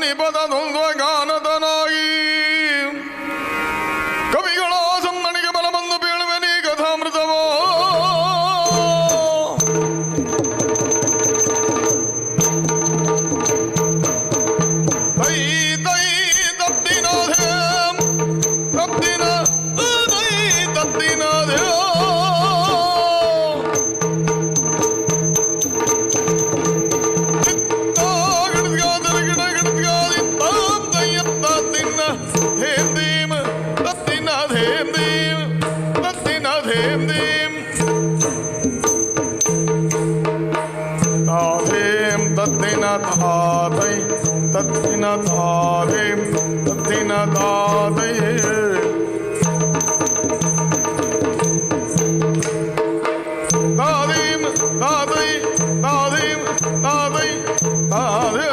ನಿಪದ ಗಾನದನಾಗಿ ಕವಿಗಳ ಸಮ್ಮಣಿಗೆ ಬಲ ಬಂದು ಬೀಳುವೆನಿ ಕಥಾಮೃತವೋ तद्दिन दादे तद्दिन दादे दादीम दादे दादीम दादे दादे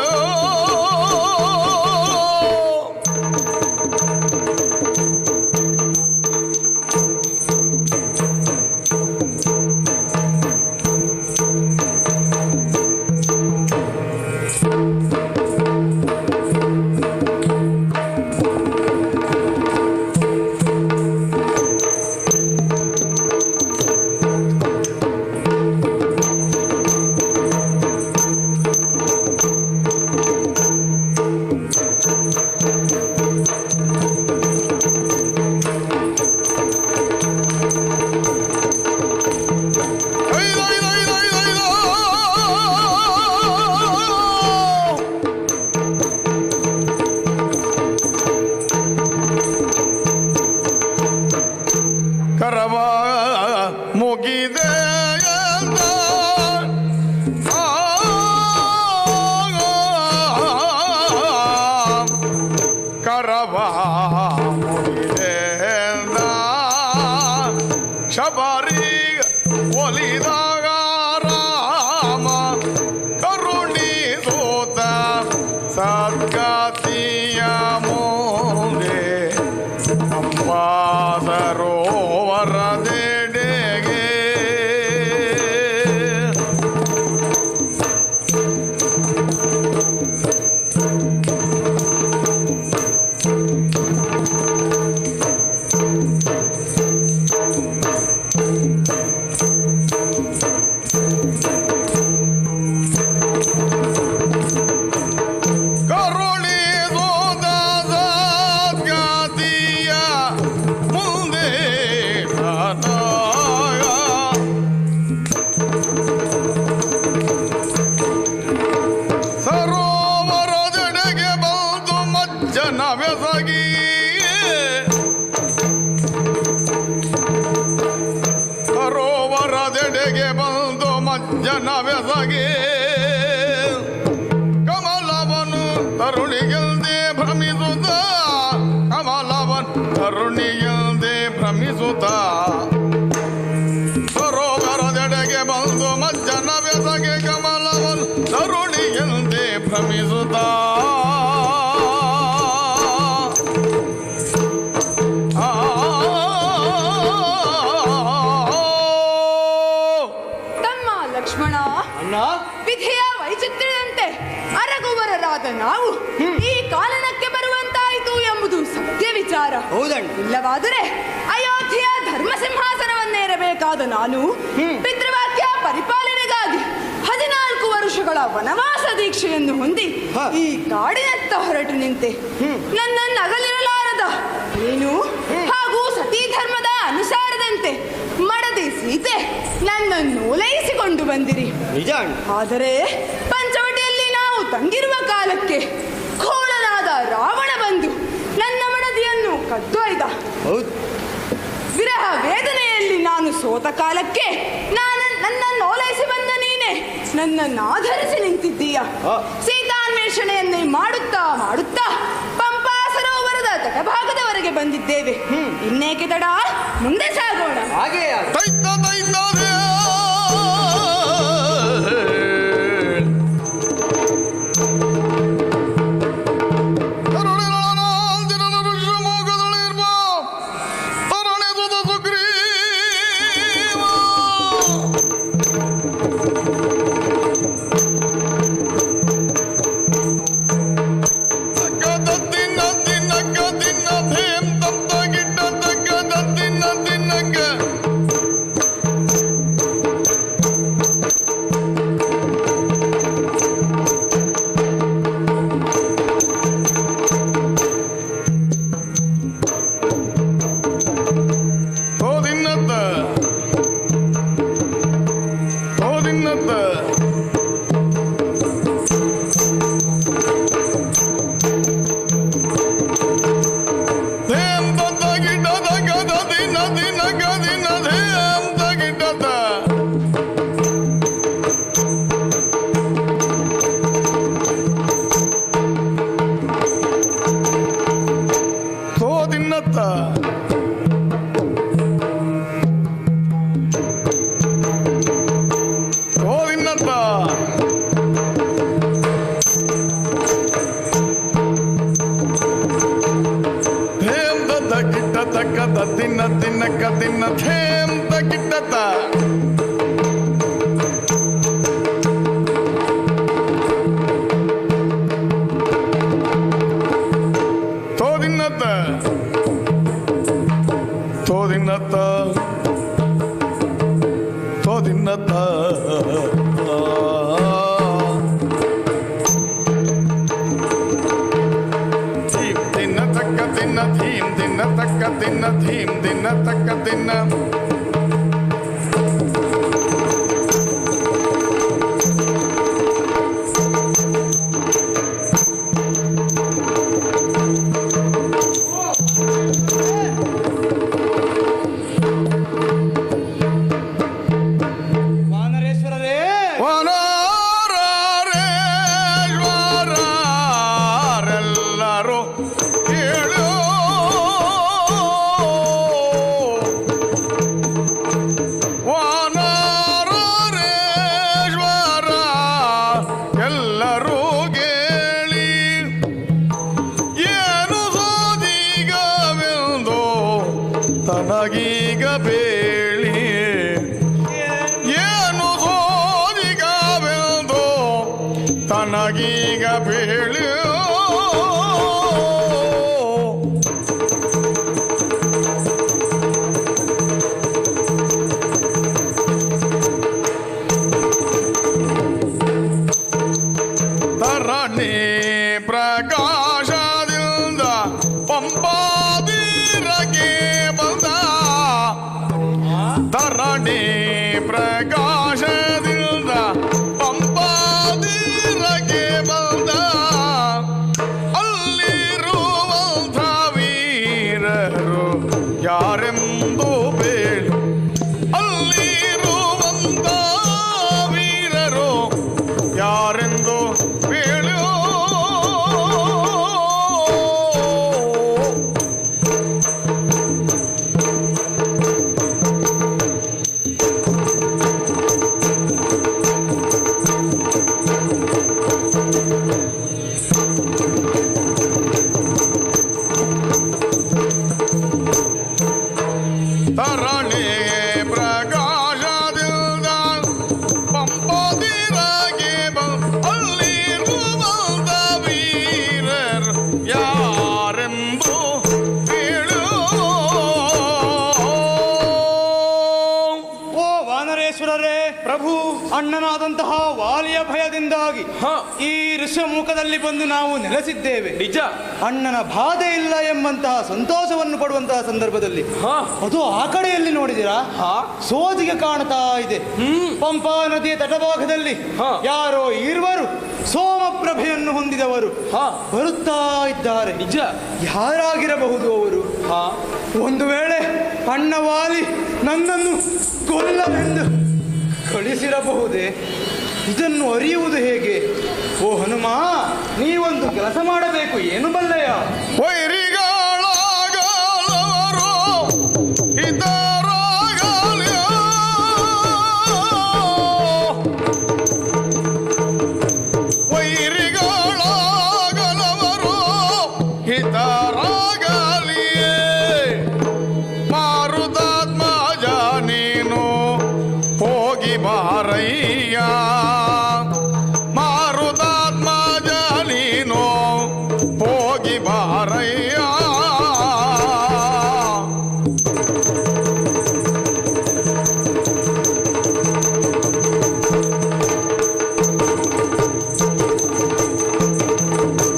ಜನವೆಸಗೆ ಕಮಲವನು ತರುಣಿಗೆಲ್ದೆ ಭ್ರಮಿಸುತ್ತ ಕಮಲವನ್ ತರುಣಿಗೆಲ್ದೆ ಭ್ರಮಿಸುತ್ತ ಸರೋವರದೆಡೆಗೆ ಬಂದು ಮಜ್ಜನವೆಸಗೆ ಕಮಲವನ್ ತರುಣಿಗೆಲ್ದೆ ಭ್ರಮಿಸುತ್ತ ವಿಧಿಯ ವೈಚಿತ್ರ್ಯದಂತೆ ಅರಗುವರರಾದ ನಾವು ಈ ಕಾಲನಕ್ಕೆ ಬರುವಂತಾಯಿತು ಎಂಬುದು ಸತ್ಯ ವಿಚಾರ. ಇಲ್ಲವಾದರೆ ಅಯೋಧ್ಯೆಯ ಧರ್ಮ ಸಿಂಹಾಸನವನ್ನೇರಬೇಕಾದ ನಾನು ಪಿತೃವಾಕ್ಯ ಪರಿಪಾಲನೆಗಾಗಿ 14 ವರ್ಷಗಳ ವನವಾಸ ದೀಕ್ಷೆಯನ್ನು ಹೊಂದಿ ಈ ಕಾಡಿನತ್ತ ಹೊರಟು ನಿಂತೆ. ನನ್ನನ್ನು ಅಗಲಿರಲಾರದ ನೀನು ಹಾಗೂ ಸತೀ ಧರ್ಮದ ಅನುಸಾರದಂತೆ ಮಡದಿ ಸೀತೆ ನನ್ನನ್ನು ಓಲೈಸಿಕೊಂಡು ಬಂದಿರಿ. ಆದರೆ ಪಂಚವಟಿಯಲ್ಲಿ ನಾವು ತಂಗಿರುವ ಕಾಲಕ್ಕೆ ಖೋಳನಾದ ರಾವಣ ಬಂದು ನನ್ನ ಮಡದಿಯನ್ನು ಕದ್ದೊಯ್ದ. ವಿರಹ ವೇದನೆಯಲ್ಲಿ ನಾನು ಸೋತ ಕಾಲಕ್ಕೆ ನನ್ನನ್ನು ಓಲೈಸಿ ಬಂದ ನೀನೆ ನನ್ನನ್ನು ಆಧರಿಸಿ ನಿಂತಿದ್ದೀಯ. ಸೀತಾನ್ವೇಷಣೆಯನ್ನೇ ಮಾಡುತ್ತಾ ಮಾಡುತ್ತಾ ಪಂಪಾ ಸರೋವರದ ತಟಭಾಗದವರೆಗೆ ಬಂದಿದ್ದೇವೆ. ಇನ್ನೇಕೆ ತಡ, ಮುಂದೆ ಸಾಗೋಣ. ದಿನ ತಕ್ಕ ದಿನ ಧೀಮ್ ದಿನ ತಕ್ಕ ದಿನ ತನಗೀಗ ಬೇಳಿ ಏನು ಸೋದಿಗವೆಂದು ತನಗೀಗ ಬೇಳಿ ತರಣಿ ಪ್ರಕಾಶದಿಂದ ಪಂಪಾದಿರಗೆ ಧರಣಿ ಪ್ರಕಾಶದಿಂದ ಪಂಪಾದಿರಗೆ ಬಂದ ಅಲ್ಲಿರುವಂಥ ವೀರರು ಯಾರೆಂದು ಬೇಳು ಅಲ್ಲಿರುವಂಥ ವೀರರು ಯಾರೆಂದು ಬೇಳು ತರಣಿ ಪ್ರಕಾಶದಿಂದ ಪಂಪದಿರಗೆ ಅಲ್ಲಿರುವಂತ ವೀರರು ಯಾರೆಂದು ಹೇಳು. ಓ ವಾನರೇಶ್ವರರೇ, ಪ್ರಭು ಅಣ್ಣನಾದಂತಹ ವಾಲಿಯ ಭಯದಿಂದಾಗಿ ಈ ಋಷಮುಖದಲ್ಲಿ ಬಂದು ನಾವು ನೆಲೆಸಿದ್ದೇವೆ. ನಿಜ, ಅಣ್ಣನ ಬಾಧೆ ಇಲ್ಲ ಎಂಬಂತಹ ಸಂತೋಷವನ್ನು ಪಡುವಂತಹ ಸಂದರ್ಭದಲ್ಲಿ ಅದು ಆ ಕಡೆಯಲ್ಲಿ ನೋಡಿದಿರಾ, ಸೋಜಿಗೆ ಕಾಣ್ತಾ ಇದೆ. ಪಂಪಾ ನದಿಯ ತಟಭಾಗದಲ್ಲಿ ಯಾರೋ ಇರುವರು ಸೋಮಪ್ರಭೆಯನ್ನು ಹೊಂದಿದವರು ಬರುತ್ತಾ ಇದ್ದಾರೆ. ನಿಜ, ಯಾರಾಗಿರಬಹುದು ಅವರು? ಒಂದು ವೇಳೆ ಅಣ್ಣ ವಾಲಿ ನನ್ನನ್ನು ಕೊಲ್ಲವೆಂದು ಕಳಿಸಿರಬಹುದೇ? ಇದನ್ನು ಅರಿಯುವುದು ಹೇಗೆ? ಓ ಹನುಮ, ನೀವೊಂದು ಕೆಲಸ ಮಾಡಬೇಕು. ಏನು ಬಲ್ಲೆಯ? ವೈರಿಗಳಾಗಲವರು ಇತರಾಗಲಿ, ವೈರಿಗಳಾಗಲವರು ಹಿತರಾಗಲಿಯೇ. ಮಾರುತಾತ್ಮಜ ನೀನು ಹೋಗಿ ಬಾರಯ್ಯ, ಮಾರುತಾತ್ಮಜ ನೀನು ಹೋಗಿ ಬಾರಯ್ಯ.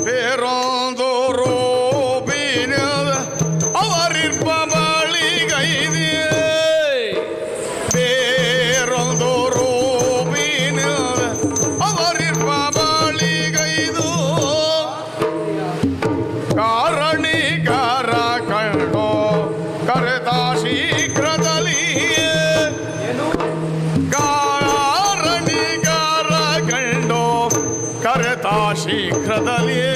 ಬೇರೊಂದು ರೂಪಿನ ಅವರಿರ್ಪ ಬಳಿಗೈದಿಯೇ, ಬೇರೊಂದು ರೂಪಿನ ಅವರಿರ್ಪ ಬಳಿಗೈದು ಕಾರಣಿಕರ ಕಂಡು ಕರೆತ ಶೀಘ್ರದಲ್ಲಿಯೇ, ಕಾರಣಿಕರ ಕಂಡು ಕರೆತ ಶೀಘ್ರದಲ್ಲಿಯೇ.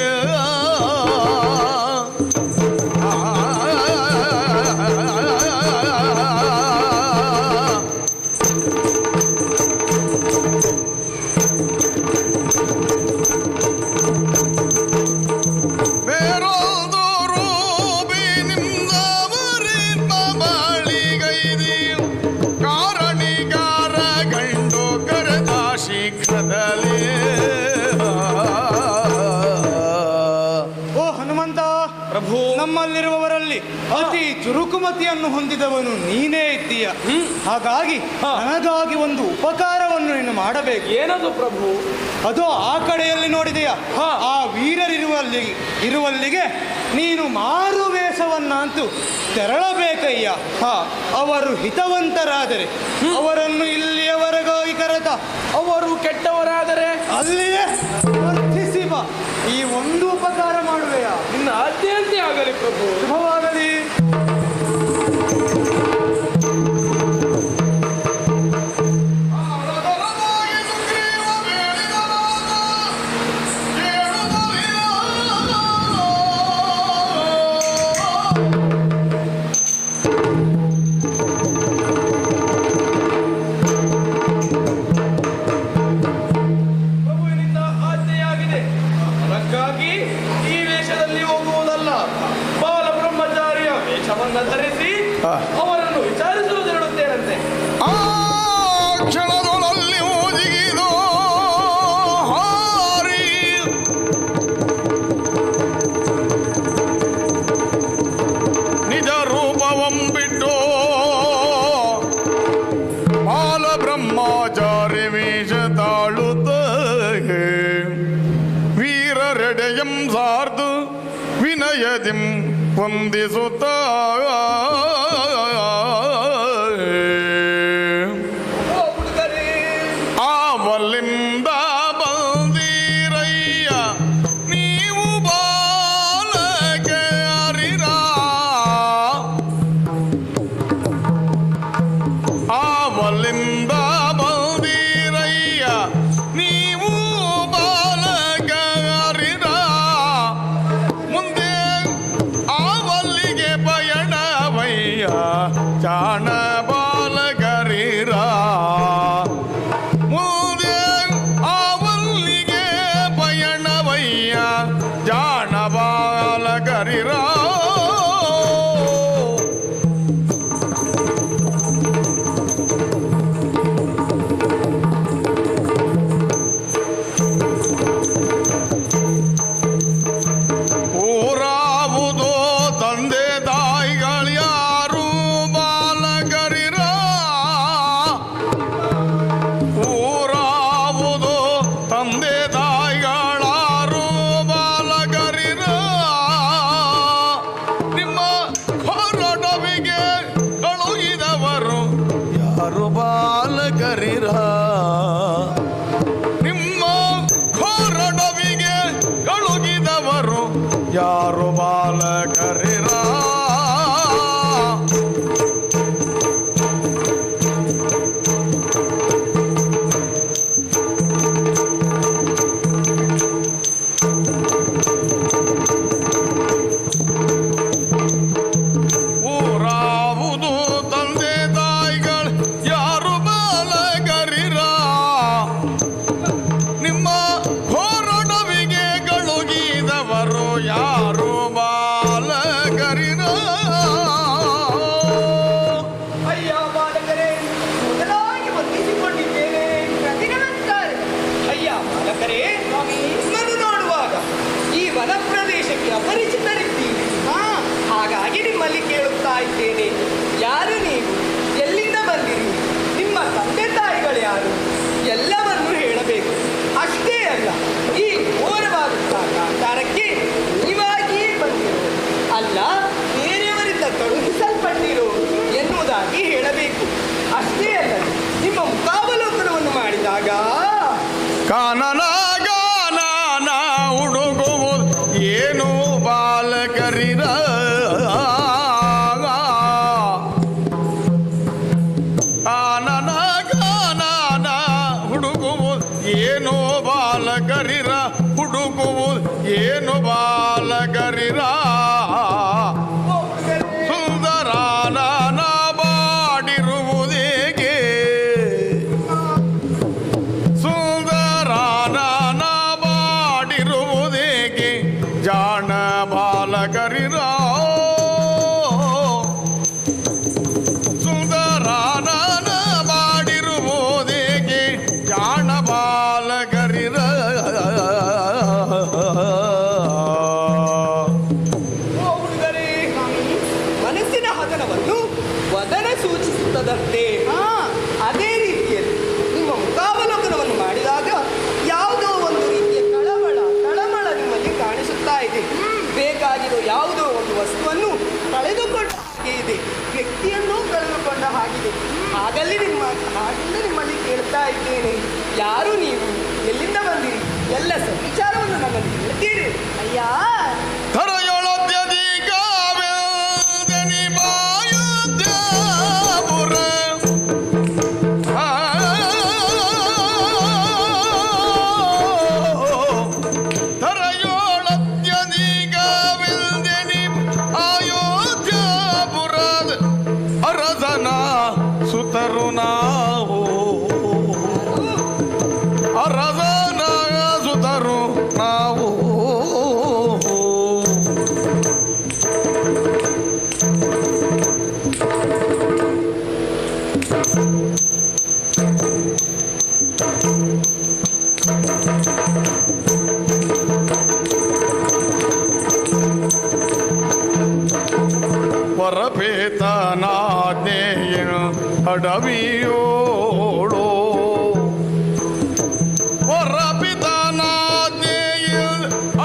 ಬೇರೊಂದು ರೂಪಿನಿಂದ ಅವರಿರ್ಪ ಬಳಿಗೈದಿಯು ಕಾರಣಿಕಾರ ಗಂಡು ಕರೆದ ಶೀಘ್ರದಲ್ಲಿ. ಓ ಹನುಮಂತ ಪ್ರಭು, ನಮ್ಮಲ್ಲಿರುವವರಲ್ಲಿ ಅತಿ ಚುರುಕುಮತಿಯನ್ನು ಹೊಂದಿದವನು ನೀನೇ ಇದ್ದೀಯ. ಹಾಗಾಗಿ ನನಗಾಗಿ ಒಂದು ಉಪಕಾರವನ್ನು ನೀನು ಮಾಡಬೇಕು. ಏನದು ಪ್ರಭು? ಅದು ಆ ಕಡೆಯಲ್ಲಿ ನೋಡಿದೆಯಾ? ಆ ಇರುವಲ್ಲಿಗೆ ನೀನು ಮಾರು ವೇಷವನ್ನಂತೂ ತೆರಳಬೇಕಯ್ಯ. ಅವರು ಹಿತವಂತರಾದರೆ ಅವರನ್ನು ಇಲ್ಲಿಯವರೆಗಾಗಿ ಕರೆತ, ಅವರು ಕೆಟ್ಟವರಾದರೆ ಅಲ್ಲಿಯೇ ವರ್ತಿಸಿ ಬಾ. ಈ ಒಂದು ಉಪಕಾರ ಮಾಡುವೆಯಾ? ನಿನ್ನ ಆದ್ಯಂತೆ ಆಗಲಿ ಪ್ರಭು. ಶುಭವಾಗಲಿ. ಪ್ರಭುವಿನಿಂದ ಆಜ್ಞೆಯಾಗಿದೆ. ಅದಕ್ಕಾಗಿ ಈ ವೇಷದಲ್ಲಿ ಹೋಗುವುದಲ್ಲ, ಬಾಲ ಬ್ರಹ್ಮಚಾರಿಯ ವೇಷವನ್ನ ಧರಿಸಿ ಅವರನ್ನು ವಿಚಾರಿಸುವುದಿರುತ್ತೇನಂತೆ. ಆ ಕ್ಷಣದೊಳಲ್ಲಿ ಓದಿಗಿದೋ ಹಾರಿ ನಿಜ ರೂಪವಂ ಬಿಟ್ಟು ಬಾಲ ಬ್ರಹ್ಮಚಾರಿ ವೇಷ ತಾಳುತ್ತ ವೀರರೆಡೆಯಂ ಸಾರ್ದು ವಿನಯದಿಂ ವಂದಿಸುತ್ತ ಆವಲಿಂದ ಬಂದಿರಯ್ಯ ನೀವು ಬಾಲಗೆ ಅರಿರ ಆವಲಿಂದ ಬಂದಿರಯ್ಯ ನೀವು ಬಾಲಗೆ ಅರಿರ ಮುಂದೆ ಆವಲ್ಲಿಗೆ ಪಯಣವಯ್ಯ ಚಾಣ ಬಾಲಗರಿರ ಮುಂದೆ ಆವಲ್ಲಿಗೆ ಪಯಣವಯ್ಯ ಜಾಣ ಬಾಲಗರಿರ ಊರಾವುದೋ ತಂದೆ ತಾಯಿಗಳ್ಯಾರು ಬಾಲಗರಿರ ಊರಾವುದೋ ತಂದೆ ತಾಯಿಗಳಾರು ಬಾಲಗರಿರ ನಿಮ್ಮ ಹೊರಡವಿಗೆ ಕಳುಹಿದವರು ಯಾರು ಬಾಲಗರಿರ ನಿಮ್ಮ ಹೊರಡವಿಗೆ ಕಳುಹಿದವರು ಯಾರು ಬಾಲಕರಿರ ಊರಾವುದು ತಂದೆ ತಾಯಿಗಳು ಯಾರು ಬಾಲಕರಿರ ನಿಮ್ಮ ಹೊರಡವಿಗೆ ಕಳುಹಿದವರು ಯಾರು ಬಾಲಕರಿರ ಅಯ್ಯ ಬಾಲಕರೇ, ಮೊದಲಾಗಿ ವಂದಿಸಿಕೊಂಡಿದ್ದೇನೆ. ಪ್ರತಿ ನಮಸ್ಕಾರ. ಅಯ್ಯ ಬಾಲಕರೇ, ನಿಮ್ಮನ್ನು ನೋಡುವಾಗ ಈ ವನ ಪ್ರದೇಶಕ್ಕೆ ಅಪರಿಚಿತರಿದ್ದೀರಿ. ಹಾಗಾಗಿ ನಿಮ್ಮಲ್ಲಿ ಕೇಳುತ್ತಾ ಇದ್ದೇನೆ, ಯಾರು ನೀವು, ಎಲ್ಲಿಂದ ಬಂದಿರಿ, ನಿಮ್ಮ ತಂದೆ ತಾಯಿಗಳು ಯಾರು, ಎಲ್ಲವನ್ನೂ ಹೇಳಬೇಕು. ಅಷ್ಟೇ ಅಲ್ಲ, ಈ ಘೋರವಾದಂತಹ ಕಾಂತಾರಕ್ಕೆ ನೀವಾಗಿಯೇ ಬಂದಿರೋ ಅಲ್ಲ ಬೇರೆಯವರಿಂದ ಕಳುಹಿಸಲ್ಪಟ್ಟಿರೋ ಎನ್ನುವುದಾಗಿ ಹೇಳಬೇಕು. ಅಷ್ಟೇ ಅಲ್ಲ, ನಿಮ್ಮ ಮುಖಾವಲೋಕನವನ್ನು ಮಾಡಿದಾಗ ಕಾನನ ಗಾನನ ಹುಡುಗುವುದು ಏನು ಬಾಲಕರಿರ ಕಾನನ ಗಾನನ ಹುಡುಗುವುದು ಏನು ಬಾಲಕರಿರ ಹುಡುಗುವುದು ಏನು ಬಾಲಕರಿರ ಸುಂದರಾನನ ಬಾಡಿರುವುದೇಗೆ ಸುಂದರಾನನ ಬಾಡಿರುವುದೇಗೆ ಜಾಣ ಬಾಲಕರಿರ ಸುಂದರಾನನ ಬಾಡಿರುವುದೇಗೆ ಜಾಣ ಬಾಲಕರಿರ ಹುಡುಗರೇ, ಮನಸ್ಸಿನ ಹದನವನ್ನು ವದನ ಸೂಚಿಸುತ್ತದಂತೆ ಅದೇ ರೀತಿಯಲ್ಲಿ ನಿಮ್ಮ ಮುಖಾವಲೋಕನವನ್ನು ಮಾಡಿದಾಗ ಯಾವುದೋ ಹಾಗಲ್ಲಿ ನಿಮ್ಮಲ್ಲಿ ಕೇಳ್ತಾ ಇದ್ದೇನೆ, ಯಾರು ನೀವು, ಎಲ್ಲಿಂದ ಬಂದಿರಿ, ಎಲ್ಲ ಸವಿಚಾರವನ್ನು ನಮ್ಮಲ್ಲಿ ಹೇಳ್ತೀರಿ. ಅಯ್ಯ ಧರಯೊಳತ್ಯಧಿಕವೆಲ್ದೆನಿ ಬಾಯುದ್ಯಾಪುರ. ಧರಯೊಳತ್ಯಧಿಕವೆಲ್ದೆನಿ ಅಯೋಧ್ಯಾಪುರದ ಅರಸನ ಸುತರು ನಾವು. ಅರಸನ ಸುತರು ನಾವು. ಪರಪೇತನಾಜ್ಞೆಯನು ಅಡವಿಯೋಳು. ಪರಪಿತನಾಜ್ಞೆಯನು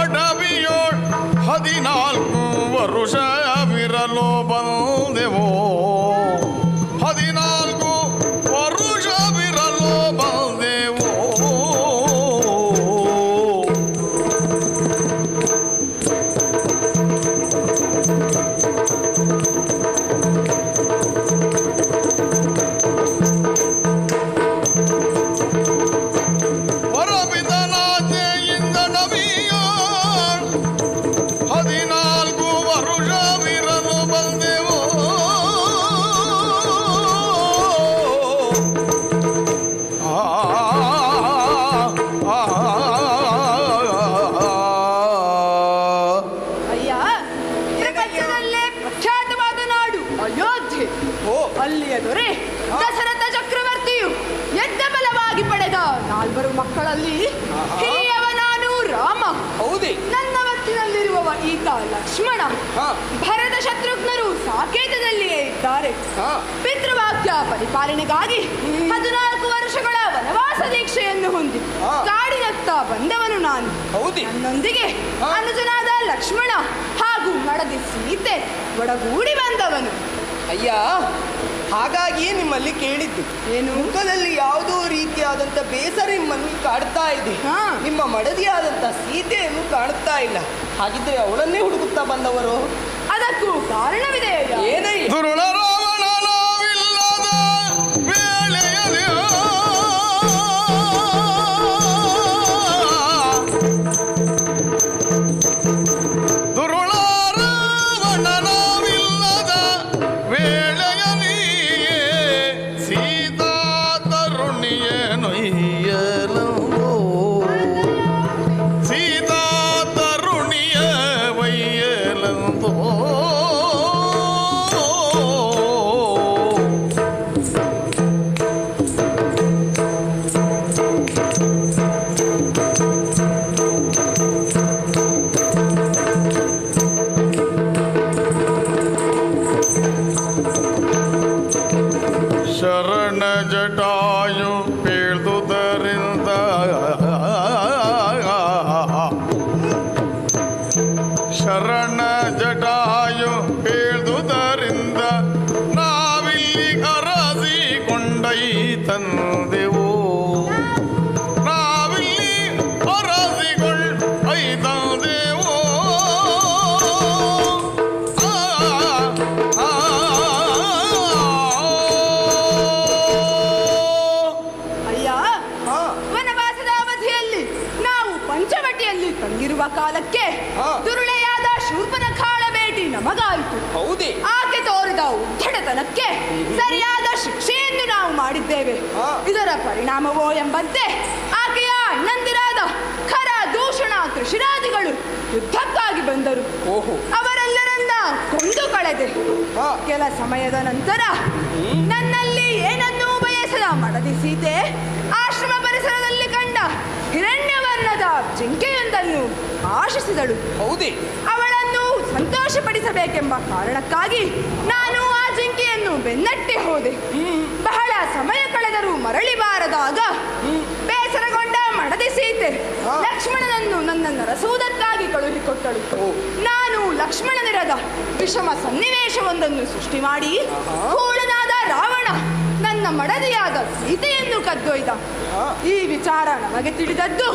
ಅಡವಿಯೋಳು 14 ವರುಷವಿರಲು ಬಂದೆವೋ. 14 ವರುಷವಿರಲು ಬಂದೆವೋ. ಪರಪಿತನಾಜ್ಞೆಯಿಂದ ನವಿಯೋಳು 14 ವರುಷವಿರಲು ಬಂದೆವೋ. ಅಯ್ಯ ಪ್ರಪಂಚದಲ್ಲೇ ಪ್ರಖ್ಯಾತವಾದ ನಾಡು ಅಯೋಧ್ಯೆ. ಓ, ಅಲ್ಲಿಯ ದೊರೆ ದಶರಥ ಚಕ್ರವರ್ತಿಯು ಯಜ್ಞ ಬಲವಾಗಿ ಪಡೆದ 4 ಮಕ್ಕಳಲ್ಲಿ ಹಿರಿಯವ ನಾನು ರಾಮ. ಹೌದೇ? ನನ್ನ ಹೊತ್ತಿನಲ್ಲಿರುವವ ಈತ ಲಕ್ಷ್ಮಣ. ಹಾ. ಭರತ ಶತ್ರುಘ್ನರು ಸಾಕೇತದಲ್ಲಿಯೇ ಇದ್ದಾರೆ. ಹಾ. ಪಿತೃವಾಕ್ಯ ಪರಿಪಾಲನೆಗಾಗಿ 14 ವರ್ಷಗಳ ವನವಾಸ ದೀಕ್ಷೆಯನ್ನು ಹೊಂದಿ ಹಾ. ಕಾಡಿನತ್ತ ಬಂದವನು ನಾನು. ಹೌದೇ? ನನ್ನೊಂದಿಗೆ ಹಾ. ಅನುಜನಾದ ಲಕ್ಷ್ಮಣ ಹಾಗೂ ಮಡದಿ ಸೀತೆ ಒಡಗೂಡಿ ಬಂದವನು. ಅಯ್ಯ, ಹಾಗಾಗಿಯೇ ನಿಮ್ಮಲ್ಲಿ ಕೇಳಿದ್ದು. ಏನು? ಮುಖದಲ್ಲಿ ಯಾವುದೋ ರೀತಿಯಾದಂಥ ಬೇಸರ ನಿಮ್ಮನ್ನು ಕಾಡ್ತಾ ಇದೆ. ಹಾ. ನಿಮ್ಮ ಮಡದಿಯಾದಂಥ ಸೀತೆಯನ್ನು ಕಾಣುತ್ತಾ ಇಲ್ಲ. ಹಾಗಿದ್ರೆ ಅವಳನ್ನೇ ಹುಡುಕುತ್ತಾ ಬಂದವರು? ಅದಕ್ಕೂ ಕಾರಣವಿದೆ. ಏನಯ್ಯ? ದುರುಳ ರಾವಣನವಿಲ್ಲದ ವೇಳೆಯಲ್ಲಿ ದುರುಳ ರಾವಣನವಿಲ್ಲದ ವೇಳೆಯಲ್ಲಿಯೇ ಸೀತಾ ತರುಣಿಯೇ ನೊಯ್ಯಲೋ. ಸೀತಾ ತರುಣಿಯ ವೈಯಲಂದೋ. ಶರಣ ಜಟಾಯು ಪೇಳ್ದುದರಿಂದ ಶರಣ ಜಟಾಯು ಪೇಳ್ದುದರಿಂದ ನಾವಿಲ್ಲಿ ಅರಸಿಕೊಂಡೈ ತಂದೆವು. ನಾವಿಲ್ಲಿ ಅರಸಿಕೊಂಡೈ ತಂದೆವು. ಅಯ್ಯ, ಹಾ. ವನವಾಸದ ಅವಧಿಯಲ್ಲಿ ನಾವು ಪಂಚವಟಿಯಲ್ಲಿ ತಂಗಿರುವ ಕಾಲಕ್ಕೆ ಹಾ. ದುರುಳೆಯಾದ ಶೂರ್ಪನಖಾಳ ಭೇಟಿ ನಮಗಾಯಿತು. ಹೌದೇ? ಆಕೆ ತೋರಿದ ಉದ್ದಟತನಕ್ಕೆ ಸರಿಯಾದ ಶಿಕ್ಷೆಯನ್ನು ನಾವು ಮಾಡಿದ್ದೇವೆ. ಹಾ. ಇದರ ಪರಿಣಾಮವೋ ಎಂಬಂತೆ ಆಕೆಯ ಅಣ್ಣಂದಿರಾದ ಖರ, ದೂಷಣ, ಕೃಷಿರಾದಿಗಳು ಯುದ್ಧಕ್ಕಾಗಿ ಬಂದರು. ಓಹೋ. ಅವರೆಲ್ಲರನ್ನ ಕೊಂದು ಕಳೆದೆ. ಹಾ. ಕೆಲ ಸಮಯದ ನಂತರ ನನ್ನಲ್ಲಿ ಏನನ್ನೂ ಬಯಸದ ಮಡದಿ ಸೀತೆ ಆಶ್ರಮ ಪರಿಸರದಲ್ಲಿ ಕಂಡ ಹಿರಣ್ಯವರ್ಣದ ಜಿಂಕೆಯೊಂದನ್ನು ಆಶಿಸಿದಳು. ಹೌದೇ? ಅವಳನ್ನು ಸಂತೋಷಪಡಿಸಬೇಕೆಂಬ ಕಾರಣಕ್ಕಾಗಿ ನಾನು ಆ ಜಿಂಕೆಯನ್ನು ಬೆನ್ನಟ್ಟಿ ಹೋದೆ. ಬಹಳ ಸಮಯ ಕಳೆದರೂ ಮರಳಿ ಬಾರದಾಗ ಬೇಸರಗೊಂಡ ಮಡದಿ ಸೀತೆ ಲಕ್ಷ್ಮಣನನ್ನು ನನ್ನನ್ನು ರಸುವುದಕ್ಕಾಗಿ ಕಳುಹಿಕೊಟ್ಟಳು. ನಾನು ಲಕ್ಷ್ಮಣನಿರದ ವಿಷಮ ಸನ್ನಿವೇಶವೊಂದನ್ನು ಸೃಷ್ಟಿ ಮಾಡಿ ಕೂಳನಾದ ರಾವಣ ನನ್ನ ತನ್ನ ಮಡದಿಯಾದ ಸೀತೆಯನ್ನು ಕದ್ದೊಯ್ದ. ಈ ವಿಚಾರ ನಮಗೆ ತಿಳಿದದ್ದು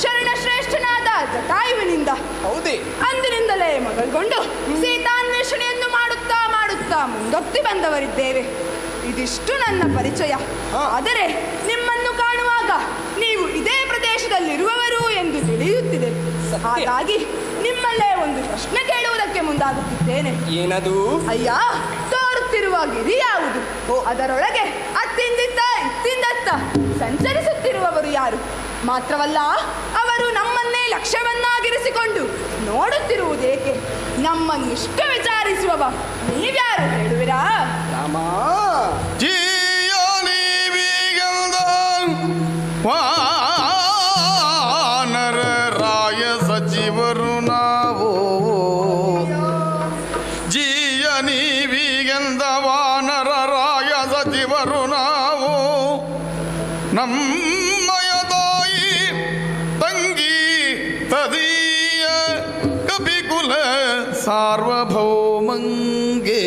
ಶರಣಶ್ರೇಷ್ಠನಾದ ಜಟಾಯುವಿನಿಂದ. ಹೌದೇ? ಅಂದಿನಿಂದಲೇ ಮೊದಲುಗೊಂಡು ಸೀತಾನ್ವೇಷಣೆಯನ್ನು ಮಾಡುತ್ತಾ ಮಾಡುತ್ತಾ ಮುಂದೊತ್ತಿ ಬಂದವರಿದ್ದೇವೆ. ಇದಿಷ್ಟು ನನ್ನ ಪರಿಚಯ. ಆದರೆ ನಿಮ್ಮನ್ನು ಕಾಣುವಾಗ ನೀವು ಇದೇ ಪ್ರದೇಶದಲ್ಲಿರುವವರು ಎಂದು ತಿಳಿಯುತ್ತಿದೆ. ಹಾಗಾಗಿ ನಿಮ್ಮಲ್ಲೇ ಒಂದು ಪ್ರಶ್ನೆ ಕೇಳುವುದಕ್ಕೆ ಮುಂದಾಗುತ್ತಿದ್ದೇನೆ. ಏನದು? ಅಯ್ಯ, ತೋರುತ್ತಿರುವ ಗಿರಿ ಯಾವುದು? ಅದರೊಳಗೆ ಅತ್ತಿಂದಿತ್ತ ಇತ್ತಿಂದತ್ತ ಸಂಚರಿಸುತ್ತಿರುವವರು ಯಾರು? ಮಾತ್ರವಲ್ಲ, ಅವರು ನಮ್ಮನ್ನೇ ಲಕ್ಷ್ಯವನ್ನಾಗಿರಿಸಿಕೊಂಡು ನೋಡುತ್ತಿರುವುದೇಕೆ? ನಮ್ಮನ್ನಿಷ್ಟು ವಿಚಾರಿಸುವವ ನೀವ್ಯಾರು ಹೇಳುವಿರಾ? ರಾಮ, ಜೀಯನೀವಿಗೆಲ್ದ ವಾನರ ರಾಯ ಸಚಿವರು ನಾವು. ಜೀಯನೀವಿಗೆಂದ ವಾನರ ರಾಯ ಸಚಿವರು ನಾವು. ನಮ್ಮಯ ತಾಯಿ ತಂಗಿ ತದೀಯ ಕಪಿಕುಲ ಸಾರ್ವಭೌಮಂಗೆ.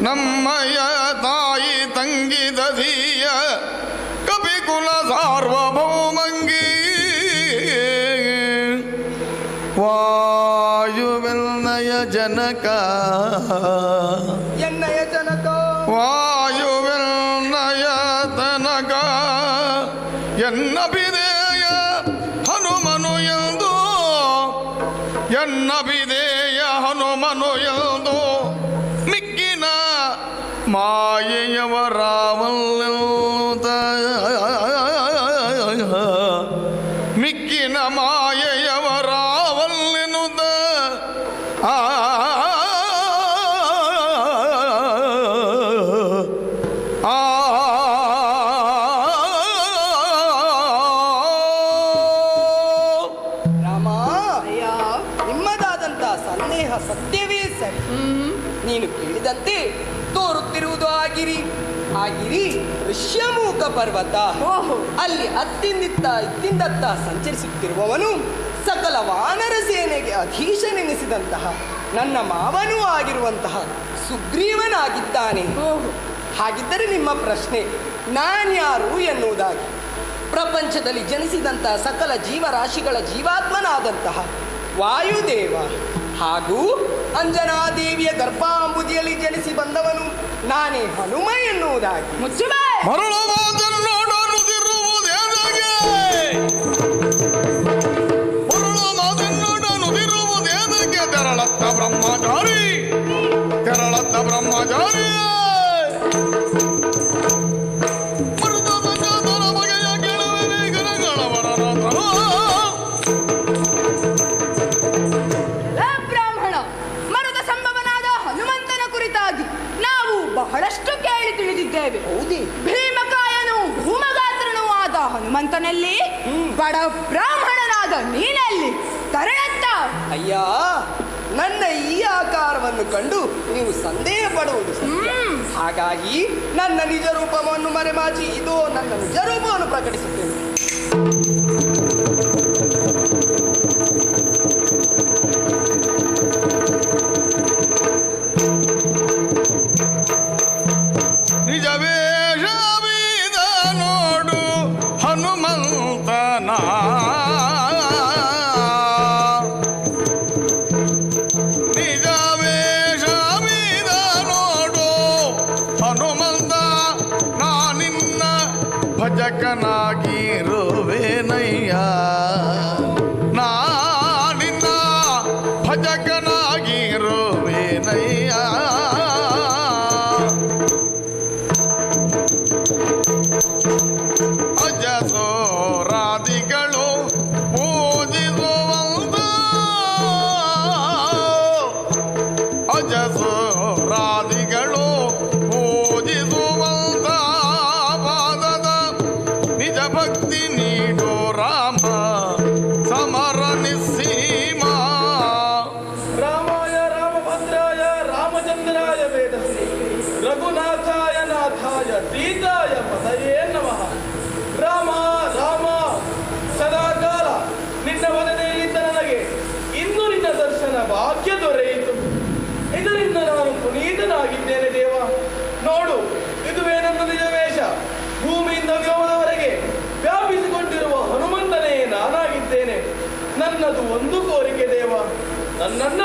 ನಮ್ಮಯ ತಾಯಿ ತಂಗಿ ತದೀಯ ಕಪಿಕುಲ ಸಾರ್ವಭೌಮಂಗೆ. ವಾಯುವೆಲ್ನಯ ಜನಕ ಎನ್ನಯ ಜನಕ. ವಾಯುವೆಲ್ನಯ ತನಕ ಎನ್ನಬಿದೇಯ ಹನುಮನು ಎಂದು. ಎನ್ನಬಿದೇಯ ಹನುಮನು ಎಂದು ಮಿಕ್ಕಿನ ಮಾಯೆಯವರಾವಲ್ಲೆಂದ. ಮಿಕ್ಕಿನ ಮಾಯೆಯವರಾವಲ್ಲೆನುದ. ಆ ರಾಮ, ನಿಮ್ಮದಾದಂತಹ ಸಂದೇಹ ಸತ್ಯವೇ ಸರಿ. ನೀನು ಕೇಳಿದಂತೆ ತೋರುತ್ತಿರುವುದು ಆಗಿರಿ. ಆಗಿರಿ ಋಷ್ಯಮೂಕ ಪರ್ವತ. ಓಹೋ. ಅಲ್ಲಿ ಅತ್ತಿಂದಿತ್ತ ಇತ್ತಿಂದತ್ತ ಸಂಚರಿಸುತ್ತಿರುವವನು ಸಕಲ ವಾನರ ಸೇನೆಗೆ ಅಧೀಶನೆನಿಸಿದಂತಹ ನನ್ನ ಮಾವನೂ ಆಗಿರುವಂತಹ ಸುಗ್ರೀವನಾಗಿದ್ದಾನೆ. ಹಾಗಿದ್ದರೆ ನಿಮ್ಮ ಪ್ರಶ್ನೆ ನಾನ್ಯಾರು ಎನ್ನುವುದಾಗಿ. ಪ್ರಪಂಚದಲ್ಲಿ ಜನಿಸಿದಂತಹ ಸಕಲ ಜೀವರಾಶಿಗಳ ಜೀವಾತ್ಮನಾದಂತಹ ವಾಯುದೇವ ಹಾಗೂ ಅಂಜನಾದೇವಿಯ ಗರ್ಭಾಂಬುದಿಯಲ್ಲಿ ಜನಿಸಿ ಬಂದವನು ನಾನೇ ಹನುಮ ಎನ್ನುವುದಾಗಿ. ಮುಚ್ಚುಬೇ. ಮರಳು ಮಾತನ್ನೋಡನುದಿರುವುದೇನಗೆ. ಮರಳು ಮಾತನ್ನೋಡನುದಿರುವುದೇನಗೆ. ತೆರಳತ್ತ ಬ್ರಹ್ಮಚಾರಿ, ತೆರಳತ್ತ ಬ್ರಹ್ಮಚಾರಿ. ಮರುತ ಸಂಜಾತನ ಬಗೆಯ ಕೆಳವೆ ಗಣಗಳವರ ಬ್ರಾಹ್ಮಣ, ಮರುದ ಸಂಭವನಾದ ಹನುಮಂತನ ಕುರಿತಾಗಿ ನಾವು ಬಹಳಷ್ಟು ಕೇಳಿ ತಿಳಿದಿದ್ದೇವೆ. ಹೌದೇ? ಭೀಮಕಾಯನು ಭೂಮಗಾತ್ರನೂ ಆದ ಹನುಮಂತನಲ್ಲಿ ಬಡ ಬ್ರಾಹ್ಮಣನಾದ ನೀನಲ್ಲಿ ತರಣತ್ತ. ಅಯ್ಯ, ನನ್ನ ಈ ಆಕಾರವನ್ನು ಕಂಡು ನೀವು ಸಂದೇಹ ಪಡುವುದು ಸತ್ಯ. ಹಾಗಾಗಿ ನನ್ನ ನಿಜ ರೂಪವನ್ನು ಮರೆಮಾಚಿ ಇದು ನನ್ನ ನಿಜ ರೂಪವನ್ನು ಪ್ರಕಟಿಸುತ್ತೇನೆ. ನಿಜವೇಷವಿದ ನೋಡು ಹನುಮಂತನ. ನಿಜವೇಷವಿದ ನೋಡು ಹನುಮಂತ. ನಾನಿನ್ನ ಭಜಕನಾಗಿ ನನ್ನದು ಒಂದು ಕೋರಿಕೆ ದೇವ, ನನ್ನನ್ನ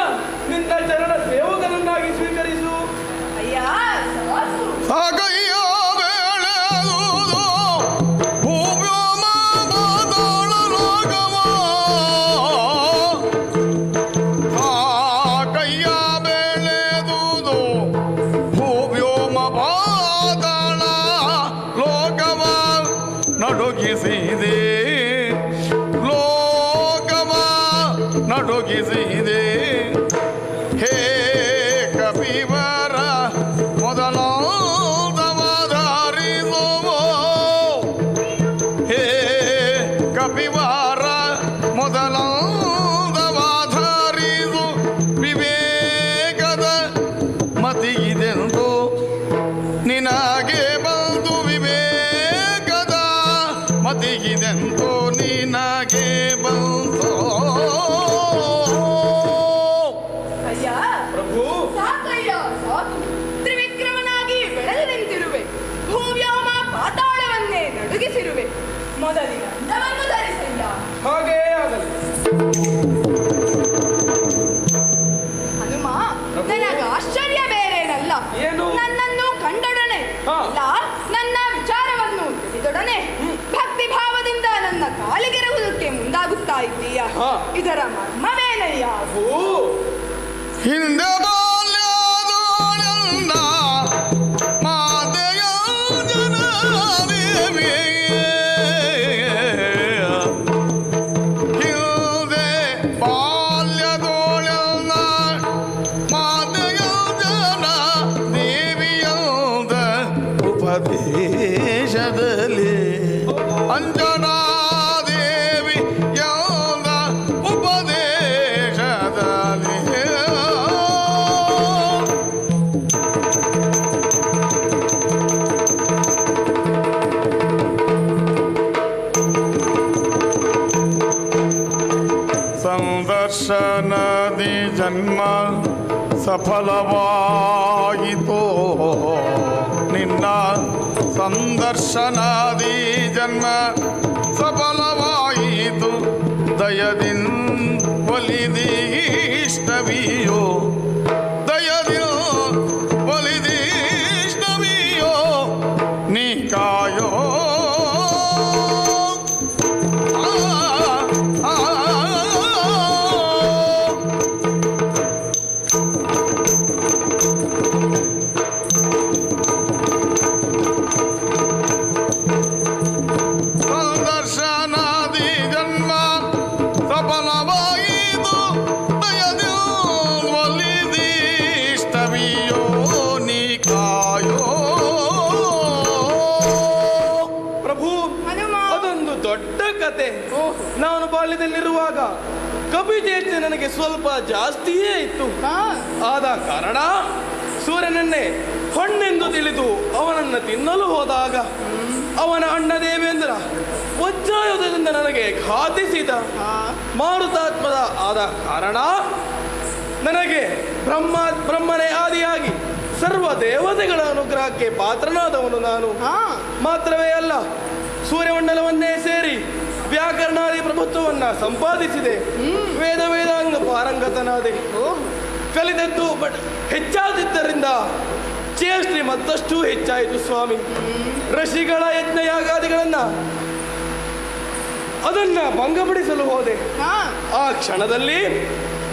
ನಿನ್ನ ಚರಣ ಸೇವಕನನ್ನಾಗಿ ಸ್ವೀಕರಿಸು. ಅಯ್ಯ ಸಾಕು. ಸಾಕಯ್ಯ ಬೆಳೆದುದು ಭೂವ್ಯೋಮ ಪಾತಾಳ ಲೋಕವ. ಸಾಕಯ್ಯ ಬೆಳೆದುದು ಭೂವ್ಯೋಮ ಪಾತಾಳ ಲೋಕವ ನಡುಗಿಸಿದೆ, ಲೋಕವ ನಡುಗಿಸಿದೆ. ಹೇ ಕಪಿವರ ಮೊದಲಾದವಧಾರಿಸುವೋ, ಹೇ ಕಪಿವರ ಮೊದಲಾದವಧಾರಿಸು. ವಿವೇಕದ ಮತಿಗಿದೆಂದು ನಿನಗೆ ಬಂದು, ವಿವೇಕದ ಮತಿಗಿದೆಂದು ನಿನಗೆ ಬಂದು. ಅಯ್ಯ ಪ್ರಭು, ಸಾಕಯ್ಯ ಸಾಕು. ತ್ರಿವಿಕ್ರಮನಾಗಿ ಬೆಳೆದು ನಿಂತಿರುವೆ, ಭೂವ್ಯೋಮ ಪಾತಾಳವನ್ನೇ ನಡುಗಿಸಿರುವೆ. ಮೊದಲಿನ ಅಂದವನ್ನು ಧರಿಸಯ್ಯ. ಹಾಗೇ ಆಗಲಿ. ಹನುಮ, ನನಗ ಆಶ್ಚರ್ಯ ಬೇರೇನಲ್ಲ. ಏನು? ನನ್ನನ್ನು ಕಂಡೊಡನೆ ಹಾ. ಅಲ್ಲ, ನನ್ನ ವಿಚಾರವನ್ನು ತಿಳಿದೊಡನೆ ಭಕ್ತಿ ಭಾವದಿಂದ ನನ್ನ ಕಾಲಿಗೆರುವುದಕ್ಕೆ ಮುಂದಾಗುತ್ತಾ ಇದ್ದೀಯ. ಹಾ. ಇದರ ಮರ್ಮವೇನಯ್ಯ? ಪ್ರಭು, ಹಿಂದೆ ಬಾಲ್ಯದೊಳಂದ ಮಾತೆಯ ಜನದೇವಿ, ಹಿಂದೆ ಬಾಲ್ಯದೊಳಂದ ಮಾತೆಯ ಜನ ದೇವಿಯಂದ ಉಪದೇಶದಲ್ಲಿ, ಅಂಜನಾದೇವಿ ಯಂದ ಉಪದೇಶದಲ್ಲಿ. ಸಂದರ್ಶನದಿ ಜನ್ಮ ಸಫಲವಾಯಿತೋ, ನಿನ್ನ ಸಂದರ್ಶನದಿ ಜನ್ಮ ಸಫಲವಾಯಿತು. ದಯದಿನ್ ಒಲಿದೀಷ್ಟವಿಯೋ, ದಯದಿನ್ ಒಲಿದೀಷ್ಟವಿಯೋ ನೀ ಕಾಯೋ. ಸಂದರ್ಶನಾದಿ ಜನ್ಮ ಸಫಲವಾಯಿತು. ದಯದಿನ್ ಒಲಿದೀಷ್ಟವಿಯೋ ನೀ ಕಾಯೋ. ಪ್ರಭು, ಹನುಮ. ಅದೊಂದು ದೊಡ್ಡ ಕತೆ. ನಾನು ಬಾಲ್ಯದಲ್ಲಿರುವಾಗ ಕಪಿಚೇಷ್ಟೆ ನನಗೆ ಸ್ವಲ್ಪ ಜಾಸ್ತಿಯೇ ಇತ್ತು. ಹಾ. ಆದ ಕಾರಣ ಸೂರ್ಯನನ್ನೇ ಹೊಣ್ಣೆಂದು ತಿಳಿದು ಅವನನ್ನು ತಿನ್ನಲು ಹೋದಾಗ ಅವನ ಅಣ್ಣ ದೇವೇಂದ್ರ ವಜ್ರಾಯುಧದಿಂದ ನನಗೆ ಘಾತಿಸಿದ. ಮಾರುತಾತ್ಮದ ಆದ ಕಾರಣ ನನಗೆ ಬ್ರಹ್ಮನೇ ಆದಿಯಾಗಿ ಸರ್ವ ದೇವತೆಗಳ ಅನುಗ್ರಹಕ್ಕೆ ಪಾತ್ರನಾದವನು ನಾನು. ಮಾತ್ರವೇ ಅಲ್ಲ, ಸೂರ್ಯಮಂಡಲವನ್ನೇ ಸೇರಿ ವ್ಯಾಕರಣಾದಿ ಪ್ರಭುತ್ವವನ್ನ ಸಂಪಾದಿಸಿದೆ. ವೇದಾಂಗ ಪಾರಂಗತನಾದೆ. ಕಲಿದದ್ದು ಹೆಚ್ಚಾದಿದ್ದರಿಂದ ಚೇಷ್ಟೆ ಮತ್ತಷ್ಟು ಹೆಚ್ಚಾಯಿತು ಸ್ವಾಮಿ. ಋಷಿಗಳ ಯಜ್ಞಯಾಗಾದಿಗಳನ್ನ ಅದನ್ನ ಭಂಗಪಡಿಸಲು ಹೋದೆ. ಆ ಕ್ಷಣದಲ್ಲಿ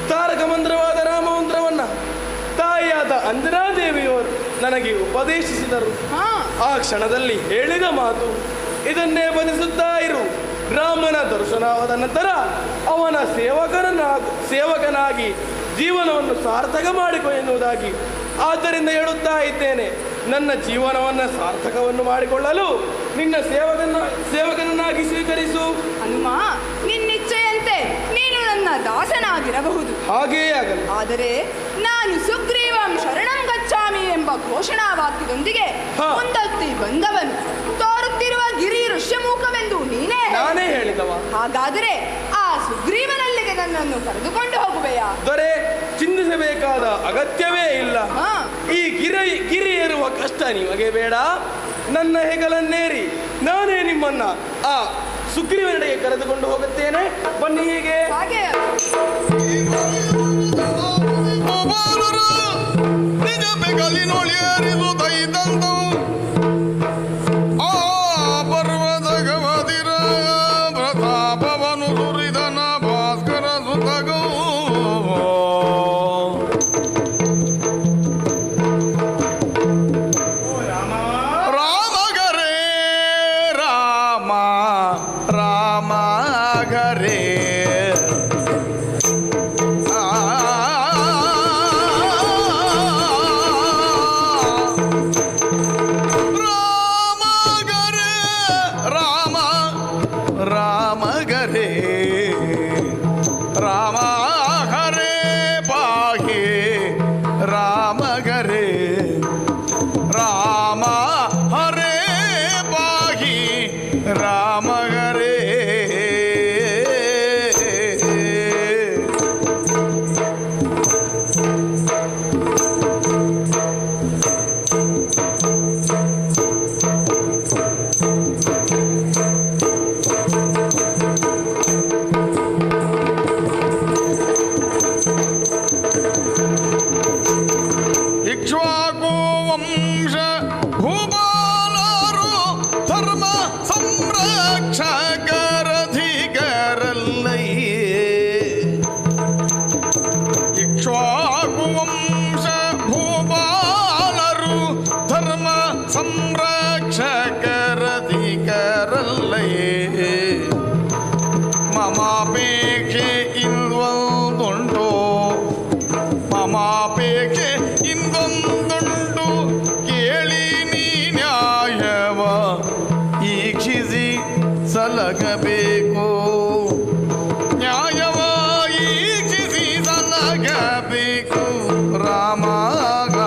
ತಾರಕ ಮಂತ್ರವಾದ ರಾಮಮಂತ್ರವನ್ನ ತಾಯಿಯಾದ ಅಂಜನಾದೇವಿಯವರು ನನಗೆ ಉಪದೇಶಿಸಿದರು. ಆ ಕ್ಷಣದಲ್ಲಿ ಹೇಳಿದ ಮಾತು, ಇದನ್ನೇ ಬದಿಸುತ್ತಾ ಇರು. ರಾಮನ ದರ್ಶನವಾದ ನಂತರ ಅವನ ಸೇವಕನಾಗಿ ಜೀವನವನ್ನು ಸಾರ್ಥಕ ಮಾಡಿಕೊ ಎನ್ನುವುದಾಗಿ. ಆದ್ದರಿಂದ ಹೇಳುತ್ತಾ ಇದ್ದೇನೆ, ನನ್ನ ಜೀವನವನ್ನು ಸಾರ್ಥಕವನ್ನು ಮಾಡಿಕೊಳ್ಳಲು ನಿನ್ನ ಸೇವಕನನ್ನಾಗಿ ಸ್ವೀಕರಿಸು. ಹನುಮ, ನಿನ್ನಿಚ್ಛೆಯಂತೆ ನೀನು ನನ್ನ ದಾಸನಾಗಿರಬಹುದು. ಹಾಗೇ ಆಗಲಿ. ಆದರೆ ನಾನು ಸುಗ್ರೀವಂ ಶರಣಂ ಗಚ್ಚಾಮಿ ಎಂಬ ಘೋಷಣಾ ವಾಕ್ಯದೊಂದಿಗೆ ಮುಂದೊತ್ತಿ ಬಂದವನು. ತೋರುತ್ತಿರುವ ಗಿರಿ ಋಷ್ಯಮೂಖವೆಂದು ನಾನೇ ಹೇಳಿದವ. ಹಾಗಾದರೆ ಆ ಸುಗ್ರೀವನಲ್ಲಿಗೆ ನನ್ನನ್ನು ಕರೆದುಕೊಂಡು ಹೋಗುವೆಯಾ? ದೊರೆ, ಚಿಂತಿಸಬೇಕಾದ ಅಗತ್ಯವೇ ಇಲ್ಲ. ಈ ಗಿರಿ ಏರುವ ಕಷ್ಟ ನಿಮಗೆ ಬೇಡ. ನನ್ನ ಹೆಗಲನ್ನೇರಿ ನಾನೇ ನಿಮ್ಮನ್ನ ಆ ಸುಗ್ರೀವನೆಡೆಗೆ ಕರೆದುಕೊಂಡು ಹೋಗುತ್ತೇನೆ. ಬನ್ನಿ ಹೀಗೆ. ಹಾಗೆ ಬಾಲರು ನಿಜ ಬೆಗಲಿನೊಳಿಯರಿದು ದೈದಂತವು ಆ ಪರ್ವತ ಗವದಿರ ಪ್ರತಾಪವನು ಸುರಿದನ ಭಾಸ್ಕರ ಸುತಗೋ ರಾಮಗರೇ ರಾಮ ರಾಮಗರೇ ರಾಮ ಗರೇ ರಾಮ ಹರೇ ಪಾಹಿ ರಾಮ ಗರೇ ರಾಮ ಹರೇ ಪಾಹಿ ರಾಮ ಗರೇ ಇಕ್ಷ್ವಾಕು ವಂಶ ಭೂಪಾಲರು ಧರ್ಮ ಸಂರಕ್ಷಕರಧಿಕರಲ್ಲಯ್ಯೇ ಇಕ್ಷ್ವಾಕು ವಂಶ ಭೂಪಾಲರು ಧರ್ಮ ಸಂರಕ್ಷಕರಧಿಕರಲ್ಲಯ್ಯೇ ಮಮಾಪೇಕ್ಷೆ ಇಲ್ವೊಂದುಂಟು ಮಮಾಪೇಕ್ಷೆ ಇಂದೊಂದುಂಟು ಕೇಳಿ ನೀ ನ್ಯಾಯವ ಈಕ್ಷಿಸಿ ಸಲಗಬೇಕು ನ್ಯಾಯವ ಈಕ್ಷಿಸಿ ಸಲಗಬೇಕು ರಾಮಗ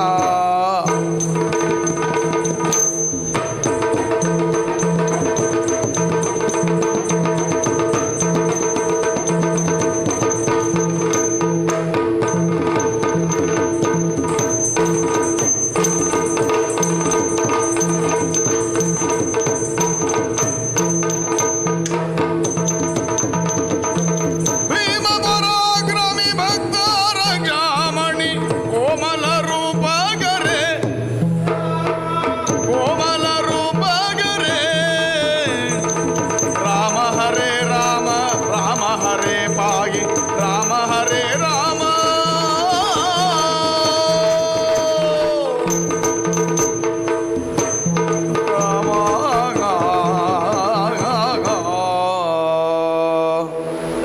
ಭೀಮ ಪರಾಕ್ರಮಿ ಭಕ್ತರ ಜಾಮಣಿ ಕೋಮಲ ರೂಪಗರೆ ಕೋಮಲ ರೂಪಗರೆ ರಾಮ ಹರೇ ರಾಮ ರಾಮ ಹರೇ ಪಾಗಿ ರಾಮ ಹರೇ ರಾಮ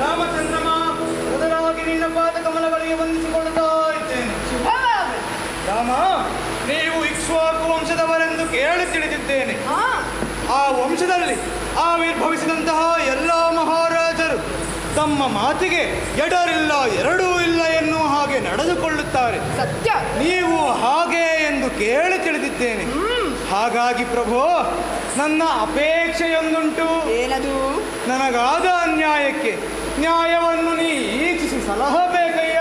ರಾಮಚಂದ್ರಮ, ಮೊದಲಾಗಿ ನಿನ್ನ ಪಾದ ಕಮಲಗಳಿಗೆ ವಂದಿಸಿಕೊಳ್ಳುತ್ತಾ ಇದ್ದೇನೆ. ಶುಭವಾಗಲಿ. ರಾಮ, ನೀವು ಇಕ್ಷ್ವಾಕು ವಂಶದವರೆಂದು ಕೇಳಿ ತಿಳಿದಿದ್ದೇನೆ. ಹಾ ಆ ವಂಶದಲ್ಲಿ ಆವಿರ್ಭವಿಸಿದಂತಹ ಎಲ್ಲ ಮಹಾರಾಜರು ತಮ್ಮ ಮಾತಿಗೆ ಎಡರಿಲ್ಲ ಎರಡೂ ಇಲ್ಲ ಎನ್ನುವ ಹಾಗೆ ನಡೆದುಕೊಳ್ಳುತ್ತಾರೆ. ಸತ್ಯ. ನೀವು ಹಾಗೆ ಎಂದು ಕೇಳಿ ತಿಳಿದಿದ್ದೇನೆ. ಹಾಗಾಗಿ ಪ್ರಭು, ನನ್ನ ಅಪೇಕ್ಷೆಯೊಂದುಂಟು. ಏನದು? ನನಗಾದ ಅನ್ಯಾಯಕ್ಕೆ ನ್ಯಾಯವನ್ನು ನೀ ಈಕ್ಷಿಸಿ ಸಲಹಬೇಕಯ್ಯ.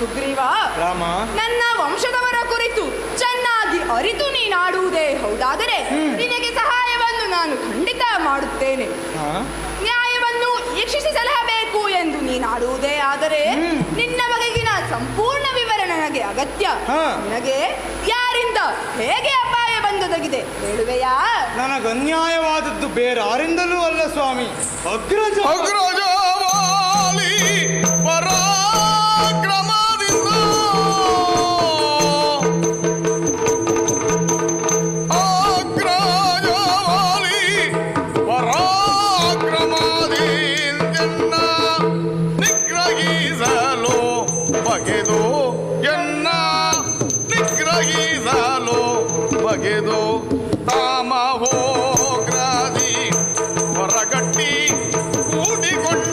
ಸುಗ್ರೀವ, ರಾಮ, ನನ್ನ ವಂಶದವರ ಕುರಿತು ಚೆನ್ನಾಗಿ ಅರಿತು ನೀನಾಡುವುದೇ ಹೌದಾದರೆ ನಿನಗೆ ಸಹಾಯವನ್ನು ನಾನು ಖಂಡಿತ ಮಾಡುತ್ತೇನೆ. ಹಾ? ನ್ಯಾಯವನ್ನು ಈಕ್ಷಿಸಿ ಸಲಹಬೇಕು ಎಂದು ನೀನಾಡುವುದೇ ಆದರೆ ನಿನ್ನ ಬಗೆಗಿನ ಸಂಪೂರ್ಣ ವಿವರ ನನಗೆ ಅಗತ್ಯ. ಹಾ. ನನಗೆ ಯಾರಿಂದ ಹೇಗೆ ಅಪಾಯ ಬಂದೊದಗಿದೆ ಹೇಳುವೆಯಾ? ನನಗನ್ಯಾಯವಾದದ್ದು ಬೇರಾರಿಂದಲೂ ಅಲ್ಲ ಸ್ವಾಮಿ, ಅಗ್ರಜ. ಅಗ್ರಜವಾಲಿ ಪರಾಕ್ರಮದಿಂದ ಅಗ್ರಜವಾಲಿ ಪರಾಕ್ರಮದಿಂದ ನಿಗ್ರಹಿಸಲು ಬಗೆದು ಎನ್ನ ನಿಗ್ರಹಿಸಲು ಬಗೆದು ತಾಮ ಹೋಗ್ರಾದಿ ಹೊರಗಟ್ಟಿ ಕೂಡಿಕೊಂಡು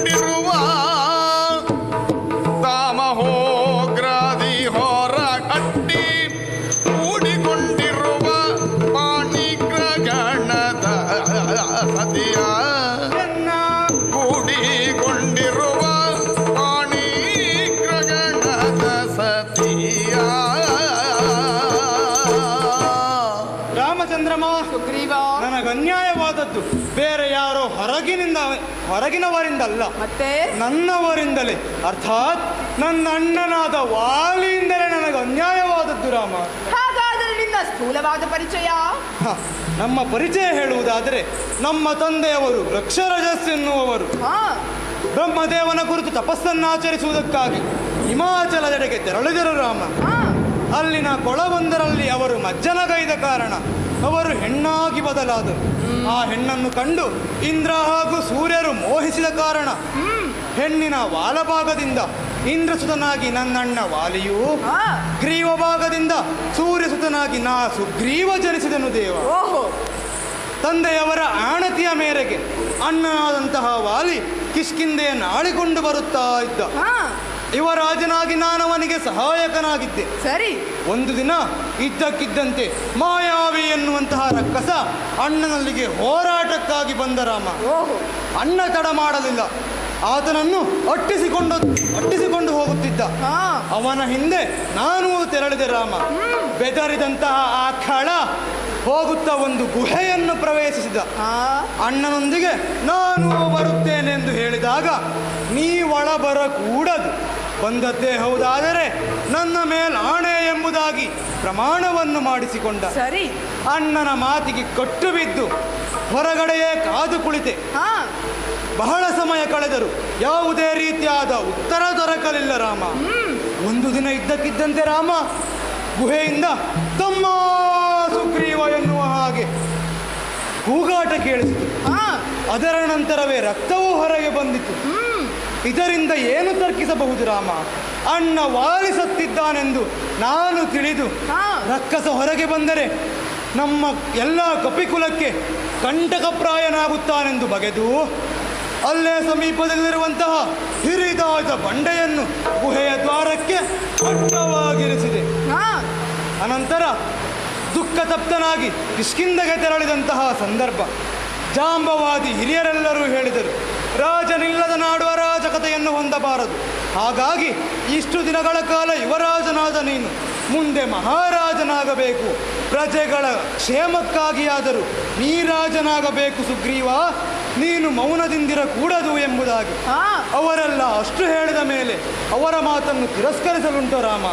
ಬೇರೆ ಯಾರೋ ಹೊರಗಿನವರಿಂದಲ್ಲ, ಮತ್ತೆ ನನ್ನವರಿಂದಲೇ. ಅರ್ಥಾತ್ ನನ್ನ ಅಣ್ಣನಾದ ವಾಲಿಯಿಂದಲೇ ನನಗೆ ಅನ್ಯಾಯವಾದದ್ದು ರಾಮ. ಹಾಗಾದರೆ ನಿನ್ನ ಸ್ಥೂಲವಾದ ಪರಿಚಯ? ನಮ್ಮ ಪರಿಚಯ ಹೇಳುವುದಾದರೆ, ನಮ್ಮ ತಂದೆಯವರು ವೃಕ್ಷರಜಸ್ ಎನ್ನುವವರು ಹಾ, ಬ್ರಹ್ಮದೇವನ ಕುರಿತು ತಪಸ್ಸನ್ನಾಚರಿಸುವುದಕ್ಕಾಗಿ ಹಿಮಾಚಲದೆಡೆಗೆ ತೆರಳಿದರು ರಾಮ. ಹಾ, ಅಲ್ಲಿನ ಕೊಳವೊಂದರಲ್ಲಿ ಅವರು ಮಜ್ಜನಗೈದ ಕಾರಣ ಅವರು ಹೆಣ್ಣಾಗಿ ಬದಲಾದರು. ಆ ಹೆಣ್ಣನ್ನು ಕಂಡು ಇಂದ್ರ ಹಾಗೂ ಸೂರ್ಯರು ಮೋಹಿಸಿದ ಕಾರಣ ಹೆಣ್ಣಿನ ವಾಲಭಾಗದಿಂದ ಇಂದ್ರಸುತನಾಗಿ ನನ್ನಣ್ಣ ವಾಲಿಯು, ಹಾ. ಗ್ರೀವ ಭಾಗದಿಂದ ಸೂರ್ಯಸುತನಾಗಿ ನಾ ಸುಗ್ರೀವ ಜನಿಸಿದನು ದೇವ. ಓಹೋ, ತಂದೆಯವರ ಆಣತಿಯ ಮೇರೆಗೆ ಅಣ್ಣನಾದಂತಹ ವಾಲಿ ಕಿಷ್ಕಿಂಧೆಯನ್ನು ಆಳಿಕೊಂಡು ಬರುತ್ತಾ ಇದ್ದ. ಹಾ, ಯುವರಾಜನಾಗಿ ನಾನವನಿಗೆ ಸಹಾಯಕನಾಗಿದ್ದೆ. ಸರಿ. ಒಂದು ದಿನ ಇದ್ದಕ್ಕಿದ್ದಂತೆ ಮಾಯಾವಿ ಎನ್ನುವಂತಹ ರಕ್ಕಸ ಅಣ್ಣನಲ್ಲಿಗೆ ಹೋರಾಟಕ್ಕಾಗಿ ಬಂದ ರಾಮ. ಓಹೋ, ಅಣ್ಣ ತಡ ಮಾಡಲಿಲ್ಲ. ಆತನನ್ನು ಅಟ್ಟಿಸಿಕೊಂಡು ಹೋಗುತ್ತಿದ್ದ. ಹಾ, ಅವನ ಹಿಂದೆ ನಾನು ತೆರಳಿದೆ ರಾಮ. ಬೆದರಿದಂತಹ ಆ ಖಳ ಹೋಗುತ್ತಾ ಒಂದು ಗುಹೆಯನ್ನು ಪ್ರವೇಶಿಸಿದ. ಹಾ, ಅಣ್ಣನೊಂದಿಗೆ ನಾನು ಬರುತ್ತೇನೆ ಎಂದು ಹೇಳಿದಾಗ, ನೀ ಒಳ ಬರಕೂಡದು, ಬಂದದ್ದೇ ಹೌದಾದರೆ ನನ್ನ ಮೇಲೆ ಆಣೆ ಎಂಬುದಾಗಿ ಪ್ರಮಾಣವನ್ನು ಮಾಡಿಸಿಕೊಂಡ. ಸರಿ. ಅಣ್ಣನ ಮಾತಿಗೆ ಕಟ್ಟು ಬಿದ್ದು ಹೊರಗಡೆಯೇ ಕಾದು ಕುಳಿತೆ. ಹಾ, ಬಹಳ ಸಮಯ ಕಳೆದರು, ಯಾವುದೇ ರೀತಿಯಾದ ಉತ್ತರ ದೊರಕಲಿಲ್ಲ ರಾಮ. ಒಂದು ದಿನ ಇದ್ದಕ್ಕಿದ್ದಂತೆ ರಾಮ ಗುಹೆಯಿಂದ ತಮ್ಮ ಸುಗ್ರೀವ ಎನ್ನುವ ಹಾಗೆ ಕೂಗಾಟ ಕೇಳಿಸಿತು. ಹಾ, ಅದರ ನಂತರವೇ ರಕ್ತವೂ ಹೊರಗೆ ಬಂದಿತು. ಇದರಿಂದ ಏನು ತರ್ಕಿಸಬಹುದು ರಾಮ? ಅಣ್ಣ ವಾಲಿ ಸತ್ತಿದ್ದಾನೆಂದು ನಾನು ತಿಳಿದು ಹಾ. ರಕ್ಕಸ ಹೊರಗೆ ಬಂದರೆ ನಮ್ಮ ಎಲ್ಲ ಕಪಿಕುಲಕ್ಕೆ ಕಂಟಕಪ್ರಾಯನಾಗುತ್ತಾನೆಂದು ಬಗೆದು ಅಲ್ಲೇ ಸಮೀಪದಲ್ಲಿರುವಂತಹ ಹಿರಿದಾದ ಬಂಡೆಯನ್ನು ಗುಹೆಯ ದ್ವಾರಕ್ಕೆ ಅಡ್ಡವಾಗಿರಿಸಿದೆ. ಹಾ, ಅನಂತರ ದುಃಖ ತಪ್ತನಾಗಿ ಕಿಷ್ಕಿಂಧೆಗೆ ತೆರಳಿದಂತಹ ಸಂದರ್ಭ ಜಾಂಬವಾದಿ ಹಿರಿಯರೆಲ್ಲರೂ ಹೇಳಿದರು, ರಾಜನಿಲ್ಲದ ನಾಡು ಅರಾಜಕತೆಯನ್ನು ಹೊಂದಬಾರದು. ಹಾಗಾಗಿ ಇಷ್ಟು ದಿನಗಳ ಕಾಲ ಯುವರಾಜನಾದ ನೀನು ಮುಂದೆ ಮಹಾರಾಜನಾಗಬೇಕು. ಪ್ರಜೆಗಳ ಕ್ಷೇಮಕ್ಕಾಗಿಯಾದರೂ ನೀ ರಾಜನಾಗಬೇಕು ಸುಗ್ರೀವ, ನೀನು ಮೌನದಿಂದಿರಕೂಡದು ಎಂಬುದಾಗಿ ಹಾ. ಅವರೆಲ್ಲ ಅಷ್ಟು ಹೇಳಿದ ಮೇಲೆ ಅವರ ಮಾತನ್ನು ತಿರಸ್ಕರಿಸಲುಂಟು ರಾಮ.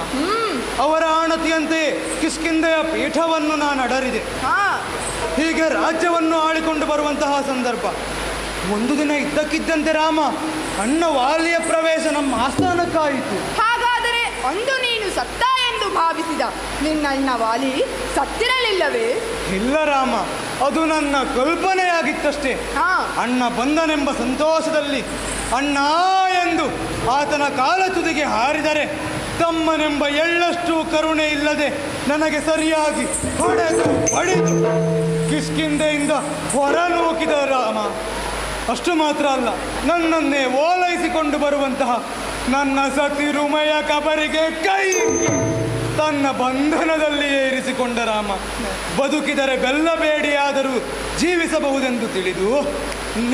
ಅವರ ಆಣತಿಯಂತೆಯೇ ಕಿಷ್ಕಿಂಧೆಯ ಪೀಠವನ್ನು ನಾನು ಅಡರಿದೆ. ಹಾ, ಹೀಗೆ ರಾಜ್ಯವನ್ನು ಆಳಿಕೊಂಡು ಬರುವಂತಹ ಸಂದರ್ಭ ಒಂದು ದಿನ ಇದ್ದಕ್ಕಿದ್ದಂತೆ ರಾಮ ಅಣ್ಣ ವಾಲಿಯ ಪ್ರವೇಶ ನಮ್ಮ ಆಸ್ಥಾನಕ್ಕಾಯಿತು. ಹಾಗಾದರೆ ಅಂದು ನೀನು ಸತ್ತ ಎಂದು ಭಾವಿಸಿದ ನಿನ್ನ ಅಣ್ಣ ವಾಲಿ ಸತ್ತಿರಲಿಲ್ಲವೇ? ಇಲ್ಲ ರಾಮ, ಅದು ನನ್ನ ಕಲ್ಪನೆಯಾಗಿತ್ತಷ್ಟೇ. ಹಾ, ಅಣ್ಣ ಬಂದನೆಂಬ ಸಂತೋಷದಲ್ಲಿ ಅಣ್ಣ ಎಂದು ಆತನ ಕಾಲ ತುದಿಗೆ ಹಾರಿದರೆ ತಮ್ಮನೆಂಬ ಎಳ್ಳಷ್ಟು ಕರುಣೆ ಇಲ್ಲದೆ ನನಗೆ ಸರಿಯಾಗಿ ಹೊಡೆದು ಕಿಷ್ಕಿಂಧೆಯಿಂದ ಹೊರನೂಕಿದ ರಾಮ. ಅಷ್ಟು ಮಾತ್ರ ಅಲ್ಲ, ನನ್ನನ್ನೇ ಓಲೈಸಿಕೊಂಡು ಬರುವಂತಹ ನನ್ನ ಸತಿರುಮಯ ಕಬರಿಗೆ ಕೈ ತನ್ನ ಬಂಧನದಲ್ಲಿಯೇ ಇರಿಸಿಕೊಂಡ ರಾಮ. ಬದುಕಿದರೆ ಬೆಲ್ಲಬೇಡಿಯಾದರೂ ಜೀವಿಸಬಹುದೆಂದು ತಿಳಿದು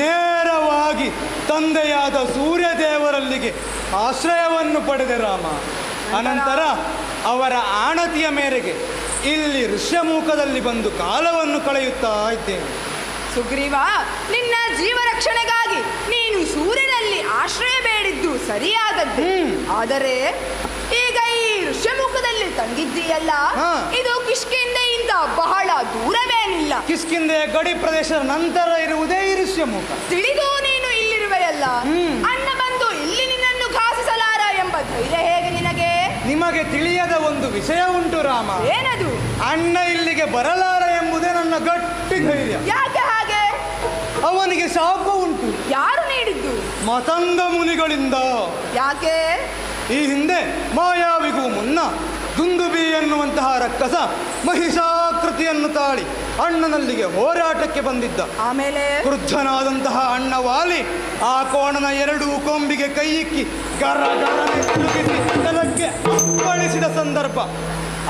ನೇರವಾಗಿ ತಂದೆಯಾದ ಸೂರ್ಯದೇವರಲ್ಲಿಗೆ ಆಶ್ರಯವನ್ನು ಪಡೆದ ರಾಮ. ಅನಂತರ ಅವರ ಆಣತಿಯ ಮೇರೆಗೆ ಇಲ್ಲಿ ಋಷ್ಯಮುಖದಲ್ಲಿ ಬಂದು ಕಾಲವನ್ನು ಕಳೆಯುತ್ತಾ ಇದ್ದೇನೆ. ಸುಗ್ರೀವ, ನಿನ್ನ ಜೀವ ರಕ್ಷಣೆಗಾಗಿ ನೀನು ಸೂರ್ಯನಲ್ಲಿ ಆಶ್ರಯ ಬೇಡಿದ್ದು ಸರಿಯಾದದ್ದು. ಆದರೆ ಈಗ ಈ ಋಷ್ಯಮುಖದಲ್ಲಿ ತಂಗಿದ್ದೀಯಲ್ಲ, ಹಾ. ಇದು ಕಿಷ್ಕಿಂಧೆಯಿಂದ ಬಹಳ ದೂರವೇನಿಲ್ಲ. ಕಿಷ್ಕಿಂಧೆಯ ಗಡಿ ಪ್ರದೇಶದ ನಂತರ ಇರುವುದೇ ಈ ಋಷ್ಯಮುಖ. ತಿಳಿದು ನೀನು ಇಲ್ಲಿರುವೆಯಲ್ಲ, ಅಣ್ಣ ಬಂದು ಇಲ್ಲಿ ನಿನ್ನನ್ನು ಘಾಸಿಸಲಾರ ಎಂಬ ಧೈರ್ಯ ಹೇಗೆ ನಿನಗೆ? ನಿಮಗೆ ತಿಳಿಯದ ಒಂದು ವಿಷಯ ಉಂಟು ರಾಮ. ಏನದು? ಅಣ್ಣ ಇಲ್ಲಿಗೆ ಬರಲಾರ ಎಂಬುದೇ ನನ್ನ ಗಟ್ಟಿ ಧೈರ್ಯ. ಯಾಕೆ ಹಾಗೆ? ಅವನಿಗೆ ಶಾಪ ಉಂಟು. ಯಾರು ನೀಡಿದ್ದು? ಮತಂಗ ಮುನಿಗಳಿಂದ. ಯಾಕೆ? ಈ ಹಿಂದೆ ಮಾಯಾವಿಗೂ ಮುನ್ನ ದುಂದುಬಿ ಎನ್ನುವಂತಹ ರಕ್ಕಸ ಮಹಿಷಾಕೃತಿಯನ್ನು ತಾಳಿ ಅಣ್ಣನಲ್ಲಿಗೆ ಹೋರಾಟಕ್ಕೆ ಬಂದಿದ್ದ. ಆಮೇಲೆ ಕ್ರುದ್ಧನಾದಂತಹ ಅಣ್ಣ ವಾಲಿ ಆ ಕೋಣನ ಎರಡೂ ಕೊಂಬಿಗೆ ಕೈಯಿಕ್ಕಿ ಗರಗರನೆ ತಿರುಗಿಸಿ ನೆಲಕ್ಕೆ ಅಪ್ಪಳಿಸಿದ ಸಂದರ್ಭ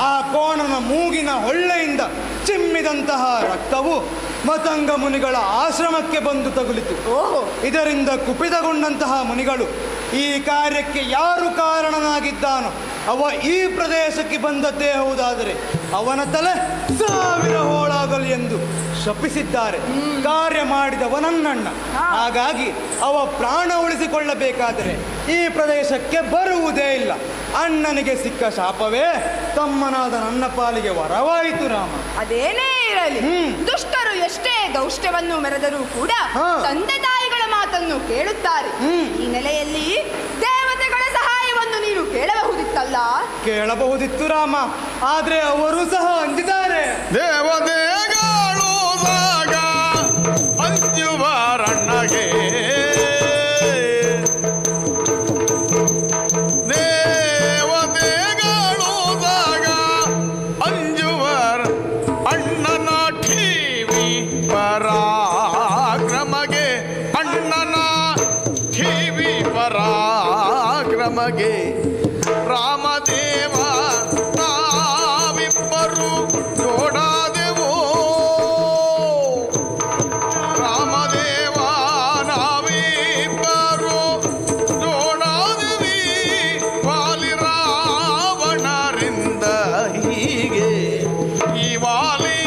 ಆ ಕೋಣನ ಮೂಗಿನ ಹೊಳ್ಳೆಯಿಂದ ಚಿಮ್ಮಿದಂತಹ ರಕ್ತವು ಮತಂಗ ಮುನಿಗಳ ಆಶ್ರಮಕ್ಕೆ ಬಂದು ತಗುಲಿತು. ಓಹೋ, ಇದರಿಂದ ಕುಪಿತಗೊಂಡಂತಹ ಮುನಿಗಳು ಈ ಕಾರ್ಯಕ್ಕೆ ಯಾರು ಕಾರಣನಾಗಿದ್ದಾನೋ ಅವ ಈ ಪ್ರದೇಶಕ್ಕೆ ಬಂದದ್ದೇ ಹೌದಾದರೆ ಅವನ ತಲೆ 1000 ಹೋಳ ಪಾಲಾಗಲಿ ಎಂದು ಶಪಿಸಿದ್ದಾರೆ. ಕಾರ್ಯ ಮಾಡಿದವ ನನ್ನಣ್ಣ. ಹಾಗಾಗಿ ಅವ ಪ್ರಾಣ ಉಳಿಸಿಕೊಳ್ಳಬೇಕಾದರೆ ಈ ಪ್ರದೇಶಕ್ಕೆ ಬರುವುದೇ ಇಲ್ಲ. ಅಣ್ಣನಿಗೆ ಸಿಕ್ಕ ಶಾಪವೇ ತಮ್ಮನಾದ ನನ್ನ ಪಾಲಿಗೆ ವರವಾಯಿತು ರಾಮ. ಅದೇನೇ ಇರಲಿ, ದುಷ್ಟರು ಎಷ್ಟೇ ದೌಷ್ಟ್ಯವನ್ನು ಮೆರೆದರೂ ಕೂಡ ತಂದೆ ತಾಯಿಗಳ ಮಾತನ್ನು ಕೇಳುತ್ತಾರೆ. ಈ ನೆಲೆಯಲ್ಲಿ ದೇವತೆಗಳ ಸಹಾಯವನ್ನು ನೀನು ಕೇಳಬಹುದಿತ್ತಲ್ಲ? ಕೇಳಬಹುದಿತ್ತು ರಾಮ, ಆದ್ರೆ ಅವರು ಸಹ ಅಂದಿದ್ದಾರೆ. ದೇವತೆಗಳು ಸಾಗ ಅಂಜುವರಣ್ಣಗೆ, ದೇವತೆಗಳು ಸಾಗ ಅಂಜುವರ ಅಣ್ಣನ ಠೀವಿ ಪರಾಕ್ರಮಗೆ, ಅಣ್ಣನ ಠೀವಿ ಪರಾಕ್ರಮಗೆ. ರಾಮದೇವ ನಾವಿಬ್ಬರು ಜೋಡಾದೆವು, ರಾಮದೇವ ನಾವಿಬ್ಬರು ಜೋಡಾದೆವಿ, ವಾಲಿ ರಾವಣರಿಂದ ಹೀಗೆ, ಈ ವಾಲಿ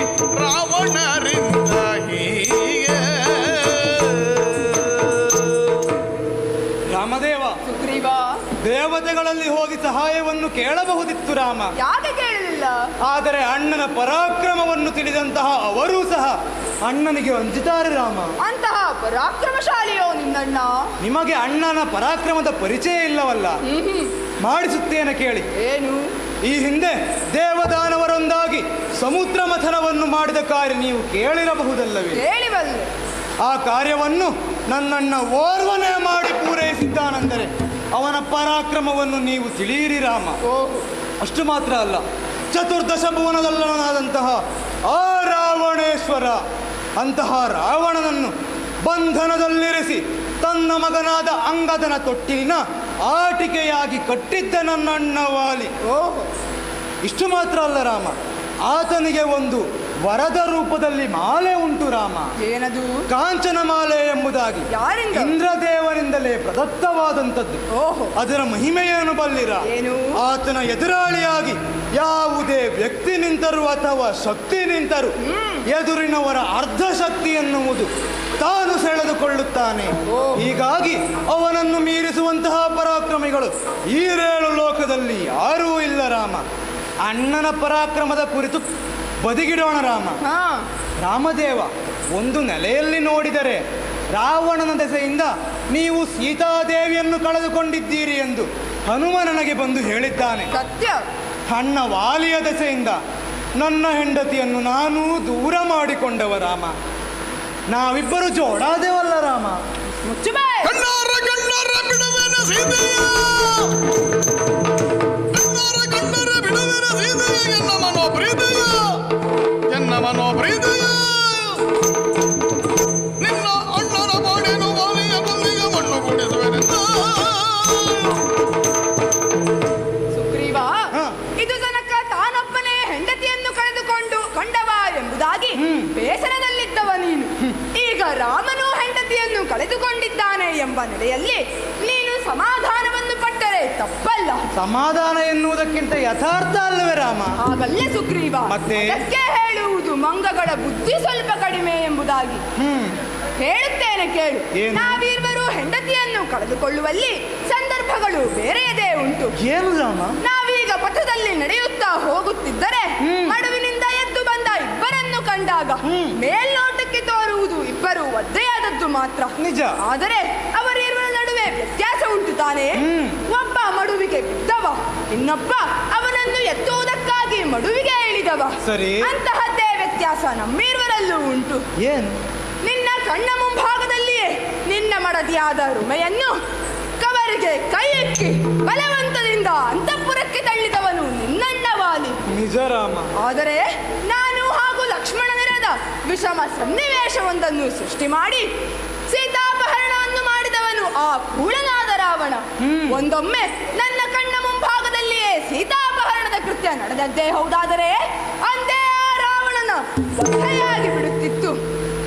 ರಾವಣರಿಂದ ಹೀಗೆ. ರಾಮದೇವ, ಸುಗ್ರೀವ, ದೇವತೆಗಳಲ್ಲಿ ಹೋಗಿ ಸಹಾಯವನ್ನು ಕೇಳಬಹುದಿತ್ತು ರಾಮ. ಯಾಕೆ ಕೇಳಲಿಲ್ಲ? ಆದರೆ ಅಣ್ಣನ ಪರಾಕ್ರಮವನ್ನು ತಿಳಿದಂತಹ ಅವರೂ ಸಹ ಅಣ್ಣನಿಗೆ ಅಂಜುತ್ತಾರೆ ರಾಮ. ಅಂತಹ ಪರಾಕ್ರಮಶಾಲಿಯೋ ನಿನ್ನಣ್ಣ? ನಿಮಗೆ ಅಣ್ಣನ ಪರಾಕ್ರಮದ ಪರಿಚಯ ಇಲ್ಲವಲ್ಲ? ಮಾಡಿಸುತ್ತೇನೆ ಕೇಳಿ. ಏನು? ಈ ಹಿಂದೆ ದೇವದಾನವರೊಂದಾಗಿ ಸಮುದ್ರ ಮಥನವನ್ನು ಮಾಡಿದ ಕಾರ್ಯ ನೀವು ಕೇಳಿರಬಹುದಲ್ಲವೇ? ಕೇಳಿಬಲ್ಲೆ. ಆ ಕಾರ್ಯವನ್ನು ನನ್ನಣ್ಣ ಓರ್ವನೇ ಮಾಡಿ ಪೂರೈಸಿದ್ದಾನೆಂದರೆ ಅವನ ಪರಾಕ್ರಮವನ್ನು ನೀವು ತಿಳಿಯಿರಿ ರಾಮ. ಅಷ್ಟು ಮಾತ್ರ ಅಲ್ಲ, ಚತುರ್ದಶ ಭುವನದಲ್ಲನಾದಂತಹ ಆ ರಾವಣೇಶ್ವರ, ಅಂತಹ ರಾವಣನನ್ನು ಬಂಧನದಲ್ಲಿರಿಸಿ ತನ್ನ ಮಗನಾದ ಅಂಗದನ ತೊಟ್ಟಿಲಿನ ಆಟಿಕೆಯಾಗಿ ಕಟ್ಟಿದ್ದ ನನ್ನಣ್ಣ ವಾಲಿ. ಇಷ್ಟು ಮಾತ್ರ ಅಲ್ಲ ರಾಮ, ಆತನಿಗೆ ಒಂದು ವರದ ರೂಪದಲ್ಲಿ ಮಾಲೆ ಉಂಟು ರಾಮ. ಏನದು? ಕಾಂಚನ ಮಾಲೆ ಎಂಬುದಾಗಿ ಯಾರಿಂದ? ಇಂದ್ರದೇವರಿಂದಲೇ ಪ್ರದತ್ತವಾದಂಥದ್ದು. ಅದರ ಮಹಿಮೆಯನ್ನು ಬಲ್ಲಿರ? ಏನು? ಆತನ ಎದುರಾಳಿಯಾಗಿ ಯಾವುದೇ ವ್ಯಕ್ತಿ ನಿಂತರೂ ಅಥವಾ ಶಕ್ತಿ ನಿಂತರೂ ಎದುರಿನವರ ಅರ್ಧ ಶಕ್ತಿ ಎನ್ನುವುದು ತಾನು ಸೆಳೆದುಕೊಳ್ಳುತ್ತಾನೆ. ಹೀಗಾಗಿ ಅವನನ್ನು ಮೀರಿಸುವಂತಹ ಪರಾಕ್ರಮಿಗಳು ಈ 7 ಲೋಕದಲ್ಲಿ ಯಾರೂ ಇಲ್ಲ ರಾಮ. ಅಣ್ಣನ ಪರಾಕ್ರಮದ ಕುರಿತು ಬದಿಗಿಡೋಣ ರಾಮ. ರಾಮದೇವ, ಒಂದು ನೆಲೆಯಲ್ಲಿ ನೋಡಿದರೆ ರಾವಣನ ದೆಸೆಯಿಂದ ನೀವು ಸೀತಾದೇವಿಯನ್ನು ಕಳೆದುಕೊಂಡಿದ್ದೀರಿ ಎಂದು ಹನುಮ ನನಗೆ ಬಂದು ಹೇಳಿದ್ದಾನೆ. ಸತ್ಯ. ಅಣ್ಣ ವಾಲಿಯ ದೆಸೆಯಿಂದ ನನ್ನ ಹೆಂಡತಿಯನ್ನು ನಾನು ದೂರ ಮಾಡಿಕೊಂಡವ ರಾಮ. ನಾವಿಬ್ಬರು ಜೋಡಾದೇವಲ್ಲ ರಾಮ. ಮುಚ್ಚುಬಾಯ್. ಎನ್ನ ಮನೋಪ್ರೀತಿಯ ನಿನ್ನ ಅಣ್ಣನ ಬಾಡಿನ ವಾಲಿಯ ಬಲ್ಲಿಗೆ ಮಣ್ಣು ಕೂಡಿಸುವೆನೆಂದ. ಸುಗ್ರೀವ, ಇದು ತನಕ ತಾನೊಬ್ಬನೇ ಹೆಂಡತಿಯನ್ನು ಕೊಂಡವ ಎಂಬುದಾಗಿ ಬೇಸರದಲ್ಲಿದ್ದವ ನೀನು. ಈಗ ರಾಮನು ಹೆಂಡತಿಯನ್ನು ಕಳೆದುಕೊಂಡಿದ್ದಾನೆ ಎಂಬ ನೆಲೆಯಲ್ಲಿ ನೀನು ಸಮಾಧಾನವನ್ನು ಪಟ್ಟರೆ ತಪ್ಪಲ್ಲ. ಸಮಾಧಾನ ಎನ್ನುವುದಕ್ಕಿಂತ ಯಥಾರ್ಥ ಅಲ್ಲವೇ ರಾಮ? ಹಾಗಲ್ಲೇ ಸುಗ್ರೀವ, ಮತ್ತೆ? ಅದಕ್ಕೆ ಹೇಳುವುದು ಮಂಗಗಳ ಬುದ್ಧಿ ಸ್ವಲ್ಪ ಕಡಿಮೆ ಎಂಬುದಾಗಿ. ಹೇಳುತ್ತೇನೆ ಕೇಳು. ನಾವಿರುವರು ಹೆಂಡತಿಯನ್ನು ಕಳೆದುಕೊಳ್ಳುವಲ್ಲಿ ಸಂದರ್ಭಗಳು ಬೇರೆಯದೇ ಉಂಟು. ಏನು ರಾಮ? ನಾವೀಗ ಪಥದಲ್ಲಿ ನಡೆಯುತ್ತಾ ಹೋಗುತ್ತಿದ್ದರೆ ಮಡುವಿನಿಂದ ಎದ್ದು ಬಂದ ಇಬ್ಬರನ್ನು ಕಂಡಾಗ ಮೇಲ್ನೋಟಕ್ಕೆ ತೋರುವುದು ಇಬ್ಬರು ಒದ್ದೆಯಾದದ್ದು ಮಾತ್ರ ನಿಜ. ಆದರೆ ಅವರಿರುವ ನಡುವೆ ವ್ಯತ್ಯಾಸ ಉಂಟು ತಾನೇ. ಒಬ್ಬ ಮಡುವಿಗೆ ಬಿದ್ದವ, ಇನ್ನೊಬ್ಬ ಅವನನ್ನು ಎತ್ತುವುದಕ್ಕಾಗಿ ಮಡುವಿಗೆ ಇಳಿದವ. ಸರಿ. ಅಂತಹದ್ದೇ ವ್ಯತ್ಯಾಸ ನಮ್ಮಿರುವರಲ್ಲೂ ಉಂಟು. ಏನು? ನಿನ್ನ ಕಣ್ಣ ಮುಂಭಾಗದಲ್ಲಿಯೇ ನಿನ್ನ ಮಡದಿಯಾದ ರುಮೆಯನ್ನು ಕವರಿಗೆ ಕೈ ಇಕ್ಕಿ ಬಲವಂತದಿಂದ ಅಂತಃಪುರಕ್ಕೆ ತಳ್ಳಿದವನು ನಿನ್ನಣ್ಣ ವಾಲಿ. ನಿಜ ರಾಮ. ಆದರೆ ನಾನು ಹಾಗೂ ಲಕ್ಷ್ಮಣನಿರದ ವಿಷಮ ಸನ್ನಿವೇಶವೊಂದನ್ನು ಸೃಷ್ಟಿ ಮಾಡಿ ಸೀತಾಪಹರಣವನ್ನು ಮಾಡಿದವನು ಆ ಕೂಳನಾದ ರಾವಣ. ಒಂದೊಮ್ಮೆ ನನ್ನ ಕಣ್ಣ ಮುಂಭಾಗದಲ್ಲಿಯೇ ಸೀತಾಪಹರಣದ ಕೃತ್ಯ ನಡೆದದ್ದೇ ಹೌದಾದರೆ ಅಂದೇ ಆ ರಾವಣನ ವಧೆಯಾಗಿ ಬಿಡುತ್ತಿತ್ತು.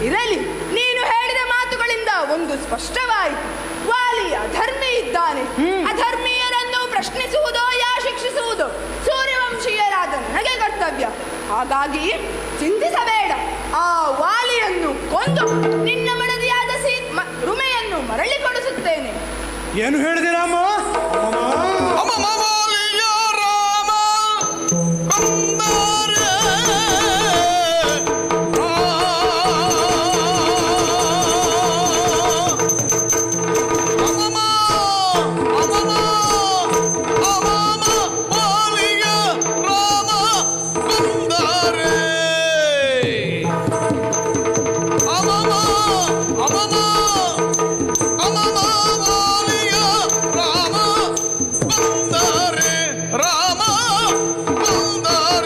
ಇರಲಿ, ನೀನು ಹೇಳಿದ ಮಾತುಗಳಿಂದ ಒಂದು ಸ್ಪಷ್ಟವಾಯಿತು. ವಾಲಿ ಅಧರ್ಮಿ ಇದ್ದಾನೆ. ಅಧರ್ಮೀಯರನ್ನು ಪ್ರಶ್ನಿಸುವುದೋ ಶಿಕ್ಷಿಸುವುದು ಸೂರ್ಯವಂಶೀಯರಾದ ನನಗೆ ಕರ್ತವ್ಯ. ಹಾಗಾಗಿ ಚಿಂತಿಸಬೇಡ. ಒಂದು ನಿನ್ನ ಮಡದಿಯಾದ ರುಮೆಯನ್ನು ಮರಳಿ ಕೊಡಿಸುತ್ತೇನೆ. ಏನು ಹೇಳಿದೆ ರಾಮ? ಅಮಮವಾಲಿಯ ರಾಮ ಬಂದರೆ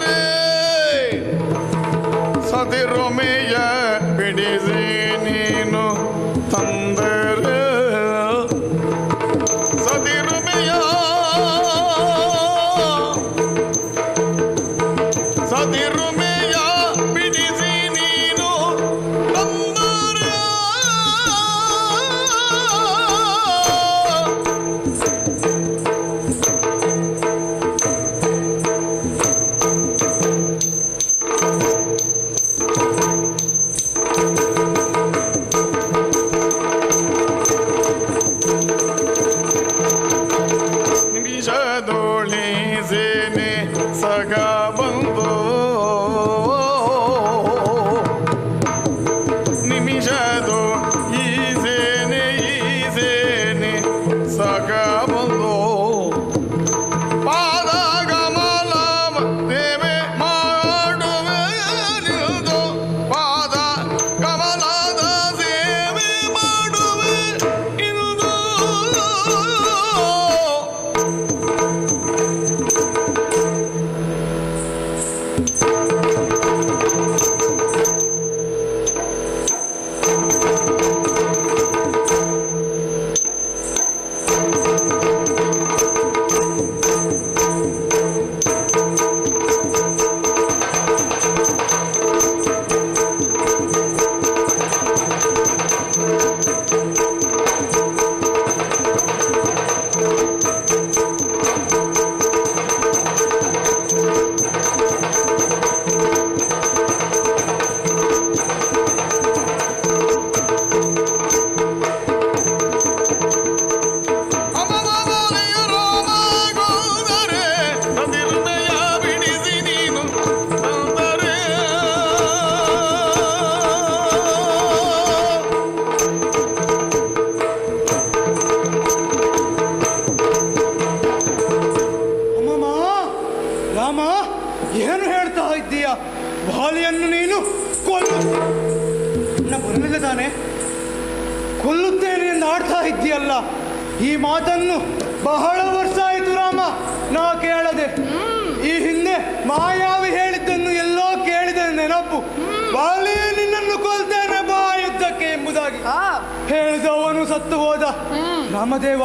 ಸದಿರುಮೆಯ ಬಿಡಿಸಿ ನೀನು ತಂದರೆ ಸದಿರುಮೆಯ ಬಿಡಿಸಿ ನೀನು ತಂದರೆ ನಿಮಿಷದೊಳಿಸೇನೆ ಸಗ ಬಂದು ನಿಮಿಷದೋ ಈಸೇನೆ ಸಗ ಬಂದು ಪಾದ ಗಮಲ ದೇವೆ ಮಾಡುವೆ ನಿಲ್ದು ಪಾದ ಕಮಲದ ಸೇವೆ ಮಾಡುವೆ ಇಂದು ರಾಮ, ಏನು ಹೇಳ್ತಾ ಇದ್ದೀಯ? ವಾಲಿಯನ್ನು ನೀನು ಬರಲಿಲ್ಲ ತಾನೆ? ಕೊಲ್ಲುತ್ತೇನೆ ಎಂದು ಆಡ್ತಾ ಇದ್ದೀಯಲ್ಲ. ಈ ಮಾತನ್ನು ಬಹಳ ವರ್ಷ ಆಯಿತು ರಾಮ ನಾ ಕೇಳದೆ. ಈ ಹಿಂದೆ ಮಾಯಾವಿ ಹೇಳಿದ್ದನ್ನು ಎಲ್ಲೋ ಕೇಳಿದ ನೆನಪು. ವಾಲಿ ನಿನ್ನನ್ನು ಕೊಲ್ತೇನೆ ಬಾ ಯುದ್ಧಕ್ಕೆ ಎಂಬುದಾಗಿ ಹೇಳಿದವನು ಸತ್ತು ಹೋದ. ರಾಮದೇವ,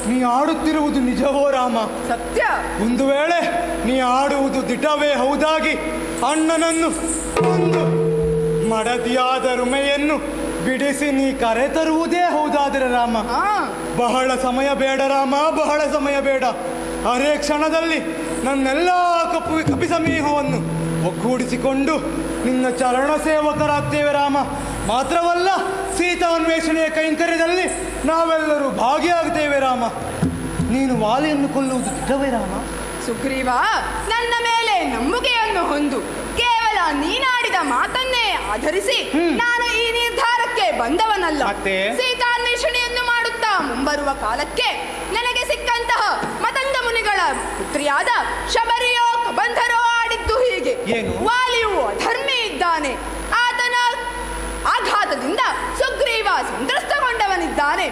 ನೀ ಆಡುತ್ತಿರುವುದು ನಿಜವೋ ರಾಮ? ಸತ್ಯ. ಒಂದು ವೇಳೆ ನೀ ಆಡುವುದು ದಿಟವೇ ಹೌದಾಗಿ ಅಣ್ಣನನ್ನು ಒಂದು ಮಡದಿಯಾದ ರುಮೆಯನ್ನು ಬಿಡಿಸಿ ನೀ ಕರೆತರುವುದೇ ಹೌದಾದರೆ ರಾಮ, ಬಹಳ ಸಮಯ ಬೇಡ ರಾಮ, ಬಹಳ ಸಮಯ ಬೇಡ. ಅರೆ ಕ್ಷಣದಲ್ಲಿ ನನ್ನೆಲ್ಲ ಕಪಿ ಸಮೂಹವನ್ನು ಒಗ್ಗೂಡಿಸಿಕೊಂಡು ನಿನ್ನ ಚರಣ ಸೇವಕರಾಗ್ತೇವೆ ರಾಮ. ಮಾತ್ರವಲ್ಲ, ಸೀತಾನ್ವೇಷಣೆಯ ಕೈಂಕರ್ಯದಲ್ಲಿ ನಾವೆಲ್ಲರೂ ಭಾಗಿಯಾಗ್ತೇವೆ ರಾಮ. ನೀನು ವಾಲಿಯನ್ನು ಕೊಲ್ಲುವುದು ದಿಟವೇ ರಾಮ? ಸುಗ್ರೀವ, ನನ್ನ ಮೇಲೆ ನಂಬಿಕೆಯನ್ನು ಹೊಂದು ಕೇವಲ ನೀನಾಡಿದ ಮಾತನ್ನೇ ಆಧರಿಸಿ ನಾನು ಈ ನಿರ್ಧಾರಕ್ಕೆ ಬಂದವನಲ್ಲ. ಸೀತಾನ್ವೇಷಣೆಯನ್ನು ಮಾಡುತ್ತಾ ಮುಂಬರುವ ಕಾಲಕ್ಕೆ ನನಗೆ ಸಿಕ್ಕಂತಹ ಮತಂಗ ಮುನಿಗಳ ಪುತ್ರಿಯಾದ ಶಬರಿಯೋ ಕಬಂಧರೋ ಆಡಿದ್ದು ಹೀಗೆ. ವಾಲಿಯು ಅಧರ್ಮಿ ಇದ್ದಾನೆ, ಆತನ ಆಘಾತದಿಂದ ಸುಗ್ರೀವ ಸಂತ್ರಸ್ತಗೊಂಡವನಿದ್ದಾನೆ.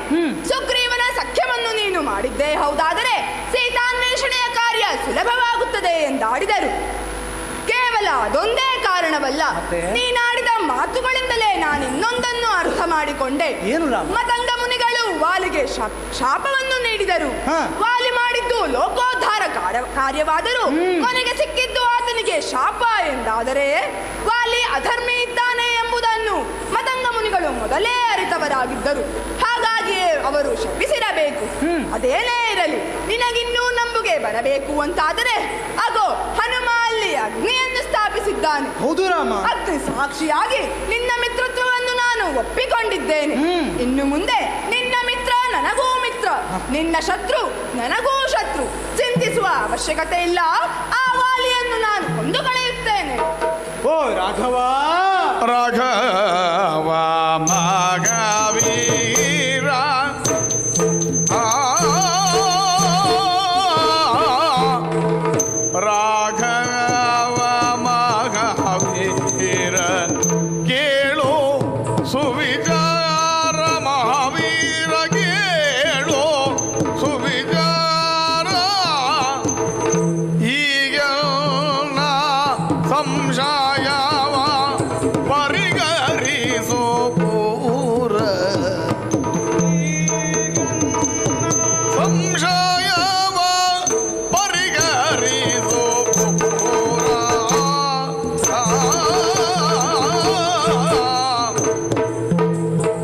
ಸುಗ್ರೀವನ ಸಖ್ಯವನ್ನು ನೀನು ಮಾಡಿದ್ದೇ ಹೌದಾದರೆ ಸೀತಾನ್ವೇಷಣೆಯ ಕಾರ್ಯ ಸುಲಭವಾಗುತ್ತದೆ ಎಂದಾಡಿದರು. ಕೇವಲ ಅದೊಂದೇ ಕಾರಣವಲ್ಲ, ನೀನಾಡಿದ ಮಾತುಗಳಿಂದಲೇ ನಾನು ಇನ್ನೊಂದನ್ನು ಅರ್ಥ ಮಾಡಿಕೊಂಡೆ. ಮತಂಗ ಮುನಿಗಳು ವಾಲಿಗೆ ಶಾಪವನ್ನು ನೀಡಿದರು. ವಾಲಿ ಮಾಡಿದ್ದು ಲೋಕೋದ್ಧಾರ ಕಾರ್ಯವಾದರೂ ಕೊನೆಗೆ ಸಿಕ್ಕಿದ್ದು ಆತನಿಗೆ ಶಾಪ ಎಂದಾದರೆ ವಾಲಿ ಅಧರ್ಮಿ ಇದ್ದಾನೆ ಎಂಬುದನ್ನು ಮತಂಗ ಮುನಿಗಳು ಮೊದಲೇ ಅರಿತವರಾಗಿದ್ದರು. ಹಾಗಾಗಿಯೇ ಅವರು ಶಪಿಸಿರಬೇಕು. ಅದೇನೇ ಇರಲಿ, ನಿನಗಿನ್ನೂ ನಂಬುಗೆ ಬರಬೇಕು ಅಂತಾದರೆ ಆಗೋ ಹನುಮ ಅಲ್ಲಿ ಅಗ್ನಿಯನ್ನು ಸ್ಥಾಪಿಸಿದ್ದಾನೆ. ಹೌದು ರಾಮ. ಅಗ್ನಿ ಸಾಕ್ಷಿಯಾಗಿ ನಿನ್ನ ಮಿತ್ರತ್ವವನ್ನು ನಾನು ಒಪ್ಪಿಕೊಂಡಿದ್ದೇನೆ. ಇನ್ನು ಮುಂದೆ ನಿನ್ನ ಮಿತ್ರ ನನಗೂ ಮಿತ್ರ, ನಿನ್ನ ಶತ್ರು ನನಗೂ ಶತ್ರು. ಚಿಂತಿಸುವ ಅವಶ್ಯಕತೆ ಇಲ್ಲ. ಆ ವಾಲಿಯನ್ನು ನಾನು ಕೊಂದು ಕಳೆಯುತ್ತೇನೆ. ಓ ರಾಘವ ರಾಘವ ಮಹಾವೀರ ರಾಘವ ಮಹಾವೀರ ಕೇಳು ಸುವಿಚಾರ ಮಹಾವೀರ ಕೇಳು ಸುವಿಚಾರ ಈಗ ಸಂಶಯವ ಪರಿಗರಿಸೋ ಪೂರ ಸಂಶಯವ ಪರಿಗರಿಸೋ ಪೂರ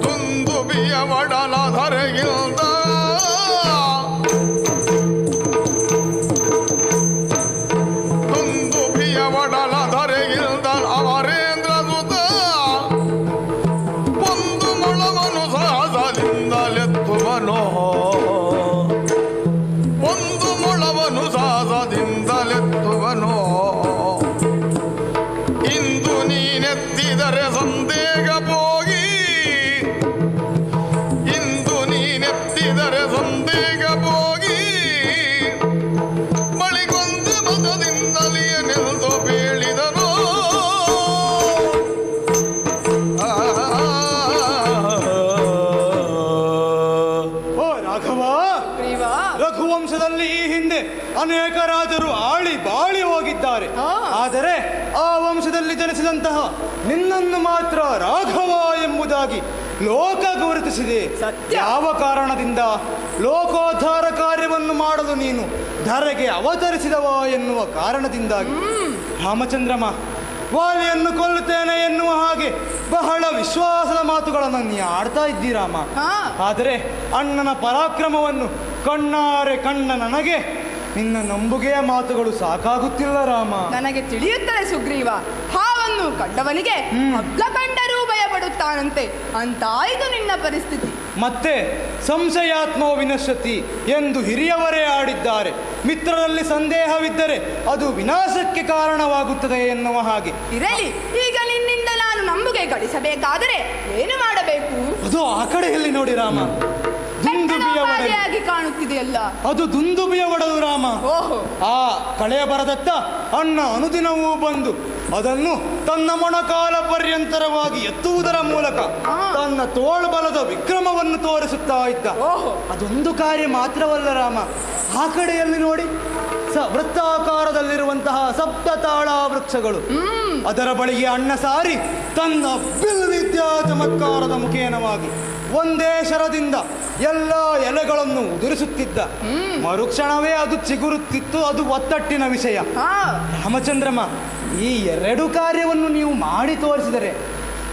ದುಂದುಬಿಯ ಒಡಲ ಧರೆಗಿಲ್ದ ದುಂದುಬಿಯ ಒಡಲ ಧರೆಗಿಲ್ದ ಅವರೇಂದ್ರ ಸುತ ಒಂದು ಮೊಳವನು ಸಾಹಸದಿಂದಲೆತ್ತುವನೋ ಒಂದು ಮೊಳವನು ಸಾಹಸದಿಂದಲೆತ್ತುವನೋ ಇಂದು ನೀನೆತ್ತಿದರೆ ಸಂದೇಹ ಹೋಗಿ ಇಂದು ನೀನೆತ್ತಿದರೆ ಸಂದೇಹ ಹೋಗಿ ಬಳಿಗೊಂದು ಮತದಿಂದಲೇ ನಿಲ್ದು ಬೀಳಿದನೋ ಓ ರಾಘವ ರಘುವಂಶದಲ್ಲಿ ಈ ಹಿಂದೆ ಅನೇಕ ರಾಜರು ಆಳಿ ಬಾಳಿ ಹೋಗಿದ್ದಾರೆ. ಆದರೆ ಆ ವಂಶದಲ್ಲಿ ಜನಿಸಿದಂತಹ ನಿನ್ನನ್ನು ಮಾತ್ರ ರಾಘವ ಎಂಬುದಾಗಿ ಲೋಕ ಗುರುತಿಸಿದೆ. ಯಾವ ಕಾರಣದಿಂದ? ಲೋಕೋದ್ಧಾರ ಕಾರ್ಯವನ್ನು ಮಾಡಲು ನೀನು ಧರೆಗೆ ಅವತರಿಸಿದವ ಎನ್ನುವ ಕಾರಣದಿಂದಾಗಿ. ರಾಮಚಂದ್ರಮ, ವಾಲಿಯನ್ನು ಕೊಲ್ಲುತ್ತೇನೆ ಎನ್ನುವ ಹಾಗೆ ಬಹಳ ವಿಶ್ವಾಸದ ಮಾತುಗಳನ್ನು ನೀ ಆಡ್ತಾ ಇದ್ದೀರಾಮ. ಆದರೆ ಅಣ್ಣನ ಪರಾಕ್ರಮವನ್ನು ಕಣ್ಣಾರೆ ಕಂಡ ನನಗೆ ನಿನ್ನ ನಂಬುಗೆಯ ಮಾತುಗಳು ಸಾಕಾಗುತ್ತಿಲ್ಲ ರಾಮ. ನನಗೆ ತಿಳಿಯುತ್ತದೆ ಸುಗ್ರೀವ, ಹಾವನ್ನು ಕಂಡವನಿಗೆ ಹಗ್ಗ ಕಂಡರೂ ಭಯಪಡುತ್ತಾನಂತೆ. ಅಂತಾಯಿತು ನಿನ್ನ ಪರಿಸ್ಥಿತಿ. ಮತ್ತೆ ಸಂಶಯಾತ್ಮೋ ವಿನಶ್ಯತಿ ಎಂದು ಹಿರಿಯವರೇ ಆಡಿದ್ದಾರೆ. ಮಿತ್ರರಲ್ಲಿ ಸಂದೇಹವಿದ್ದರೆ ಅದು ವಿನಾಶಕ್ಕೆ ಕಾರಣವಾಗುತ್ತದೆ ಎನ್ನುವ ಹಾಗೆ. ಇರಲಿ, ಈಗ ನಿನ್ನಿಂದ ನಾನು ನಂಬುಗೆ ಗಳಿಸಬೇಕಾದರೆ ಏನು ಮಾಡಬೇಕು? ಅದು ಆ ಕಡೆಯಲ್ಲಿ ನೋಡಿ ರಾಮ, ದುಂದುಬಿಯ ಒಡಲು. ಕಾಣುತ್ತಿದೆಯಲ್ಲ, ಅದು ದುಂದುಬಿಯ ಒಡಲು ರಾಮ. ಓಹೋ, ಆ ಕಳೆಯ ಬರದತ್ತ ಅಣ್ಣ ಅನುದಿನವೂ ಬಂದು ಅದನ್ನು ತನ್ನ ಮೊಣಕಾಲ ಪರ್ಯಂತರವಾಗಿ ಎತ್ತುವುದರ ಮೂಲಕ ತನ್ನ ತೋಳ್ಬಲದ ವಿಕ್ರಮವನ್ನು ತೋರಿಸುತ್ತಾ ಇದ್ದ. ಅದೊಂದು ಕಾರ್ಯ ಮಾತ್ರವಲ್ಲ ರಾಮ, ಆ ಕಡೆಯಲ್ಲಿ ನೋಡಿ ವೃತ್ತಾಕಾರದಲ್ಲಿರುವಂತಹ ಸಪ್ತತಾಳ ವೃಕ್ಷಗಳು, ಅದರ ಬಳಿಗೆ ಅಣ್ಣ ಸಾರಿ ತನ್ನ ಬಿಲ್ವಿದ್ಯಾ ಚಮತ್ಕಾರದ ಮುಖೇನವಾಗಿ ಒಂದೇ ಶರದಿಂದ ಎಲ್ಲ ಎಲೆಗಳನ್ನು ಉದುರಿಸುತ್ತಿದ್ದ. ಮರುಕ್ಷಣವೇ ಅದು ಚಿಗುರುತ್ತಿತ್ತು. ಅದು ಒತ್ತಟ್ಟಿನ ವಿಷಯ. ರಾಮಚಂದ್ರಮ, ಈ ಎರಡು ಕಾರ್ಯವನ್ನು ನೀವು ಮಾಡಿ ತೋರಿಸಿದರೆ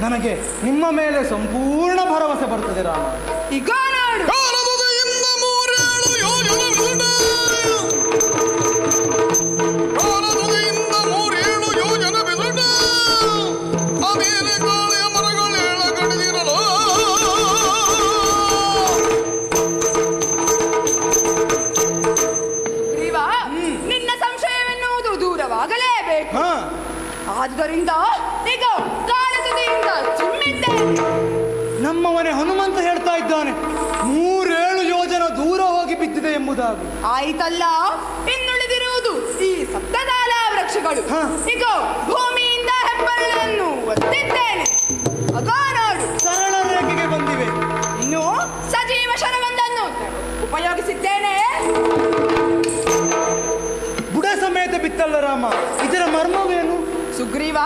ನನಗೆ ನಿಮ್ಮ ಮೇಲೆ ಸಂಪೂರ್ಣ ಭರವಸೆ ಬರ್ತದೆ ರಾಮ. ಈಗ ನೋಡು, ನಿನ್ನ ಸಂಶಯವೆನ್ನುವುದು ದೂರವಾಗಲೇಬೇಕು. ಆದ್ದರಿಂದ ಈಗ ಕಾಲದಿಂದ ಚಿಮ್ಮಿದ್ದೇನೆ. ನಮ್ಮವನೇ ಹನುಮಂತ ಹೇಳ್ತಾ ಇದ್ದಾನೆ 3-7 ಯೋಜನ ದೂರ ಹೋಗಿ ಬಿದ್ದಿದೆ ಎಂಬುದಾಗಿ. ಆಯ್ತಲ್ಲ, ಇನ್ನುಳಿದಿರುವುದು ಈ ಸಪ್ತತಾಲ ವೃಕ್ಷಗಳು. ಈಗ ಭೂಮಿಯಿಂದ ಹೆಬ್ಬರಳನ್ನು ಒತ್ತಿದ್ದೇನೆ. ಆಗ ನೋಡು, ಸರಳ ರೇಖೆಗೆ ಬಂದಿವೆ. ಇನ್ನು ಸಜೀವ ಶರವೊಂದನ್ನು ಉಪಯೋಗಿಸಿದ್ದೇನೆ. ಬುಡ ಸಮೇತ ಬಿತ್ತಲ್ಲ ರಾಮ, ಇದರ ಮರ್ಮವೇನು? ಸುಗ್ರೀವ,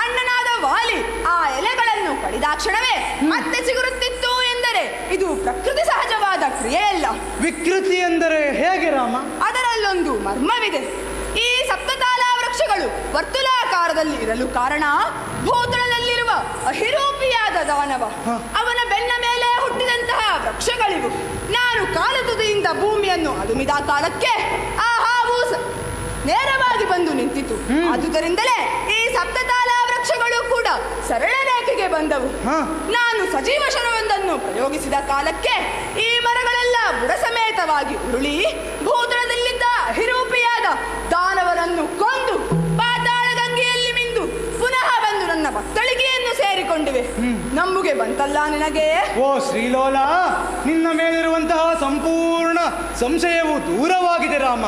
ಅಣ್ಣನಾದ ವಾಲಿ ಆ ಎಲೆಗಳನ್ನು ಕಡಿದಾಕ್ಷಣವೇ ಮತ್ತೆ ಚಿಗುರುತ್ತಿತ್ತು ಎಂದರೆ ಇದು ಪ್ರಕೃತಿ ಸಹಜವಾದ ಕ್ರಿಯೆಯಲ್ಲ. ವಿಕೃತಿ ಎಂದರೆ ಹೇಗೆ ರಾಮ? ಅದರಲ್ಲೊಂದು ಮರ್ಮವಿದೆ. ಈ ಸಪ್ತತಾಲ ವೃಕ್ಷಗಳು ವರ್ತುಲಾಕಾರದಲ್ಲಿ ಇರಲು ಕಾರಣ ಭೂತಳದಲ್ಲಿರುವ ಅಹಿರೂಪಿಯಾದ ದಾನವ, ಅವನ ಬೆನ್ನ ಮೇಲೆ ಹುಟ್ಟಿದಂತಹ ವೃಕ್ಷಗಳಿವು. ನಾನು ಕಾಲತುದಿಯಿಂದ ಭೂಮಿಯನ್ನು ಅದುಮಿದ ಕಾಲಕ್ಕೆ ಆ ಹಾವು ನೇರವಾಗಿ ಬಂದು ನಿಂತಿತು. ಆದುದರಿಂದಲೇ ಈ ಸಪ್ತತಾಲ ವೃಕ್ಷ ಪಕ್ಷಗಳು ಕೂಡ ಸರಳ ರೇಖೆಗೆ ಬಂದವು. ನಾನು ಸಜೀವ ಶರವೊಂದನ್ನು ಪ್ರಯೋಗಿಸಿದ ಕಾಲಕ್ಕೆ ಈ ಮರಗಳೆಲ್ಲ ಬುಡ ಸಮೇತವಾಗಿ ಉರುಳಿ ಭೂತಳದಲ್ಲಿದ್ದ ಹಿರೂಪಿಯಾದ ದಾನವರನ್ನು ಕೊಂದು ಪಾತಾಳ ಗಂಗೆಯಲ್ಲಿ ಮಿಂದು ಪುನಃ ಬಂದು ನನ್ನ ಬತ್ತಳಿಗೆಯನ್ನು ಸೇರಿಕೊಂಡಿವೆ. ನಂಬುಗೆ ಬಂತಲ್ಲ ನಿನಗೆ? ಓ ಶ್ರೀಲೋಲ, ನಿನ್ನ ಮೇಲಿರುವಂತಹ ಸಂಪೂರ್ಣ ಸಂಶಯವು ದೂರವಾಗಿದೆ ರಾಮ.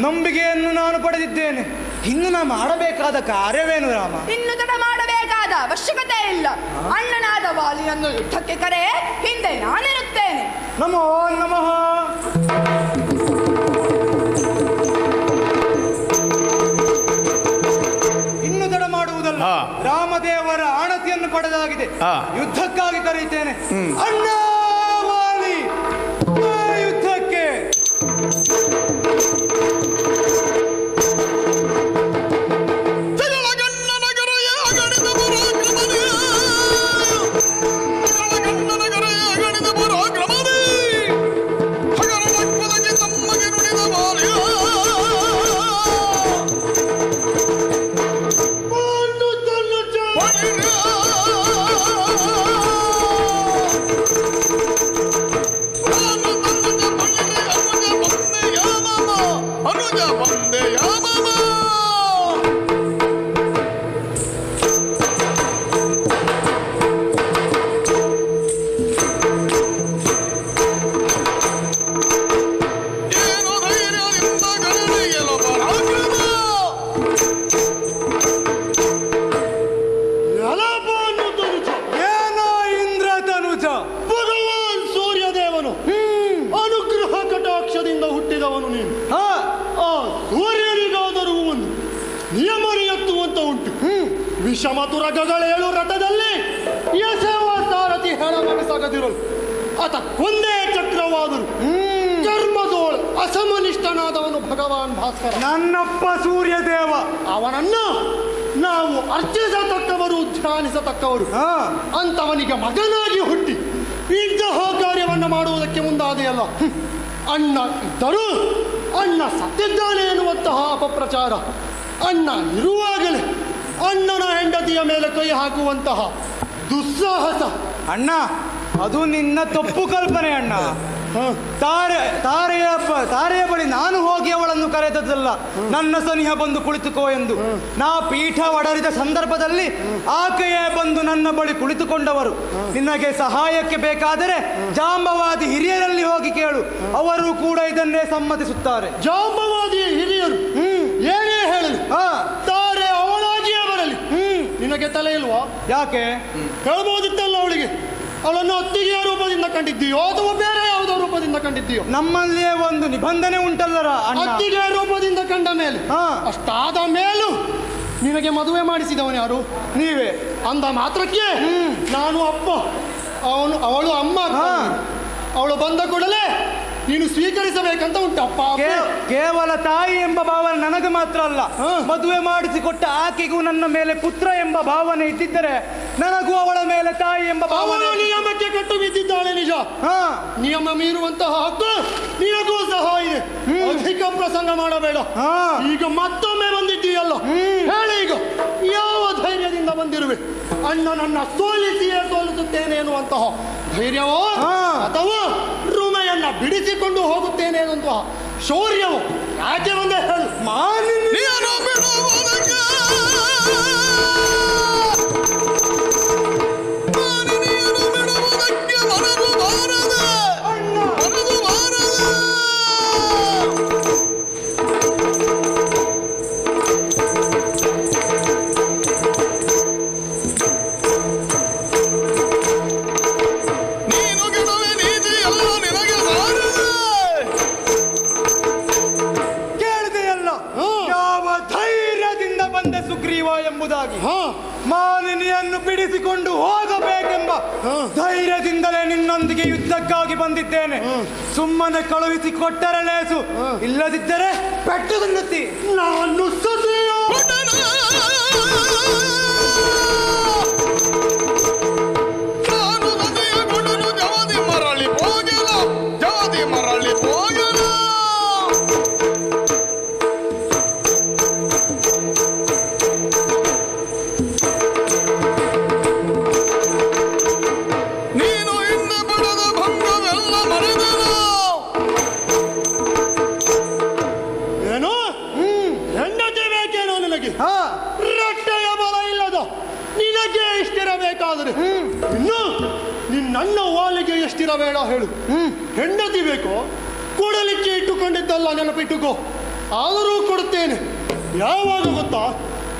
ನಂಬಿಕೆಯನ್ನು ನಾನು ಪಡೆದಿದ್ದೇನೆ. ಇನ್ನು ನಾ ಮಾಡಬೇಕಾದ ಕಾರ್ಯವೇನು ರಾಮ? ಇನ್ನು ತಡ ಮಾಡಬೇಕಾದ ಅವಶ್ಯಕತೆ ಇಲ್ಲ. ಅಣ್ಣನಾದ ವಾಲಿಯನ್ನು ಯುದ್ಧಕ್ಕೆ ಕರೆ, ಹಿಂದೆ ನಾನಿರುತ್ತೇನೆ. ನಮೋ ನಮಃ. ಇನ್ನು ತಡ ಮಾಡುವುದಲ್ಲ, ರಾಮದೇವರ ಆಣತಿಯನ್ನು ಪಡೆದಾಗಿದೆ. ಯುದ್ಧಕ್ಕಾಗಿ ಕರೀತೇನೆ. ಅಣ್ಣ ವಾಲಿ, ಯುದ್ಧಕ್ಕೆ. ವಿಷಮತುರಗಗಳೇಳು ರಥದಲ್ಲಿ ಯಶವ ಸಾರಥಿ ಹೇಳಬಡಿಸಗದಿರಲು ಆತ ಕೊಂದೇ ಚಕ್ರವಾದರು. ಕರ್ಮದೋಳ್ ಅಸಮನಿಷ್ಠನಾದವನು ಭಗವಾನ್ ಭಾಸ್ಕರ, ನನ್ನಪ್ಪ ಸೂರ್ಯದೇವ. ಅವನನ್ನು ನಾವು ಅರ್ಚಿಸತಕ್ಕವರು, ಧ್ಯಾನಿಸತಕ್ಕವರು. ಅಂತವನಿಗೆ ಮಗನಾಗಿ ಹುಟ್ಟಿ ಇಂತಹ ಕಾರ್ಯವನ್ನು ಮಾಡುವುದಕ್ಕೆ ಮುಂದಾದೆಯಲ್ಲ. ಅಣ್ಣ ಇದ್ದರೂ ಅಣ್ಣ ಸತ್ತಿದ್ದಾನೆ ಎನ್ನುವಂತಹ ಅಪಪ್ರಚಾರ, ಅಣ್ಣ ಇರುವಾಗಲೇ ಅಣ್ಣನ ಹೆಂಡತಿಯ ಮೇಲೆ ಕೈ ಹಾಕುವಂತಹ ದುಸ್ಸಾಹಸ. ಅಣ್ಣ, ಅದು ನಿನ್ನ ತಪ್ಪು ಕಲ್ಪನೆ ಅಣ್ಣ. ತಾರೆಯ ಬಳಿ ನಾನು ಹೋಗಿ ಅವಳನ್ನು ಕರೆದದ್ದಲ್ಲ, ನನ್ನ ಸನಿಹ ಬಂದು ಕುಳಿತುಕೋ ಎಂದು. ನಾ ಪೀಠ ಒಡರಿದ ಸಂದರ್ಭದಲ್ಲಿ ಆಕೆಯೇ ಬಂದು ನನ್ನ ಬಳಿ ಕುಳಿತುಕೊಂಡವರು. ನಿನಗೆ ಸಹಾಯಕ್ಕೆ ಬೇಕಾದರೆ ಜಾಂಬವಾದಿ ಹಿರಿಯರಲ್ಲಿ ಹೋಗಿ ಕೇಳು, ಅವರು ಕೂಡ ಇದನ್ನೇ ಸಮ್ಮತಿಸುತ್ತಾರೆ. ಜಾಂಬವಾದಿ ಹಿರಿಯರು ಏನೇ ಹೇಳಲಿ, ತಾರೆ ಅವಳಾಗಿಯೇ ಬರಲಿ. ನಿನಗೆ ತಲೆ ಇಲ್ವಾ? ಯಾಕೆ? ಹೇಳ್ಬೋದಿತ್ತಲ್ಲ ಅವಳಿಗೆ. ಅವಳನ್ನು ಅತ್ತಿಗೆಯ ರೂಪದಿಂದ ಕಂಡಿದ್ದೀಯೋ ಅಥವಾ ಬೇರೆ ಯಾವುದೋ ರೂಪದಿಂದ ಕಂಡಿದ್ದೀಯೋ? ನಮ್ಮಲ್ಲಿಯೇ ಒಂದು ನಿಬಂಧನೆ ಉಂಟಲ್ಲರ, ಅತ್ತಿಗೆಯ ರೂಪದಿಂದ ಕಂಡ ಮೇಲೆ, ಅಷ್ಟಾದ ಮೇಲೂ ನಿನಗೆ ಮದುವೆ ಮಾಡಿಸಿದವನು ಯಾರು? ನೀವೇ. ಅಂದ ಮಾತ್ರಕ್ಕೆ ನಾನು ಅಪ್ಪ, ಅವಳು ಅಮ್ಮ. ಅವಳು ಬಂದ ಕೂಡಲೇ ನೀನು ಸ್ವೀಕರಿಸಬೇಕಂತ ಉಂಟಪ್ಪ. ಕೇವಲ ತಾಯಿ ಎಂಬ ಭಾವನೆ ನನಗೆ ಮಾತ್ರ ಅಲ್ಲ, ಮದುವೆ ಮಾಡಿಸಿಕೊಟ್ಟ ಆಕೆಗೂ ನನ್ನ ಮೇಲೆ ಪುತ್ರ ಎಂಬ ಭಾವನೆ ಇದ್ದಿದ್ದರೆ ನನಗೂ ಅವಳ ಮೇಲೆ ತಾಯಿ ಎಂಬ ಭಾವನೆ. ನಿಯಮಕ್ಕೆ ಕಟ್ಟು ಬಿದ್ದಿದ್ದಾಳೆ ನಿಜ. ನಿಯಮ ಮೀರುವಂತಹ ಹಕ್ಕು ನಿನಗೂ ಸಹ ಇದೆ. ಅಧಿಕ ಪ್ರಸಂಗ ಮಾಡಬೇಡ. ಈಗ ಮತ್ತೊಮ್ಮೆ ಬಂದಿದ್ದೀಯಲ್ಲ, ಹೇಳಿ ಈಗ ಯಾವ ಧೈರ್ಯದಿಂದ ಬಂದಿರುವೆ? ಅಣ್ಣ ನನ್ನ ಸೋಲಿಸಿಯೇ ಸೋಲಿಸುತ್ತೇನೆ ಎನ್ನುವಂತಹ ಧೈರ್ಯವೋ ಅಥವಾ ರುಮೆಯನ್ನ ಬಿಡಿಸಿಕೊಂಡು ಹೋಗುತ್ತೇನೆ ಎನ್ನುವಂತಹ ಶೌರ್ಯವೋ? ಯಾಕೆ ಒಂದೇ ಹೇಳು. ಮಾಲಿನಿಯನ್ನು ಬಿಡಿಸಿಕೊಂಡು ಹೋಗಬೇಕೆಂಬ ಧೈರ್ಯದಿಂದಲೇ ನಿನ್ನೊಂದಿಗೆ ಯುದ್ಧಕ್ಕಾಗಿ ಬಂದಿದ್ದೇನೆ. ಸುಮ್ಮನೆ ಕಳುಹಿಸಿಕೊಟ್ಟರೆ ಲೇಸು, ಇಲ್ಲದಿದ್ದರೆ ಪೆಟ್ಟು ತಿನ್ನುತ್ತಿ. ನಾನು ಹಸಿರಬೇಡ ಹೇಳು. ಹೆಂಡತಿ ಬೇಕೋ ಕೊಡಲಿಕ್ಕೆ ಇಟ್ಟುಕೊಂಡಿದ್ದಲ್ಲ, ನೆನಪಿಟ್ಟುಕೋ. ಆದರೂ ಕೊಡುತ್ತೇನೆ. ಯಾವಾಗ ಗೊತ್ತಾ,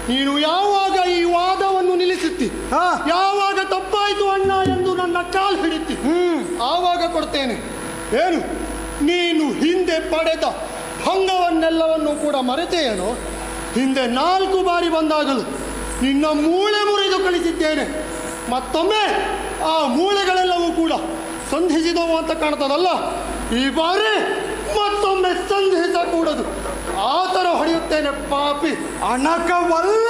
ನೀನು ಯಾವಾಗ ಈ ವಾದವನ್ನು ನಿಲ್ಲಿಸುತ್ತಿ, ಯಾವಾಗ ತಪ್ಪಾಯಿತು ಅಣ್ಣ ಎಂದು ನನ್ನ ಕಾಲು ಹಿಡಿತಿ, ಆವಾಗ ಕೊಡ್ತೇನೆ. ಏನು ನೀನು ಹಿಂದೆ ಪಡೆದ ಭಂಗವನ್ನೆಲ್ಲವನ್ನು ಕೂಡ ಮರೆತೆಯೇನೋ? ಹಿಂದೆ 4 ಬಾರಿ ಬಂದಾಗಲು ನಿನ್ನ ಮೂಳೆ ಮುರಿದು ಕಳಿಸಿದ್ದೇನೆ. ಮತ್ತೊಮ್ಮೆ ಆ ಮೂಳೆಗಳೆಲ್ಲವೂ ಕೂಡ ಸಂಧಿಸಿದವು ಅಂತ ಕಾಣ್ತದಲ್ಲ, ಈ ಬಾರಿ ಮತ್ತೊಮ್ಮೆ ಸಂಧಿಸಕೂಡದು. ಆ ಥರ ಹೊಡೆಯುತ್ತೇನೆ ಪಾಪಿ. ಅಣಕವಲ್ಲ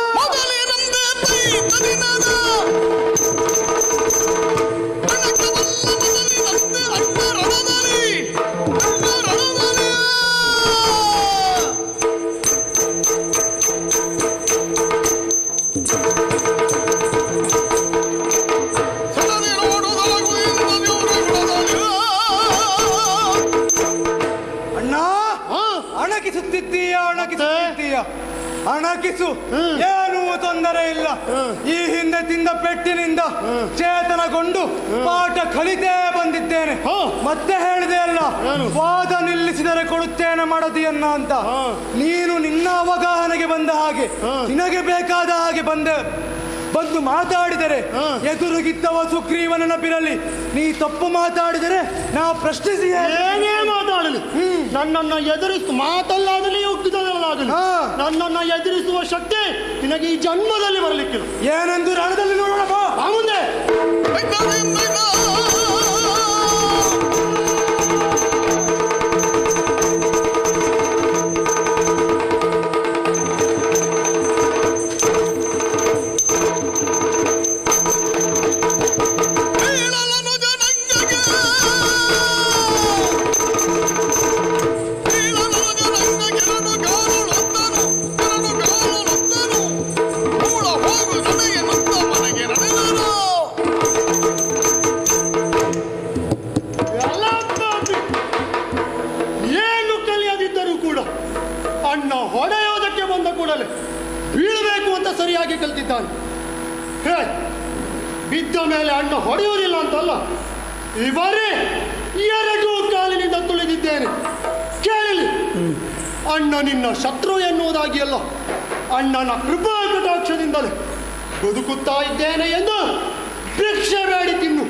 ಅಣಕಿಸು, ಏನೂ ತೊಂದರೆ ಇಲ್ಲ. ಈ ಹಿಂದೆ ತಿಂದ ಪೆಟ್ಟಿನಿಂದ ಚೇತನಗೊಂಡು ಪಾಠ ಕಲಿತೇ ಬಂದಿದ್ದೇನೆ. ಮತ್ತೆ ಹೇಳಿದೆ ಅಲ್ಲ, ವಾದ ನಿಲ್ಲಿಸಿದರೆ ಕೊಡುತ್ತೇನೆ ಮಡದಿಯನ್ನ ಅಂತ. ನೀನು ನಿನ್ನ ಅವಗಾಹನೆಗೆ ಬಂದ ಹಾಗೆ, ನಿನಗೆ ಬೇಕಾದ ಹಾಗೆ ಬಂದು ಮಾತಾಡಿದರೆ ಎದುರುಗಿದ್ದವ ಸುಗ್ರೀವನ ನೆನಪಿನಲ್ಲಿ. ನೀ ತಪ್ಪು ಮಾತಾಡಿದರೆ ನಾ ಪ್ರಶ್ನಿಸಿ ಏನೇ ಮಾತಾಡಲಿ, ನನ್ನನ್ನು ಎದುರಿಸುವ ಮಾತಲ್ಲಾಗಲಿ ಯುಕ್ತಿದಲ್ಲಾಗಲಿ ನನ್ನನ್ನು ಎದುರಿಸುವ ಶಕ್ತಿ ನಿನಗೆ ಈ ಜನ್ಮದಲ್ಲಿ ಬರಲಿಕ್ಕಿಲ್ಲ. ಏನೆಂದು ರಣದಲ್ಲಿ ನೋಡೋಣ ಬಾ ಮುಂದೆ. ಹೊಡೆಯೋದಕ್ಕೆ ಬಂದ ಕೂಡಲೇ ಬೀಳಬೇಕು ಅಂತ ಸರಿಯಾಗಿ ಕಲ್ತಿದ್ದಾನೆ. ಬಿದ್ದ ಮೇಲೆ ಅಣ್ಣ ಹೊಡೆಯುವುದಿಲ್ಲ ಅಂತಲ್ಲ, ಈ ಬಾರಿ 2 ಕಾಲಿನಿಂದ ತುಳಿದಿದ್ದೇನೆ. ಕೇಳಲಿ, ಅಣ್ಣ ನಿನ್ನ ಶತ್ರು ಎನ್ನುವುದಾಗಿ ಅಲ್ಲ, ಅಣ್ಣನ ಕೃಪಾ ಕಟಾಕ್ಷದಿಂದಲೇ ಬದುಕುತ್ತಾ ಇದ್ದೇನೆ ಎಂದು ಭಿಕ್ಷೆ ಬೇಡಿ ತಿನ್ನು.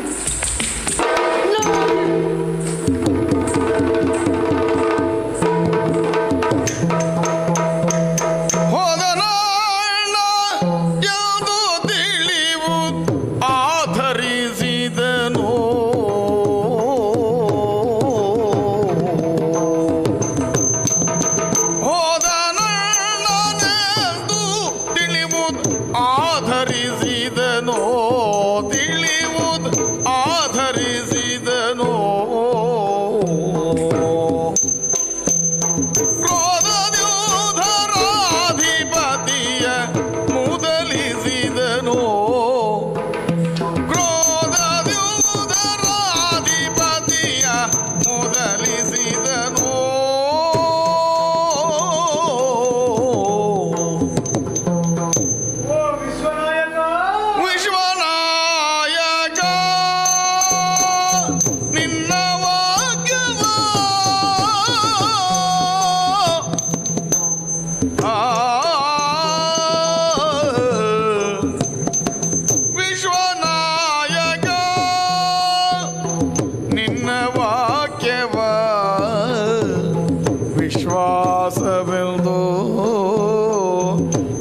ವಿಶ್ವಾಸವೆಂದು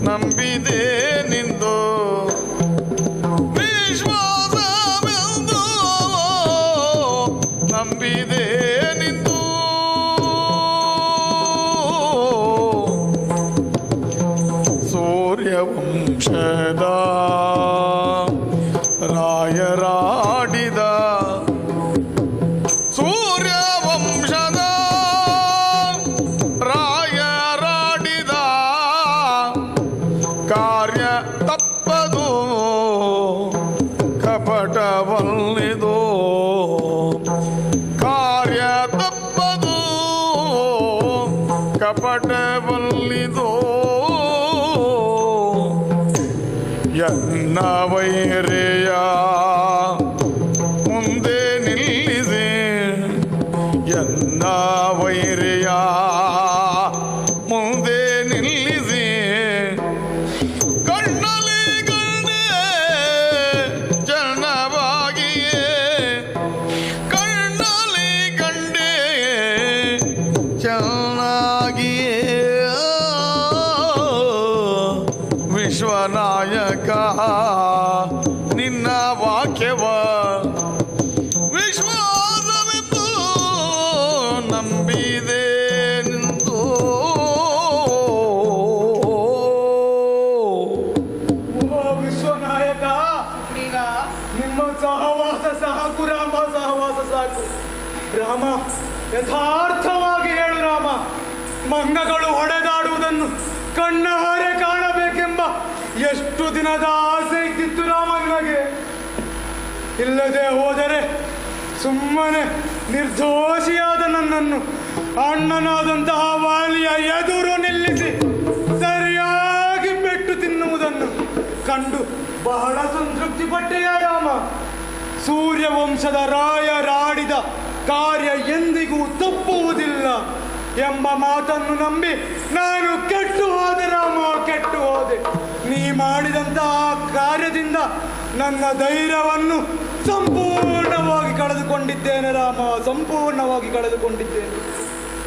ನಂಬಿದೆ ನಿಂದು, ವಿಶ್ವಾಸವೆಂದು ನಂಬಿದೆ ನಿಂದು. ಸೂರ್ಯವಂಶದ ರಾಯರಾಡಿದ ಸೂರ್ಯವಂಶದ ರಾಯರಾಡಿದ ಕಾರ್ಯ ತಪ್ಪದು ಕಪಟವಲ್ಲಿದು, ಕಾರ್ಯ ತಪ್ಪದು ಕಪಟವಲ್ಲಿದು. ಎನ್ನ ವೈರ್ಯ ಮುಂದೆ ನಿಲ್ಲಿಸಿ ಚೆನ್ನಾಗಿಯೇ ವಿಶ್ವನಾಯಕ ನಿನ್ನ ವಾಕ್ಯವ ವಿಶ್ವಾಸವೆಂದು ನಂಬಿದೆ ನಿಂದು. ವಿಶ್ವನಾಯಕ ನಿಮ್ಮ ಸಹವಾಸ ಸಾಕು ರಾಮ, ಸಹವಾಸ ಸಾಕು ರಾಮ. ಯಥಾರ್ಥವಾಗಿ ಹೇಳು ರಾಮ. ಮಂಗಗಳು ಹೊಡೆದಾಡುವುದನ್ನು ಕಣ್ಣಾರೆ ಕಾಣಬೇಕೆಂಬ ಎಷ್ಟು ದಿನದ ಆಸೆ ಇದ್ದಿತ್ತು ರಾಮ ನಿಮಗೆ. ಇಲ್ಲದೆ ಹೋದರೆ ಸುಮ್ಮನೆ ನಿರ್ದೋಷಿಯಾದ ನನ್ನನ್ನು ಅಣ್ಣನಾದಂತಹ ವಾಲಿಯ ಎದುರು ನಿಲ್ಲಿಸಿ ಸರಿಯಾಗಿ ಪೆಟ್ಟು ತಿನ್ನುವುದನ್ನು ಕಂಡು ಬಹಳ ಸಂತೃಪ್ತಿ ಪಟ್ಟೆಯ ರಾಮ. ಸೂರ್ಯವಂಶದ ರಾಯರಾಡಿದ ಕಾರ್ಯ ಎಂದಿಗೂ ತಪ್ಪುವುದಿಲ್ಲ ಎಂಬ ಮಾತನ್ನು ನಂಬಿ ನಾನು ಕೆಟ್ಟು ಹೋದೆ ರಾಮ, ಕೆಟ್ಟು ಹೋದೆ. ನೀ ಮಾಡಿದಂತಹ ಕಾರ್ಯದಿಂದ ನನ್ನ ಧೈರ್ಯವನ್ನು ಸಂಪೂರ್ಣವಾಗಿ ಕಳೆದುಕೊಂಡಿದ್ದೇನೆ ರಾಮ, ಸಂಪೂರ್ಣವಾಗಿ ಕಳೆದುಕೊಂಡಿದ್ದೇನೆ.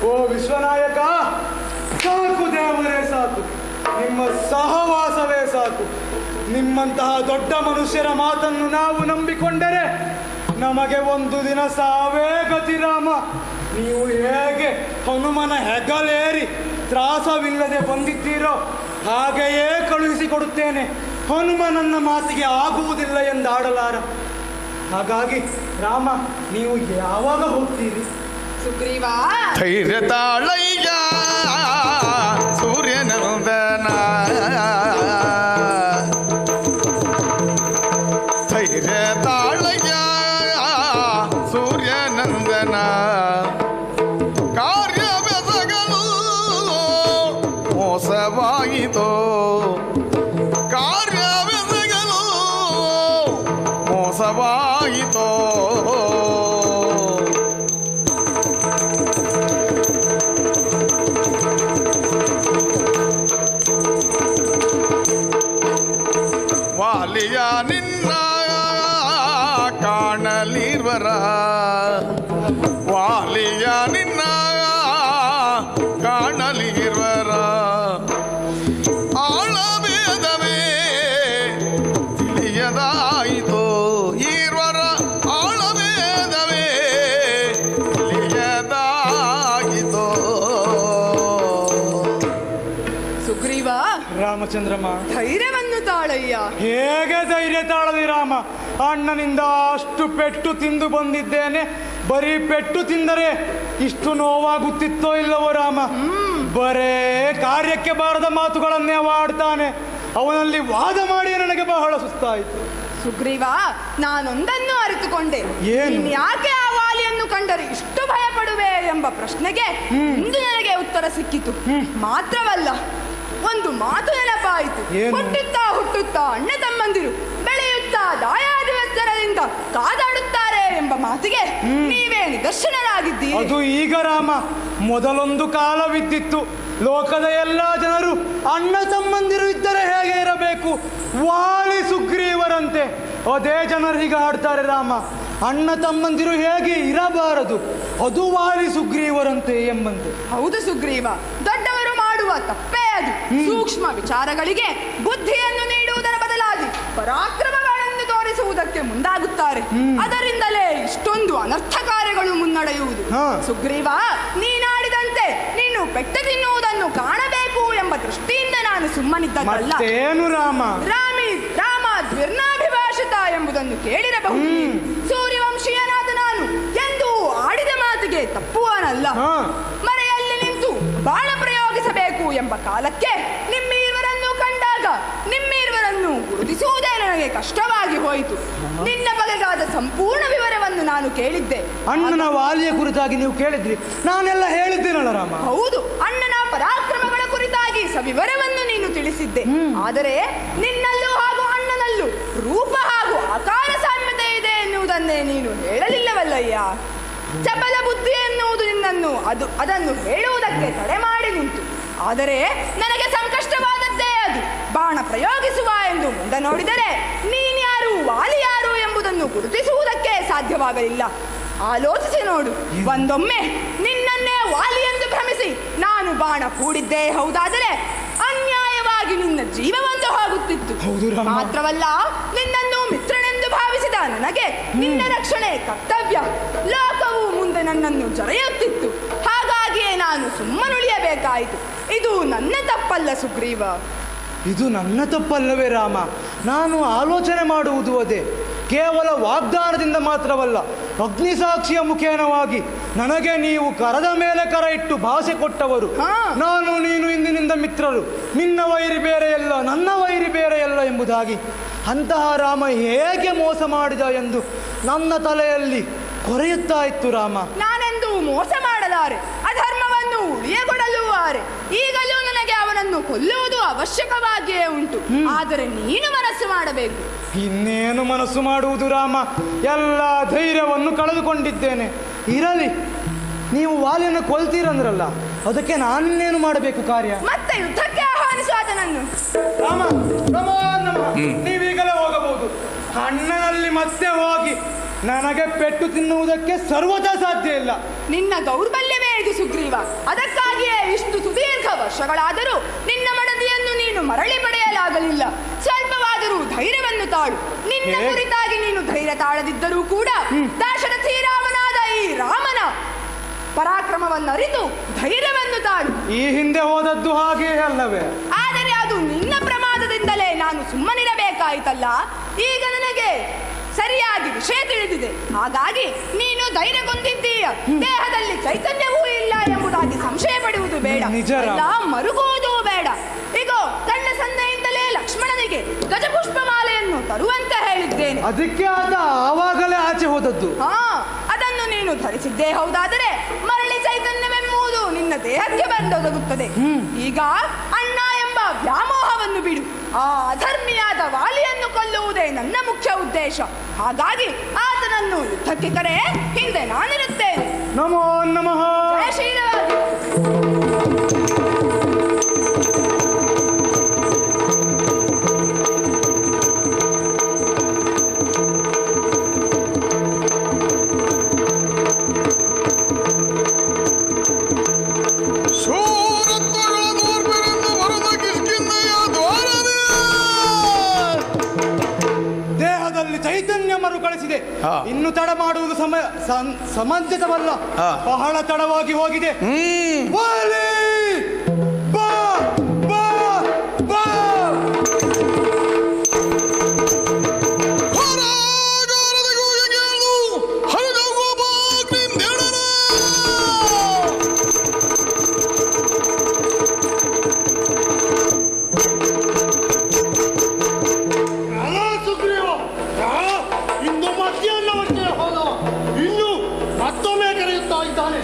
ಓ ವಿಶ್ವನಾಯಕ, ಸಾಕು ದೇವರೇ ಸಾಕು, ನಿಮ್ಮ ಸಹವಾಸವೇ ಸಾಕು. ನಿಮ್ಮಂತಹ ದೊಡ್ಡ ಮನುಷ್ಯರ ಮಾತನ್ನು ನಾವು ನಂಬಿಕೊಂಡರೆ ನಮಗೆ ಒಂದು ದಿನ ಸಾವೇ ಗತಿ ರಾಮ. ನೀವು ಹೇಗೆ ಹನುಮನ ಹೆಗಲೇರಿ ತ್ರಾಸವಿಲ್ಲದೆ ಬಂದಿದ್ದೀರೋ ಹಾಗೆಯೇ ಕಳುಹಿಸಿಕೊಡುತ್ತೇನೆ. ಹನುಮ ನನ್ನ ಮಾತಿಗೆ ಆಗುವುದಿಲ್ಲ ಎಂದಾಡಲಾರ. ಹಾಗಾಗಿ ರಾಮ, ನೀವು ಯಾವಾಗ ಹೋಗ್ತೀರಿ? ಸುಗ್ರೀವ, ಧೈರ್ಯ ತಾಳಯ್ಯ ಸೂರ್ಯನಂದನ, ಧೈರ್ಯ ತಾಳಯ್ಯ ಸೂರ್ಯನಂದನ. ಕಾರ್ಯವೆಸಗಲು ಮೋಸವಾಯಿತೋ, ಕಾರ್ಯವೆಸಗಲು ಮೋಸವಾಯಿತೋ. ವಾಲಿಯ ನಿನ್ನ ಕಾಣಲಿರ್ವರ, ವಾಲಿಯ ನಿನ್ನ ಕಾಣಲಿರ್ವರ. ಆಳವೇದವೇ ತಿಳಿಯದಾಯಿತು ಈರ್ವರ, ಆಳವೇದವೇ ತಿಳಿಯದಾಯಿತು. ಸುಗ್ರೀವ, ರಾಮಚಂದ್ರಮ್ಮ, ಧೈರ್ಯವನ್ನು ತಾಳಯ್ಯ. ಹೇಗೆ ಧೈರ್ಯ ತಾಳದಿ ರಾಮ? ಅಣ್ಣನಿಂದ ಅಷ್ಟು ಪೆಟ್ಟು ತಿಂದು ಬಂದಿದ್ದೇನೆ. ಬರೀ ಪೆಟ್ಟು ತಿಂದರೆ ಇಷ್ಟು ನೋವಾಗುತ್ತಿತ್ತೋ ಇಲ್ಲವೋ ರಾಮ? ಬರೇ ಕಾರ್ಯಕ್ಕೆ ಬಾರದ ಮಾತುಗಳನ್ನೇ ಆಡ್ತಾನೆ. ಅವನಲ್ಲಿ ವಾದ ಮಾಡಿ ನನಗೆ ಬಹಳ ಸುಸ್ತಾಯಿತು. ಸುಗ್ರೀವ, ನಾನೊಂದನ್ನು ಅರಿತುಕೊಂಡೆ. ಏನು? ನೀನು ಯಾಕೆ ಆ ವಾಲಿಯನ್ನು ಕಂಡರೆ ಇಷ್ಟು ಭಯಪಡುವೆ ಎಂಬ ಪ್ರಶ್ನೆಗೆ ಇಂದು ನನಗೆ ಉತ್ತರ ಸಿಕ್ಕಿತು. ಮಾತ್ರವಲ್ಲ, ಒಂದು ಮಾತು ನೆನಪಾಯಿತು. ಏನು? ಹುಟ್ಟುತ್ತಾ ಅಣ್ಣ ತಮ್ಮಂದಿರು ಬೆಳೆಯುತ್ತಾ ದಾಯಾದಿವಸ್ತರದಿಂದ ಕಾದಾಡುತ್ತಾರೆ ಎಂಬ ಮಾತಿಗೆ ನೀವೇ ನಿದರ್ಶನರಾಗಿದ್ದೀರಿ. ಅದು ಈಗ ರಾಮ, ಮೊದಲೊಂದು ಕಾಲವಿದ್ದಿತ್ತು. ಲೋಕದ ಎಲ್ಲ ಜನರು ಅಣ್ಣ ತಮ್ಮಂದಿರು ಇದ್ದರೆ ಹೇಗೆ ಇರಬೇಕು? ವಾಲಿ ಸುಗ್ರೀವರಂತೆ ಅದೇ ಜನರು ಹೀಗೆ ಆಡ್ತಾರೆ ರಾಮ. ಅಣ್ಣ ತಮ್ಮಂದಿರು ಹೇಗೆ ಇರಬಾರದು, ಅದು ವಾಲಿ ಸುಗ್ರೀವರಂತೆ ಎಂಬಂತೆ. ಹೌದು ಸುಗ್ರೀವ, ದೊಡ್ಡವರು ಮಾಡುವ ತಪ್ಪೇ ಅದು. ಸೂಕ್ಷ್ಮ ವಿಚಾರಗಳಿಗೆ ಬುದ್ಧಿಯನ್ನು ನೀಡುವುದರ ಬದಲಾಗಿ ಪರಾಕ್ರಮಗಳನ್ನು ತೋರಿಸುವುದಕ್ಕೆ ಮುಂದಾಗುತ್ತಾರೆ. ಅದರಿಂದಲೇ ಇಷ್ಟೊಂದು ಅನರ್ಥ ಕಾರ್ಯಗಳು ಮುನ್ನಡೆಯುವುದು. ಸುಗ್ರೀವ, ನೀನಾಡಿದಂತೆ ನೀನು ಪೆಟ್ಟು ತಿನ್ನುವುದನ್ನು ಕಾಣಬೇಕು ಎಂಬ ದೃಷ್ಟಿಯಿಂದ ನಾನು ಸುಮ್ಮನಿದ್ದದ್ದಲ್ಲ. ಏನು ರಾಮ? ರಾಮ ದ್ವಿರ್ನಾಭಿಭಾಷಿತ ಎಂಬುದನ್ನು ಕೇಳಿರಬಹುದು. ಸೂರ್ಯವಂಶೀಯನಾದ ನಾನು ಎಂದು ಆಡಿದ ಮಾತಿಗೆ ತಪ್ಪುವನಲ್ಲ. ಮರೆಯಲ್ಲಿ ನಿಂತು ಬಾಣ ಪ್ರಯೋಗಿಸಬೇಕು ಎಂಬ ಕಾಲಕ್ಕೆ ನಿಮ್ಮೀರ್ವರನ್ನು ಕಂಡಾಗ ನಿಮ್ಮೀರ್ವರನ್ನು ಗುರುತಿಸುವುದೇ ನನಗೆ ಕಷ್ಟವಾಗಿ ಹೋಯಿತು. ನಿನ್ನ ಬಗೆಗಾದ ಸಂಪೂರ್ಣ ವಿವರವನ್ನು ನಾನು ಕೇಳಿದ್ದೆ. ಅಣ್ಣನ ವಾಲಿಯ ಕುರಿತಾಗಿ ನೀವು ಕೇಳಿದ್ರಿ, ನಾನೆಲ್ಲ ಹೇಳಿದ್ದೇನಲ್ಲ ರಾಮ? ಹೌದು, ಅಣ್ಣನ ಪರಾಕ್ರಮಗಳ ಕುರಿತಾಗಿ ಸವಿವರವನ್ನು ನೀನು ತಿಳಿಸಿದ್ದೆ. ಆದರೆ ನಿನ್ನಲ್ಲೂ ಹಾಗೂ ಅಣ್ಣನಲ್ಲೂ ರೂಪ ಹಾಗೂ ಆಕಾರ ಸಾಮ್ಯತೆ ಇದೆ ಎನ್ನುವುದನ್ನೇ ನೀನು ಹೇಳಲಿಲ್ಲವಲ್ಲಯ್ಯ. ಚಪಲ ಬುದ್ಧಿ ಎನ್ನುವುದು ನಿನ್ನನ್ನು ಅದನ್ನು ಹೇಳುವುದಕ್ಕೆ ತಡೆ ಮಾಡಿ ನಿಂತು. ಆದರೆ ನನಗೆ ಸಂಕಷ್ಟವಾದದ್ದೇ ಅದು. ಬಾಣ ಪ್ರಯೋಗಿಸುವ ಎಂದು ಮುಂದೆ ನೋಡಿದರೆ ನೀನ್ಯಾರು ವಾಲಿ ಯಾರು ಎಂಬುದನ್ನು ಗುರುತಿಸುವುದಕ್ಕೆ ಸಾಧ್ಯವಾಗಲಿಲ್ಲ. ಆಲೋಚಿಸಿ ನೋಡು, ಒಂದೊಮ್ಮೆ ನಿನ್ನನ್ನೇ ವಾಲಿ ಎಂದು ಭ್ರಮಿಸಿ ಪ್ರಾಣ ಕೂಡಿದ್ದೇ ಹೌದಾದರೆ ಅನ್ಯಾಯವಾಗಿ ನಿನ್ನ ಜೀವವಂತೂ ಹೋಗುತ್ತಿತ್ತು. ಮಾತ್ರವಲ್ಲ, ನಿನ್ನನ್ನು ಮಿತ್ರನೆಂದು ಭಾವಿಸಿದ ನನಗೆ ನಿನ್ನ ರಕ್ಷಣೆ ಕರ್ತವ್ಯ. ಲೋಕವು ಮುಂದೆ ನನ್ನನ್ನು ಜರೆಯುತ್ತಿತ್ತು. ಹಾಗಾಗಿಯೇ ನಾನು ಸುಮ್ಮನುಳಿಯಬೇಕಾಯಿತು. ಇದು ನನ್ನ ತಪ್ಪಲ್ಲ ಸುಗ್ರೀವ. ಇದು ನನ್ನ ತಪ್ಪಲ್ಲವೇ ರಾಮ? ನಾನು ಆಲೋಚನೆ ಮಾಡುವುದು ಅದೇ. ಕೇವಲ ವಾಗ್ದಾನದಿಂದ ಮಾತ್ರವಲ್ಲ, ಅಗ್ನಿಸಾಕ್ಷಿಯ ಮುಖೇನವಾಗಿ ನನಗೆ ನೀವು ಕರದ ಮೇಲೆ ಕರ ಇಟ್ಟು ಭಾಷೆ ಕೊಟ್ಟವರು. ನಾನು ನೀನು ಇಂದಿನಿಂದ ಮಿತ್ರರು. ನಿನ್ನ ವೈರಿ ಬೇರೆಯಲ್ಲ, ನನ್ನ ವೈರಿ ಬೇರೆಯಲ್ಲ ಎಂಬುದಾಗಿ. ಅಂತಹ ರಾಮ ಹೇಗೆ ಮೋಸ ಮಾಡಿದ ಎಂದು ನನ್ನ ತಲೆಯಲ್ಲಿ ಕೊರೆಯುತ್ತಾ ಇತ್ತು ರಾಮ. ನಾನೆಂದು ಮೋಸ ಮಾಡಲಾರೆ, ಅಧರ್ಮವನ್ನು ಉಳಿಯಗೊಡಲು ಆರೆ. ಈಗಲೂ ನನಗೆ ಅವನನ್ನು ಕೊಲ್ಲುವುದು ಅವಶ್ಯಕವಾಗಿಯೇ ಉಂಟು. ಆದರೆ ನೀನು ಮನಸ್ಸು ಮಾಡಬೇಕು. ಇನ್ನೇನು ಮನಸ್ಸು ಮಾಡುವುದು ರಾಮ? ಎಲ್ಲ ಧೈರ್ಯವನ್ನು ಕಳೆದುಕೊಂಡಿದ್ದೇನೆ. ಇರಲಿ, ನೀವು ವಾಲಿಯನ್ನು ಕೊಲ್ತೀರಂದ್ರಲ್ಲ, ಅದಕ್ಕೆ ನಾನೇನು ಮಾಡಬೇಕು ಕಾರ್ಯ? ಮತ್ತೆ ಯುದ್ಧಕ್ಕೆ ಆಹ್ವಾನಿಸು ಆತನನ್ನು. ರಾಮ, ನೀವೀಗಲೇ ಹೋಗಬಹುದು. ಅಣ್ಣನಲ್ಲಿ ಮತ್ತೆ ಹೋಗಿ ನನಗೆ ಪೆಟ್ಟು ತಿನ್ನುವುದಕ್ಕೆ ಸರ್ವದಾ ಸಾಧ್ಯ ಇಲ್ಲ. ನಿನ್ನ ದೌರ್ಬಲ್ಯವೇ ಇದು ಸುಗ್ರೀವ. ಅದಕ್ಕಾಗಿಯೇ ಇಷ್ಟು ಸುದೀರ್ಘ ವರ್ಷಗಳಾದರೂ ನಿನ್ನ ಮಡದಿಯನ್ನು ನೀನು ಮರಳಿ ಪಡೆಯಲಾಗಲಿಲ್ಲ. ಸ್ವಲ್ಪವಾದರೂ ಧೈರ್ಯವನ್ನು ತಾಳು. ನಿನ್ನ ಕುರಿತಾಗಿ ನೀನು ಧೈರ್ಯ ತಾಳದಿದ್ದರೂ ಕೂಡ ದಾಶರಥಿ ರಾಮನಾದ ಈ ರಾಮನ ಪರಾಕ್ರಮವನ್ನು ಅರಿತು ಧೈರ್ಯವನ್ನು ತಾಳು. ಈ ಹಿಂದೆ ಹೋದದ್ದು ಹಾಗೆ ಅಲ್ಲವೇ? ಆದರೆ ಅದು ನಿನ್ನ ಪ್ರಮಾದದಿಂದಲೇ ನಾನು ಸುಮ್ಮನಿರಬೇಕಾಯಿತಲ್ಲ. ಈಗ ನನಗೆ ಸರಿಯಾಗಿ ವಿಷಯ ತಿಳಿದಿದೆ. ಹಾಗಾಗಿ ನೀನು ಧೈರ್ಯಗೊಂಡಿದ್ದೀಯ. ದೇಹದಲ್ಲಿ ಚೈತನ್ಯವೂ ಇಲ್ಲ ಎಂಬುದಾಗಿ ಸಂಶಯ ಪಡುವುದು ಬೇಡ, ಅಲ್ಲ ಮರುಗುವುದೂ ಬೇಡ. ಈಗೋ ಕಣ್ಣ ಸನ್ನೆಯಿಂದಲೇ ಲಕ್ಷ್ಮಣನಿಗೆ ಗಜಪುಷ್ಪ ಮಾಲೆಯನ್ನು ತರುವಂತೆ ಹೇಳಿದ್ದೇನೆ. ಅದಕ್ಕೆ ಆತ ಆವಾಗಲೇ ಆಚೆ ಹೋದದ್ದು. ಅದನ್ನು ನೀನು ಧರಿಸಿದ್ದೇ ಹೌದಾದರೆ ಮರಳಿ ಚೈತನ್ಯವೆಂಬುದು ನಿನ್ನ ದೇಹಕ್ಕೆ ಬಂದೊದಗುತ್ತದೆ. ಈಗ ಅಣ್ಣ ಎಂಬ ವ್ಯಾಮೋಹವನ್ನು ಬಿಡು. ಆ ಅಧರ್ಮಿಯಾದ ವಾಲಿಯನ್ನು ಕೊಲ್ಲುವುದೇ ನನ್ನ ಮುಖ್ಯ ಉದ್ದೇಶ. ಹಾಗಾಗಿ ಆತನನ್ನು ಯುದ್ಧಕ್ಕೆ ಕರೆ, ಹಿಂದೆ ನಾನಿರುತ್ತೇನೆ. ನಮೋ ನಮಃ. ಜಯ ಶ್ರೀರಾಮ. ಚೈತನ್ಯ ಮರುಕಳಿಸಿದೆ. ಇನ್ನು ತಡ ಮಾಡುವುದು ಸಮಂಜಸವಲ್ಲ. ಬಹಳ ತಡವಾಗಿ ಹೋಗಿದೆ. ಬಾ ಬಾ ಬಾ. ಇನ್ನು ಮತ್ತೊಮ್ಮೆ ಕರೆಯುತ್ತಾ ಇದ್ದಾನೆ.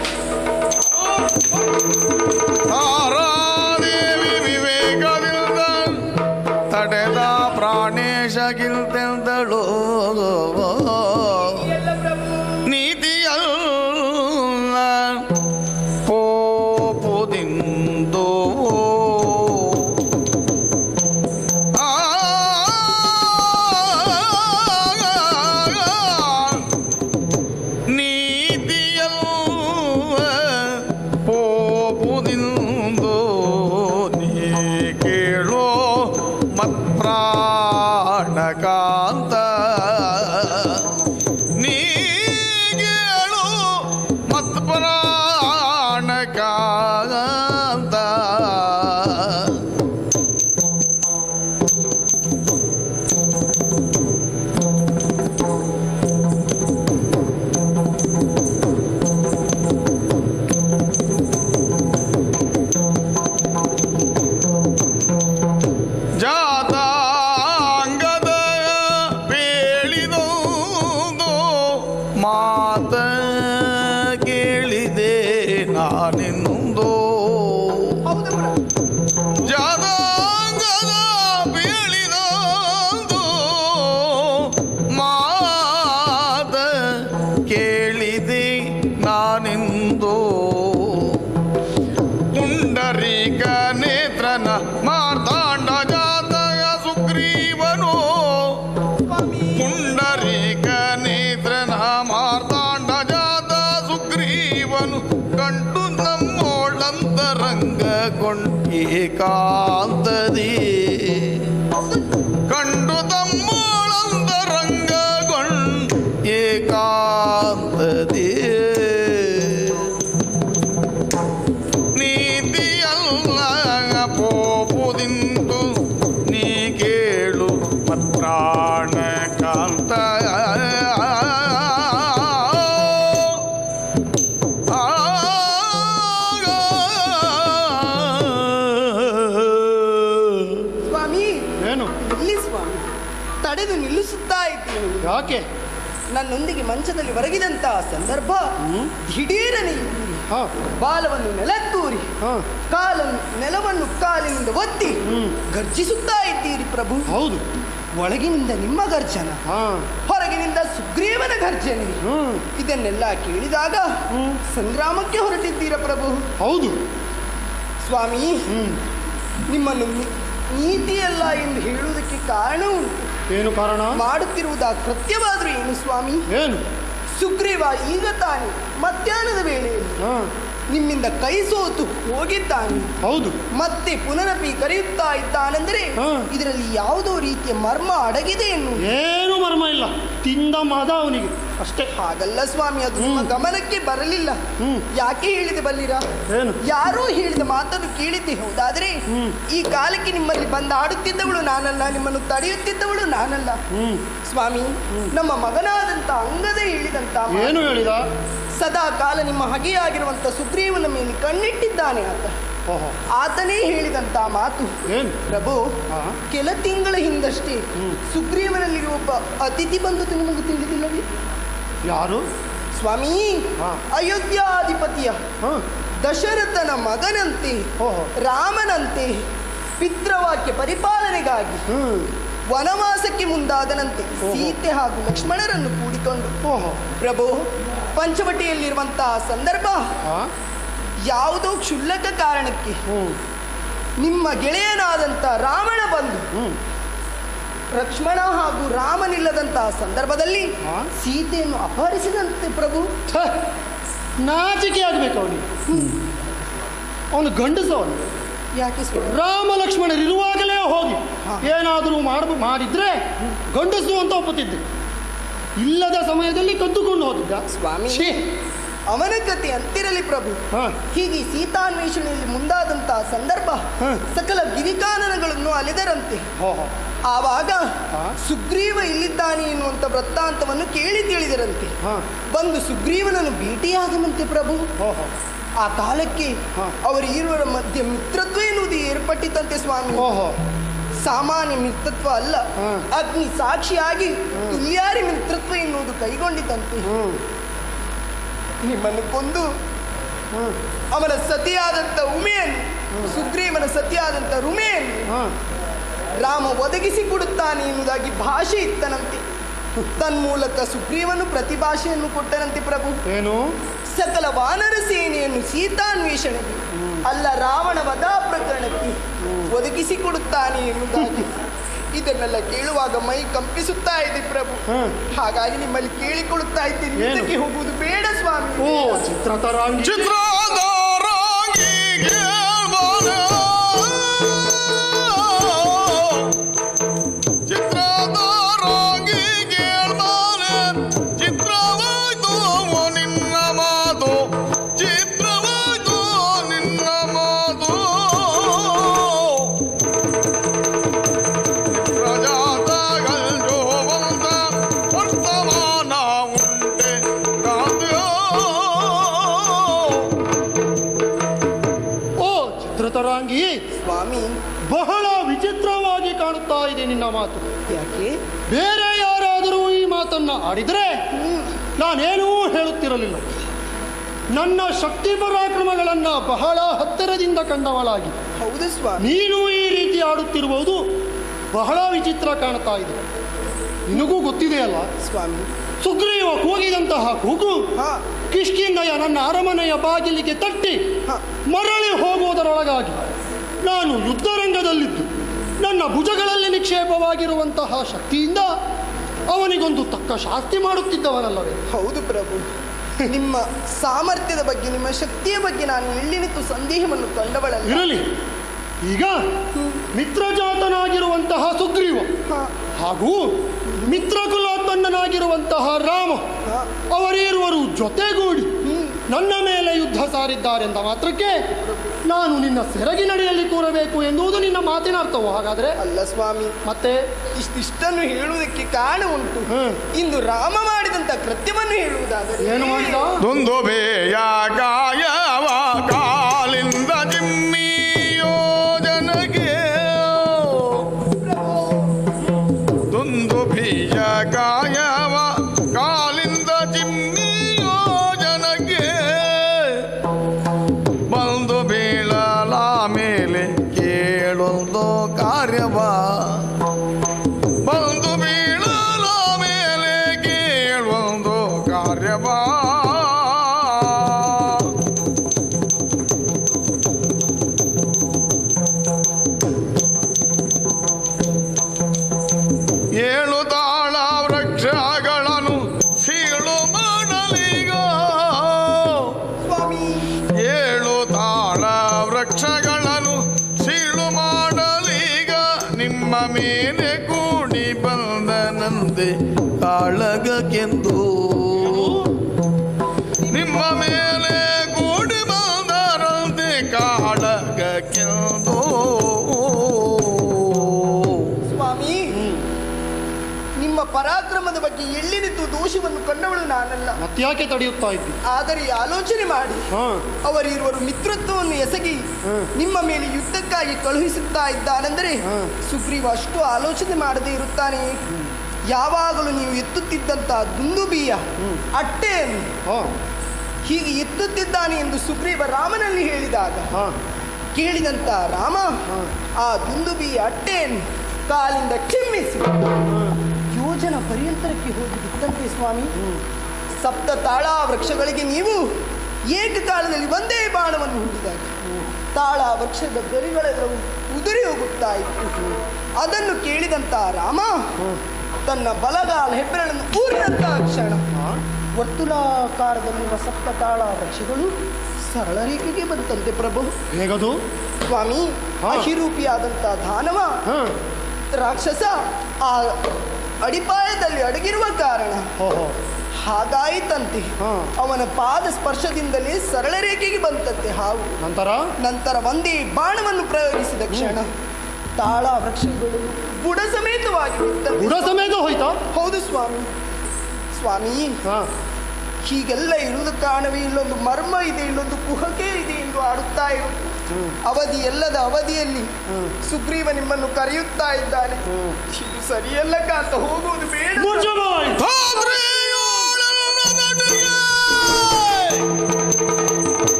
ಏಕಾಂತದಿ ಕಂಡು ತಮ್ಮಳಂದರಂಗಗೊಂಡು ಏಕಾಂತದಿ ನೀತಿಯಲ್ಲ ಪೋಪುದಿಂದು ನೀ ಕೇಳು ಪತ್ರಾಣ ಕಾಂತ ತಡೆದು ನಿಲ್ಲಿಸುತ್ತಾ ಇದ್ದೀನಿ. ಯಾಕೆ? ನನ್ನೊಂದಿಗೆ ಮಂಚದಲ್ಲಿ ಒರಗಿದಂತಹ ಸಂದರ್ಭ ದಿಢೀರನೆ ಬಾಲವನ್ನು ನೆಲತ್ತೂರಿ ನೆಲವನ್ನು ಕಾಲಿನಿಂದ ಒತ್ತಿ ಗರ್ಜಿಸುತ್ತಾ ಇದ್ದೀರಿ ಪ್ರಭು. ಹೌದು. ಒಳಗಿನಿಂದ ನಿಮ್ಮ ಗರ್ಜನ, ಹೊರಗಿನಿಂದ ಸುಗ್ರೀವನ ಗರ್ಜನೆ. ಇದನ್ನೆಲ್ಲ ಕೇಳಿದಾಗ ಸಂಗ್ರಾಮಕ್ಕೆ ಹೊರಟಿದ್ದೀರ ಪ್ರಭು. ಹೌದು ಸ್ವಾಮಿ, ನಿಮ್ಮನ್ನು ನೀತಿಯಲ್ಲ ಎಂದು ಹೇಳುವುದಕ್ಕೆ ಕಾರಣ ಉಂಟು. ಏನು ಕಾರಣ? ಮಾಡುತ್ತಿರುವುದು ಕೃತ್ಯವಾದ್ರೂ ಏನು ಸ್ವಾಮಿ? ಏನು? ಸುಗ್ರೀವ ಈಗ ತಾನೆ ಮಧ್ಯಾಹ್ನದ ವೇಳೆಯಲ್ಲಿ ನಿಮ್ಮಿಂದ ಕೈ ಸೋತು ಹೋಗಿದ್ದಾನೆ. ಹೌದು. ಮತ್ತೆ ಪುನರಪಿ ಕರೆಯುತ್ತಾ ಇದ್ದಾನೆಂದರೆ ಇದರಲ್ಲಿ ಯಾವುದೋ ರೀತಿಯ ಮರ್ಮ ಅಡಗಿದೆ ಎನ್ನುವುದು. ಏನು ಮರ್ಮ ಇಲ್ಲ, ತಿಂದ ಮಾದ ಅವನಿಗೆ ಅಷ್ಟೇ. ಹಾಗಲ್ಲ ಸ್ವಾಮಿ, ಅದು ನಿಮ್ಮ ಗಮನಕ್ಕೆ ಬರಲಿಲ್ಲ. ಯಾಕೆ ಹೇಳಿದೆ ಬಲ್ಲಿರಾ? ಏನು? ಯಾರೋ ಹೇಳಿದ ಮಾತನ್ನು ಕೇಳಿದ್ದೆ ಹೌದಾದರೆ ಈ ಕಾಲಕ್ಕೆ ನಿಮ್ಮಲ್ಲಿ ಬಂದು ಆಡುತ್ತಿದ್ದವಳು ನಾನಲ್ಲ, ನಿಮ್ಮನ್ನು ತಡೆಯುತ್ತಿದ್ದವಳು ನಾನಲ್ಲ ಸ್ವಾಮಿ. ನಮ್ಮ ಮಗನಾದಂತ ಅಂಗದ ಹೇಳಿದಂತ ಏನು ಹೇಳಿದ? ಸದಾ ಕಾಲ ನಿಮ್ಮ ಹಗೆಯಾಗಿರುವಂತ ಸುಗ್ರೀವನ ಮೇಲೆ ಕಣ್ಣಿಟ್ಟಿದ್ದಾನೆ ಆತ. ಆತನೇ ಹೇಳಿದಂತ ಮಾತು. ಪ್ರಭು, ಕೆಲ ತಿಂಗಳ ಹಿಂದಷ್ಟೇ ಸುಗ್ರೀವನಲ್ಲಿ ಒಬ್ಬ ಅತಿಥಿ ಬಂದು ನಿಮಗೆ ತಿಳಿದಿಲ್ಲವೇ? ಯಾರು ಸ್ವಾಮಿ? ಅಯೋಧ್ಯಾಧಿಪತಿಯ ದಶರಥನ ಮಗನಂತೆ, ರಾಮನಂತೆ ಪಿತೃವಾಕ್ಯ ಪರಿಪಾಲನೆಗಾಗಿ ವನವಾಸಕ್ಕೆ ಮುಂದಾದನಂತೆ ಸೀತೆ ಹಾಗೂ ಲಕ್ಷ್ಮಣರನ್ನು ಕೂಡಿಕೊಂಡು. ಪ್ರಭು, ಪಂಚವಟಿಯಲ್ಲಿರುವಂತಹ ಸಂದರ್ಭ ಯಾವುದೋ ಕ್ಷುಲ್ಲಕ ಕಾರಣಕ್ಕೆ ನಿಮ್ಮ ಗೆಳೆಯನಾದಂಥ ರಾವಣ ಬಂದು ಲಕ್ಷ್ಮಣ ಹಾಗೂ ರಾಮನಿಲ್ಲದಂತಹ ಸಂದರ್ಭದಲ್ಲಿ ಸೀತೆಯನ್ನು ಅಪಹರಿಸಿದಂತೆ ಪ್ರಭು. ನಾಚಿಕೆ ಆಗಬೇಕು ಅವನಿಗೆ. ಅವನು ಗಂಡಸವನು. ಯಾಕೆ? ರಾಮ ಲಕ್ಷ್ಮಣರಿರುವಾಗಲೇ ಹೋಗಿ ಏನಾದರೂ ಮಾಡಿದ್ರೆ ಗಂಡಸು ಅಂತ ಒಪ್ಪುತ್ತಿದ್ದೆ. ಇಲ್ಲದ ಸಮಯದಲ್ಲಿ ಕದ್ದುಕೊಂಡು ಹೋಗಿದ್ದ ಸ್ವಾಮಿ. ಅವನ ಕತೆ ಅಂತಿರಲಿ ಪ್ರಭು. ಹೀಗೆ ಸೀತಾನ್ವೇಷಣೆಯಲ್ಲಿ ಮುಂದಾದಂತಹ ಸಂದರ್ಭ ಸಕಲ ಗಿರಿಕಾನನಗಳನ್ನು ಅಲೆದರಂತೆ. ಆವಾಗ ಸುಗ್ರೀವ ಇಲ್ಲಿದ್ದಾನೆ ಎನ್ನುವಂತ ವೃತ್ತಾಂತವನ್ನು ಕೇಳಿ ತಿಳಿದರಂತೆ. ಬಂದು ಸುಗ್ರೀವನನ್ನು ಭೇಟಿಯಾದನಂತೆ ಪ್ರಭು. ಆ ಕಾಲಕ್ಕೆ ಅವರಿರುವರ ಮಧ್ಯೆ ಮಿತ್ರತ್ವ ಎನ್ನುವುದು ಏರ್ಪಟ್ಟಿತಂತೆ ಸ್ವಾಮಿ. ಸಾಮಾನ್ಯ ಮಿತ್ರತ್ವ ಅಲ್ಲ, ಅಗ್ನಿ ಸಾಕ್ಷಿಯಾಗಿ ತುಲ್ಯಾರಿ ಮಿತ್ರತ್ವ ಎನ್ನುವುದು ಕೈಗೊಂಡಿತಂತೆ. ನಿಮ್ಮನ್ನು ಕೊಂದು ಅವನ ಸತಿಯಾದಂಥ ಉಮೆಯನ್ನು, ಸುಗ್ರೀವನ ಸತಿಯಾದಂಥ ರುಮೆಯನ್ನು ರಾಮ ಒದಗಿಸಿಕೊಡುತ್ತಾನೆ ಎನ್ನುವುದಾಗಿ ಭಾಷೆ ಇತ್ತನಂತೆ. ತನ್ಮೂಲಕ ಸುಗ್ರೀವನು ಪ್ರತಿಭಾಷೆಯನ್ನು ಕೊಟ್ಟನಂತೆ ಪ್ರಭು. ಏನು? ಸಕಲ ವಾನರ ಸೇನೆಯನ್ನು ಸೀತಾನ್ವೇಷಣೆಗೆ ಅಲ್ಲ ರಾವಣ ವಧಾ ಪ್ರಕರಣಕ್ಕೆ ಒದಗಿಸಿಕೊಡುತ್ತಾನೆ ಎನ್ನುವುದಾಗಿ. ಇದನ್ನೆಲ್ಲ ಕೇಳುವಾಗ ಮೈ ಕಂಪಿಸುತ್ತಾ ಇದೆ ಪ್ರಭು. ಹಾಗಾಗಿ ನಿಮ್ಮಲ್ಲಿ ಕೇಳಿಕೊಳ್ಳುತ್ತಾ ಇದ್ದೀನಿ, ಇದಕ್ಕೆ ಹೋಗುವುದು ಬೇಡ ಸ್ವಾಮಿ. ಚಿತ್ರತರಾಂಗಿ ಸ್ವಾಮಿ, ಬಹಳ ವಿಚಿತ್ರವಾಗಿ ಕಾಣುತ್ತಾ ಇದೆ ನಿನ್ನ ಮಾತು. ಯಾಕೆ? ಬೇರೆ ಯಾರಾದರೂ ಈ ಮಾತನ್ನ ಆಡಿದರೆ ನಾನೇನೂ ಹೇಳುತ್ತಿರಲಿಲ್ಲ. ನನ್ನ ಶಕ್ತಿ ಪರಾಕ್ರಮಗಳನ್ನ ಬಹಳ ಹತ್ತಿರದಿಂದ ಕಂಡವಳಾಗಿ ಹೌದು ಸ್ವಾಮಿ, ನೀನು ಈ ರೀತಿ ಆಡುತ್ತಿರುವುದು ಬಹಳ ವಿಚಿತ್ರ ಕಾಣ್ತಾ ಇದೆ. ನಿನಗೂ ಗೊತ್ತಿದೆಯಲ್ಲ ಸ್ವಾಮಿ, ಸುಗ್ರೀವ ಕೂಗಿದಂತಹ ಕೂಗು ಕಿಷ್ಕಿಂಧೆಯ ನನ್ನ ಅರಮನೆಯ ಬಾಗಿಲಿಗೆ ತಟ್ಟಿ ಮರಳಿ ಹೋಗುವುದರೊಳಗಾಗಿ ನಾನು ಯುದ್ಧರಂಗದಲ್ಲಿದ್ದು ನನ್ನ ಭುಜಗಳಲ್ಲಿ ನಿಕ್ಷೇಪವಾಗಿರುವಂತಹ ಶಕ್ತಿಯಿಂದ ಅವನಿಗೊಂದು ತಕ್ಕ ಶಾಸ್ತಿ ಮಾಡುತ್ತಿದ್ದವನಲ್ಲವೇ? ಹೌದು ಪ್ರಭು. ನಿಮ್ಮ ಸಾಮರ್ಥ್ಯದ ಬಗ್ಗೆ, ನಿಮ್ಮ ಶಕ್ತಿಯ ಬಗ್ಗೆ ನಾನು ಎಳ್ಳಿನಿತ್ತು ಸಂದೇಹವನ್ನು ಕಂಡವಳಲ್ಲ. ಇರಲಿ, ಈಗ ಮಿತ್ರಜಾತನಾಗಿರುವಂತಹ ಸುಗ್ರೀವ ಹಾಗೂ ಮಿತ್ರಕುಲೋತ್ಪನ್ನನಾಗಿರುವಂತಹ ರಾಮ ಅವರಿರುವರು ಜೊತೆಗೂಡಿ ನನ್ನ ಮೇಲೆ ಯುದ್ಧ ಸಾರಿದ್ದಾರೆಂದ ಮಾತ್ರಕ್ಕೆ ನಾನು ನಿನ್ನ ಸೆರಗಿನಡಿಯಲ್ಲಿ ಕೂರಬೇಕು ಎನ್ನುವುದು ನಿನ್ನ ಮಾತಿನ ಅರ್ಥವು? ಹಾಗಾದ್ರೆ ಅಲ್ಲ ಸ್ವಾಮಿ, ಮತ್ತೆ ಇಷ್ಟನ್ನು ಹೇಳುವುದಕ್ಕೆ ಕಾರಣ ಉಂಟು. ಇಂದು ರಾಮ ಮಾಡಿದಂತ ಕೃತ್ಯವನ್ನು ಹೇಳುವುದಾದರೆ ಏನು ಮಾಡಿದ? ದುಂದುಭೆಯ ಗಾಯವ ಕಾಲಿಂದ ಜಿಮ್ಮಿ ಯೋಜನೆಗೆ, ದುಂದುಭೆಯ ಗಾಯವ ಕಾಲಿಂದ ಜಿಮ್ಮಿ ಯೋಜನೆಗೆ, ಬಂದು ಬೀಳಲ ಮೇಲೆ ಕೇಳೊಂದು ಕಾರ್ಯವ, ಬಂದು ಬೀಳಲ ಮೇಲೆ ಕೇಳೊಂದು ಕಾರ್ಯವ. ಏಳು ತಾಳ ವೃಕ್ಷಗಳನ್ನು ಸೀಳು ಮಾಡಲೀಗ, ಸ್ವಾಮಿ ಏಳು ತಾಳ ವೃಕ್ಷಗಳನ್ನು ಸೀಳು ಮಾಡಲೀಗ, ನಿಮ್ಮ ಮೇಲೆ ಕೂಡಿ ಬಂದನಂತೆ ಕಾಳಗಕ್ಕೆಂದು, ನಿಮ್ಮ ಮೇಲೆ ಕೂಡಿ ಬಂದರಂತೆ ಕಾಳಗಕ್ಕೆಂದು. ಸ್ವಾಮಿ, ನಿಮ್ಮ ಪರಾಕ್ರಮದ ಬಗ್ಗೆ ಎಳ್ಳಿನಿತ್ತು ದೋಷವನ್ನು ಕಂಡವಳು ನಾನಲ್ಲ. ಮತ್ಯಾಕೆ ತಡೆಯುತ್ತಾ ಇದ್ದಿ? ಆದರೆ ಆಲೋಚನೆ ಮಾಡಿ, ಅವರಿರುವರು ಮಿತ್ರತ್ವವನ್ನು ಎಸಗಿ ನಿಮ್ಮ ಮೇಲೆ ಯುದ್ಧಕ್ಕಾಗಿ ಕಳುಹಿಸುತ್ತಾ ಇದ್ದಾನೆಂದರೆ ಸುಗ್ರೀವ ಅಷ್ಟು ಆಲೋಚನೆ ಮಾಡದೇ ಇರುತ್ತಾನೆ. ಯಾವಾಗಲೂ ನೀವು ಎತ್ತುತ್ತಿದ್ದಂತ ದುಂದುಬಿಯ ಅಟ್ಟೆಯನ್ನು ಹೀಗೆ ಎತ್ತುತ್ತಿದ್ದಾನೆ ಎಂದು ಸುಗ್ರೀವ ರಾಮನಲ್ಲಿ ಹೇಳಿದಾಗ ಕೇಳಿದಂತ ರಾಮ ಆ ದುಂದುಬಿಯ ಅಟ್ಟೆಯನ್ನು ಕಾಲಿಂದ ಚಿಮ್ಮಿಸಿ ಯೋಜನ ಪರ್ಯಂತರಕ್ಕೆ ಹೋಗಿ ಬಿತ್ತಂತೆ ಸ್ವಾಮಿ. ಸಪ್ತ ತಾಳ ವೃಕ್ಷಗಳಿಗೆ ನೀವು ಏಕಕಾಲದಲ್ಲಿ ಒಂದೇ ಬಾಣವನ್ನು ಹೂಡಿದಾಗ ತಾಳ ವೃಕ್ಷದ ಗರಿಗಳೆಲ್ಲವೂ ಉದುರಿ ಹೋಗುತ್ತಾ ಇತ್ತು. ಅದನ್ನು ಕೇಳಿದಂತ ರಾಮ ತನ್ನ ಬಲಗಾಲ ಹೆಬ್ಬೆರಳನ್ನು ಊರಿದಂತ ಕ್ಷಣ ವರ್ತುಲಾಕಾರದಲ್ಲಿರುವ ಸಪ್ತ ತಾಳ ವೃಕ್ಷಗಳು ಸರಳ ರೇಖೆಗೆ ಬಂತಂತೆ ಪ್ರಭು. ಹೇಗದು ಸ್ವಾಮಿ? ಅಹಿರೂಪಿಯಾದಂಥ ದಾನವ ರಾಕ್ಷಸ ಆ ಅಡಿಪಾಯದಲ್ಲಿ ಅಡಗಿರುವ ಕಾರಣ ಹಾಗಾಯಿತಂತೆ. ಅವನ ಪಾದ ಸ್ಪರ್ಶದಿಂದಲೇ ಸರಳ ರೇಖೆಗೆ ಬಂತಂತೆ ಹಾವು. ನಂತರ ಒಂದೇ ಬಾಣವನ್ನು ಪ್ರಯೋಗಿಸಿದ ಕ್ಷಣ ತಾಳ ವೃಕ್ಷಗಳು ಬುಡ ಸಮೇತವಾಗಿ ಬುಡ ಸಮೇತ ಹೋಯ್ತಾ? ಹೌದು ಸ್ವಾಮಿ. ಸ್ವಾಮಿ, ಹೀಗೆಲ್ಲ ಇರುವುದು ಕಾರಣವೇ ಇಲ್ಲೊಂದು ಮರ್ಮ ಇದೆ, ಇಲ್ಲೊಂದು ಕುಹಕೆ ಇದೆ ಎಂದು ಆಡುತ್ತಾ ಇರುವುದು. ಅವಧಿ ಎಲ್ಲದ ಅವಧಿಯಲ್ಲಿ ಸುಗ್ರೀವ ನಿಮ್ಮನ್ನು ಕರೆಯುತ್ತಾ ಇದ್ದಾನೆ. ಇದು ಸರಿಯಲ್ಲ ಕಾಂತ, ಹೋಗುವುದು ಬೇಡ.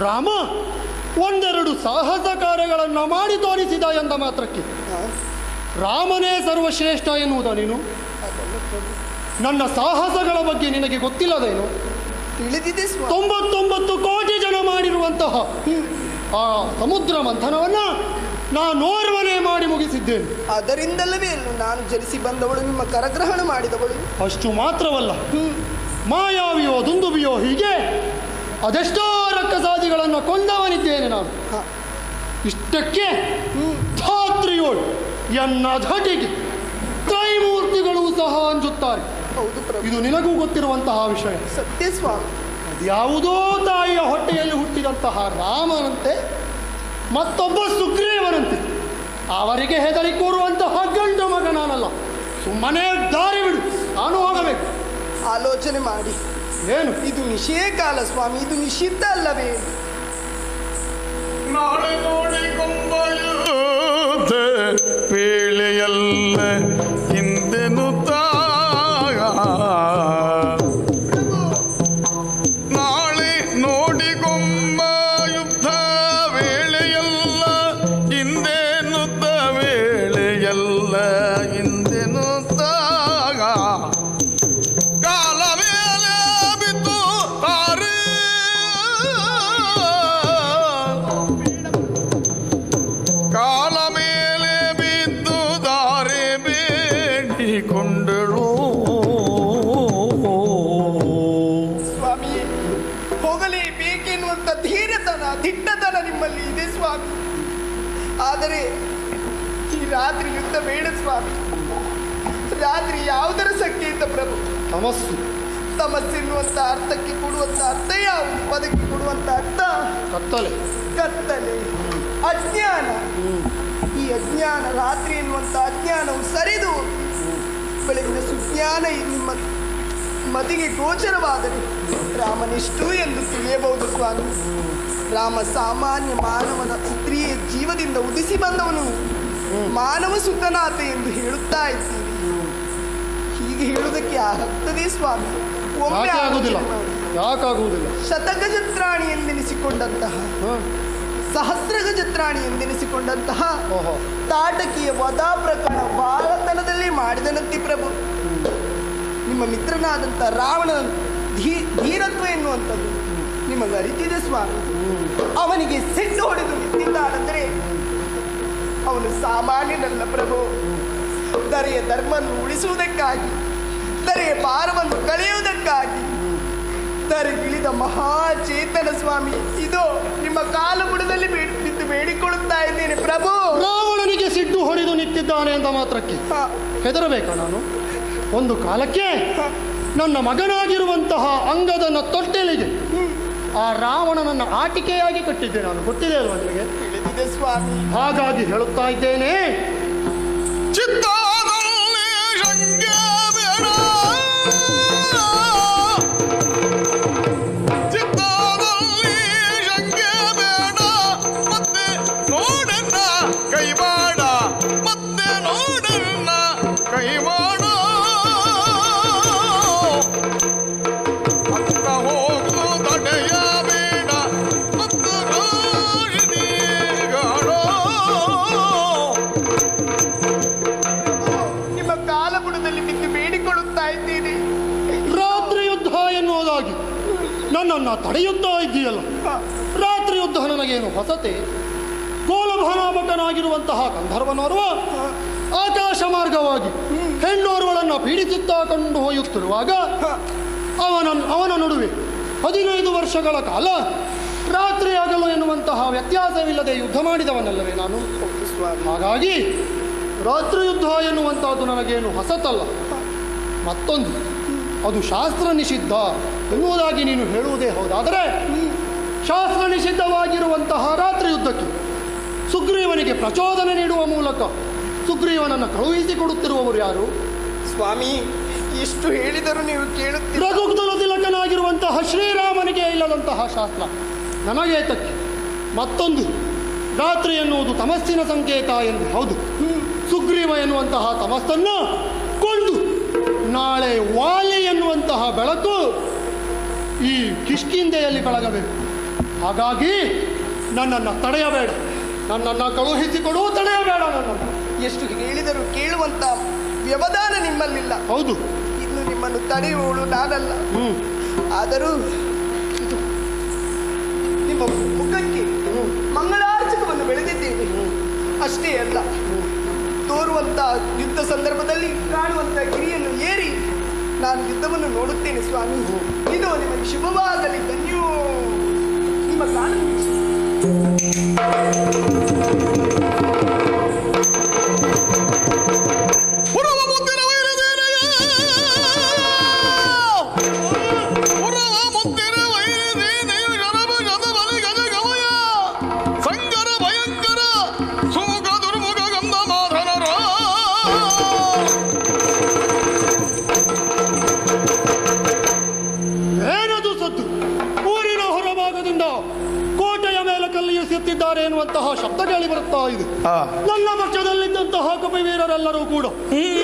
ರಾಮ ಒಂದೆರಡು ಸಾಹಸ ಕಾರ್ಯಗಳನ್ನು ಮಾಡಿ ತೋರಿಸಿದ ಎಂದ ಮಾತ್ರಕ್ಕೆ ರಾಮನೇ ಸರ್ವಶ್ರೇಷ್ಠ ಎನ್ನುವುದ ನೀನು? ನನ್ನ ಸಾಹಸಗಳ ಬಗ್ಗೆ ನಿನಗೆ ಗೊತ್ತಿಲ್ಲದೇನು? ತಿಳಿದಿದೆ. 99 ಕೋಟಿ ಜನ ಮಾಡಿರುವಂತಹ ಆ ಸಮುದ್ರ ಮಂಥನವನ್ನ ನಾನೋರ್ವನೇ ಮಾಡಿ ಮುಗಿಸಿದ್ದೇನೆ. ಅದರಿಂದಲ್ಲವೇ ನಾನು ಜನಿಸಿ ಬಂದವಳು, ನಿಮ್ಮ ಕರಗ್ರಹಣ ಮಾಡಿದವಳು. ಅಷ್ಟು ಮಾತ್ರವಲ್ಲ, ಮಾಯಾವಿಯೋ ದುಂದುಬಿಯೋ ಹೀಗೆ ಅದೆಷ್ಟೋ ರಕ್ಕಸಾದಿಗಳನ್ನು ಕೊಂದವನಿದ್ದೇನೆ ನಾನು. ಇಷ್ಟಕ್ಕೆ ಧಾತ್ರಿಯೋಳು ಎನ್ನ ಧಟಿಗೆ ತ್ರೈಮೂರ್ತಿಗಳು ಸಹ ಅಂಜುತ್ತಾರೆ. ಇದು ನಿನಗೂ ಗೊತ್ತಿರುವಂತಹ ವಿಷಯ. ಸತ್ಯ ಸ್ವಾಮಿ. ಯಾವುದೋ ತಾಯಿಯ ಹೊಟ್ಟೆಯಲ್ಲಿ ಹುಟ್ಟಿದಂತಹ ರಾಮನಂತೆ ಮತ್ತೊಬ್ಬ ಸುಗ್ರೀವನಂತೆ ಅವರಿಗೆ ಹೆದರಿ ಕೂರುವಂತಹ ಗಂಡು ಮಗ ನಾನಲ್ಲ. ಸುಮ್ಮನೆ ದಾರಿ ಬಿಡು, ನಾನು ಹೋಗಬೇಕು. ಆಲೋಚನೆ ಮಾಡಿ. ಏನು ಇದು ನಿಷೇಧ ಕಾಲ ಸ್ವಾಮಿ, ಇದು ನಿಷಿದ್ಧ ಅಲ್ಲವೇ? ನಾಳೆ ನೋಡಿ ಕೊಂಬಯುತ್ತ ಪೀಳಿಯಲ್ಲ ಹಿಂದೆನು ನಾಳೆ ನೋಡಿ ಕೊಂಬ ಯುದ್ಧ ಹಿಂದೆನುತ್ತಾಗ ಕಾಲ ಮೇಲೆ ಬಿದ್ದು ತಾರೆ ಕಾಲ ಮೇಲೆ ಬಿದ್ದು ದಾರೆ ಬೇಡಿಕೊಂಡಳು. ಸ್ವಾಮಿ, ಹೋಗಲೇಬೇಕೆನ್ನುವಂತ ಧೀರತನ ದಿಟ್ಟತನ ನಿಮ್ಮಲ್ಲಿ ಇದೆ ಸ್ವಾಮಿ. ಆದರೆ ಈ ರಾತ್ರಿ ಯುದ್ಧ ಬೇಡ ಸ್ವಾಮಿ. ರಾತ್ರಿ ಯಾವುದರ ಸಂಕೇತ ಪ್ರಭು? ತಮಸ್ಸೆನ್ನುವಂತ ಅರ್ಥಕ್ಕೆ ಕೊಡುವಂತ ಅರ್ಥ ಯಾವುದು? ಅದಕ್ಕೆ ಕೊಡುವಂತ ಅರ್ಥ ಕತ್ತಲೆ, ಅಜ್ಞಾನ. ಈ ಅಜ್ಞಾನ, ರಾತ್ರಿ ಎನ್ನುವಂತ ಅಜ್ಞಾನವು ಸರಿದು ಬೆಳಗಿನ ಸುಜ್ಞಾನ ನಿಮ್ಮ ಮತಿಗೆ ಗೋಚರವಾದರೆ ರಾಮನಿಷ್ಟು ಎಂದು ತಿಳಿಯಬಹುದು ಸ್ವಾಮಿ. ರಾಮ ಸಾಮಾನ್ಯ ಮಾನವನ ಸ್ತ್ರೀಯ ಜೀವದಿಂದ ಉದಿಸಿ ಬಂದವನು ಮಾನವ ಸುತ್ತನಾಥ ಎಂದು ಹೇಳುತ್ತಾ ಇದ್ದೀರಿ. ಹೀಗೆ ಹೇಳುವುದಕ್ಕೆ ಆಗ್ತದೆ ಸ್ವಾಮಿ. ಒಮ್ಮೆ ಯಾಕಾಗುವುದಿಲ್ಲ? ಶತಗಜತ್ರಾಣಿ ಎಂದೆನಿಸಿಕೊಂಡಂತಹ, ಸಹಸ್ರಗಜತ್ರಾಣಿ ಎಂದೆನಿಸಿಕೊಂಡಂತಹ ತಾಟಕಿಯ ವಧಾ ಪ್ರಕರಣ ಬಾಳತನದಲ್ಲಿ ಮಾಡಿದನಂತೆ ಪ್ರಭು. ನಿಮ್ಮ ಮಿತ್ರನಾದಂಥ ರಾವಣನ ಧೀರತ್ವ ಎನ್ನುವಂಥದ್ದು ನಿಮಗೆ ಅರಿತಿದೆ ಸ್ವಾಮಿ. ಅವನಿಗೆ ಸಿಟ್ಟು ಹೊಡೆದು ನಿಂತಿದ್ದಾನೆಂದರೆ ಅವನು ಸಾಮಾನ್ಯನಲ್ಲ ಪ್ರಭು. ಧರೆಯ ಧರ್ಮವನ್ನು ಉಳಿಸುವುದಕ್ಕಾಗಿ, ಧರೆಯ ಭಾರವನ್ನು ಕಳೆಯುವುದಕ್ಕಾಗಿ ಧರೆಗಿಳಿದ ಮಹಾಚೇತನ ಸ್ವಾಮಿ. ಇದು ನಿಮ್ಮ ಕಾಲು ಬುಡದಲ್ಲಿ ಬಿದ್ದು ಬೇಡಿಕೊಳ್ಳುತ್ತಾ ಇದ್ದೇನೆ ಪ್ರಭು. ರಾವಣನಿಗೆ ಸಿಟ್ಟು ಹೊಡೆದು ನಿಂತಿದ್ದಾನೆ ಅಂತ ಮಾತ್ರಕ್ಕೆ ಹೆದರಬೇಕಾ ನಾನು? ಒಂದು ಕಾಲಕ್ಕೆ ನನ್ನ ಮಗನಾಗಿರುವಂತಹ ಅಂಗದನ ತೊಟ್ಟೆಲಿಗೆ ಆ ರಾವಣನನ್ನು ಆಟಿಕೆಯಾಗಿ ಕಟ್ಟಿದ್ದೆ ನಾನು. ಗೊತ್ತಿದೆ ಅಲ್ವಾ ನಿಮಗೆ? ತಿಳಿದಿದೆ ಸ್ವಾಮಿ. ಹಾಗಾಗಿ ಹೇಳುತ್ತಾ ಇದ್ದೇನೆ, ಚಿತ್ತಾದಲ್ಲಿ ಶಂಕೆ ಬೇಡ, ಚಿತ್ತಾದಲ್ಲಿ ಶಂಕೆ ಬೇಡ, ಮತ್ತೆ ನೋಡನ್ನ ಕೈವಾಡ, ಮತ್ತೆ ನೋಡನ್ನ ಕೈವಾಡ. ಅತ್ತ ಹೋಗು ತಡೆಯ ಬೇಡ, ಮತ್ತು ಗಾಡೋ. ನಿಮ್ಮ ಕಾಲಬುಡದಲ್ಲಿ ಬಿದ್ದು ಬೇಡಿಕೊಳ್ಳುತ್ತಾ ಇದ್ದೀನಿ. ರಾತ್ರಿ ಯುದ್ಧ ಎನ್ನುವುದಾಗಿ ನನ್ನನ್ನು ತಡೆಯುತ್ತಾ ಇದ್ದೀಯಲ್ಲ. ರಾತ್ರಿ ಯುದ್ಧ ನನಗೇನು ಹೊಸತೆ? ಗೋಲಭಾನಾಭಟನಾಗಿರುವಂತಹ ಗಂಧರ್ವನೋರ್ವ ಆಕಾಶ ಮಾರ್ಗವಾಗಿ ಹೆಣ್ಣೋರ್ವಳನ್ನು ಪೀಡಿಸುತ್ತಾ ಕೊಂಡು ಹೋಯುತ್ತಿರುವಾಗ ಅವನ ನಡುವೆ 15 ವರ್ಷಗಳ ಕಾಲ ರಾತ್ರಿ ಆಗಲು ಎನ್ನುವಂತಹ ವ್ಯತ್ಯಾಸವಿಲ್ಲದೆ ಯುದ್ಧ ಮಾಡಿದವನಲ್ಲವೇ ನಾನು? ಹಾಗಾಗಿ ರಾತ್ರಿ ಯುದ್ಧ ಎನ್ನುವಂತಹದ್ದು ನನಗೇನು ಹೊಸತಲ್ಲ. ಮತ್ತೊಂದು, ಅದು ಶಾಸ್ತ್ರ ನಿಷಿದ್ಧ ಎನ್ನುವುದಾಗಿ ನೀನು ಹೇಳುವುದೇ ಹೌದಾದರೆ, ಶಾಸ್ತ್ರ ನಿಷಿದ್ಧವಾಗಿರುವಂತಹ ರಾತ್ರಿ ಯುದ್ಧಕ್ಕೆ ಸುಗ್ರೀವನಿಗೆ ಪ್ರಚೋದನೆ ನೀಡುವ ಮೂಲಕ ಸುಗ್ರೀವನನ್ನು ಕಳುಹಿಸಿಕೊಡುತ್ತಿರುವವರು ಯಾರು? ಸ್ವಾಮಿ, ಇಷ್ಟು ಹೇಳಿದರೂ ನೀವು ಕೇಳುತ್ತೀರ. ರಘುಕುಲ ತಿಲಕನಾಗಿರುವಂತಹ ಶ್ರೀರಾಮನಿಗೆ ಇಲ್ಲದಂತಹ ಶಾಸ್ತ್ರ ನನಗೇತಕ್ಕೆ? ಮತ್ತೊಂದು, ರಾತ್ರಿ ಎನ್ನುವುದು ತಮಸ್ಸಿನ ಸಂಕೇತ ಎಂದು ಹೌದು. ಸುಗ್ರೀವ ಎನ್ನುವಂತಹ ತಮಸ್ಸನ್ನು ಕೊಂಡು ನಾಳೆ ವಾಲಿ ಎನ್ನುವಂತಹ ಬೆಳಕು ಈ ಕಿಷ್ಕಿಂಧೆಯಲ್ಲಿ ಬೆಳಗಬೇಕು. ಹಾಗಾಗಿ ನನ್ನನ್ನು ತಡೆಯಬೇಡ, ನನ್ನನ್ನು ಕಳುಹಿಸಿಕೊಡು, ತಡೆಯಬೇಡ ನನ್ನನ್ನು. ಎಷ್ಟು ಹೇಳಿದರೂ ಕೇಳುವಂತ ವ್ಯವಧಾನ ನಿಮ್ಮಲ್ಲಿಲ್ಲ. ಹೌದು, ಇನ್ನು ನಿಮ್ಮನ್ನು ತಡೆಯುವವಳು ನಾನಲ್ಲ. ಆದರೂ ನಿಮ್ಮ ಮುಖಕ್ಕೆ ಮಂಗಳಾರ್ಚಕವನ್ನು ಬೆಳೆದಿದ್ದೇನೆ ಅಷ್ಟೇ ಅಲ್ಲ, ತೋರುವಂತ ಯುದ್ಧ ಸಂದರ್ಭದಲ್ಲಿ ಕಾಣುವಂತ ಗಿರಿಯನ್ನು ಏರಿ ನಾನು ಯುದ್ಧವನ್ನು ನೋಡುತ್ತೇನೆ ಸ್ವಾಮಿ. ಇದು ನಿಮಗೆ ಶುಭವಾಗಲಿ. ಧನ್ಯೋ ನಿಮ್ಮ ಕಾಣ. ಎನ್ನುತ್ತಿದ್ದಾರೆ ಎನ್ನುವಂತಹ ಶಬ್ದ ಕೇಳಿ ಬರುತ್ತಾ ಇದೆ. ನನ್ನ ಪಕ್ಷದಲ್ಲಿದ್ದಂತಹ ಕಪಿವೀರರೆಲ್ಲರೂ ಕೂಡ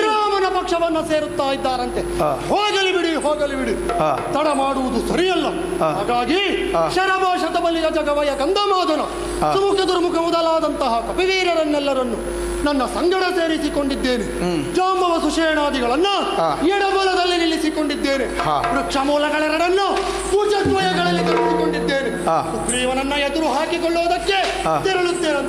ರಾಮನ ಪಕ್ಷವನ್ನ ಸೇರುತ್ತಾ ಇದ್ದಾರಂತೆ. ಹೋಗಲಿ ಬಿಡಿ, ಹೋಗಲಿ ಬಿಡಿ, ತಡ ಮಾಡುವುದು ಸರಿಯಲ್ಲ. ಹಾಗಾಗಿ ಶರಭ ಶತಬಲಿಯ ಜಗವಯ ಗಂಧಮಾದನ ಸುಮುಖ ದುರ್ಮುಖ ಮೊದಲಾದಂತಹ ಕಪಿವೀರರನ್ನೆಲ್ಲರನ್ನು ನನ್ನ ಸಂಗಡ ಸೇರಿಸಿಕೊಂಡಿದ್ದೇನೆ. ಜಾಂಬವ ಸುಷೇಣಾದಿಗಳನ್ನ ಎಡಬಲದಲ್ಲಿ ನಿಲ್ಲಿಸಿಕೊಂಡಿದ್ದೇನೆ. ವೃಕ್ಷ ಮೂಲಗಳೆರಡನ್ನು ಭುಜದ್ವಯಗಳಲ್ಲಿ ತರಿಸಿಕೊಂಡಿದ್ದೇನೆ. ಸುಗ್ರೀವನನ್ನ ಎದುರು ಹಾಕಿಕೊಳ್ಳುವುದಕ್ಕೆ ತೆರಳುತ್ತೇನೆ.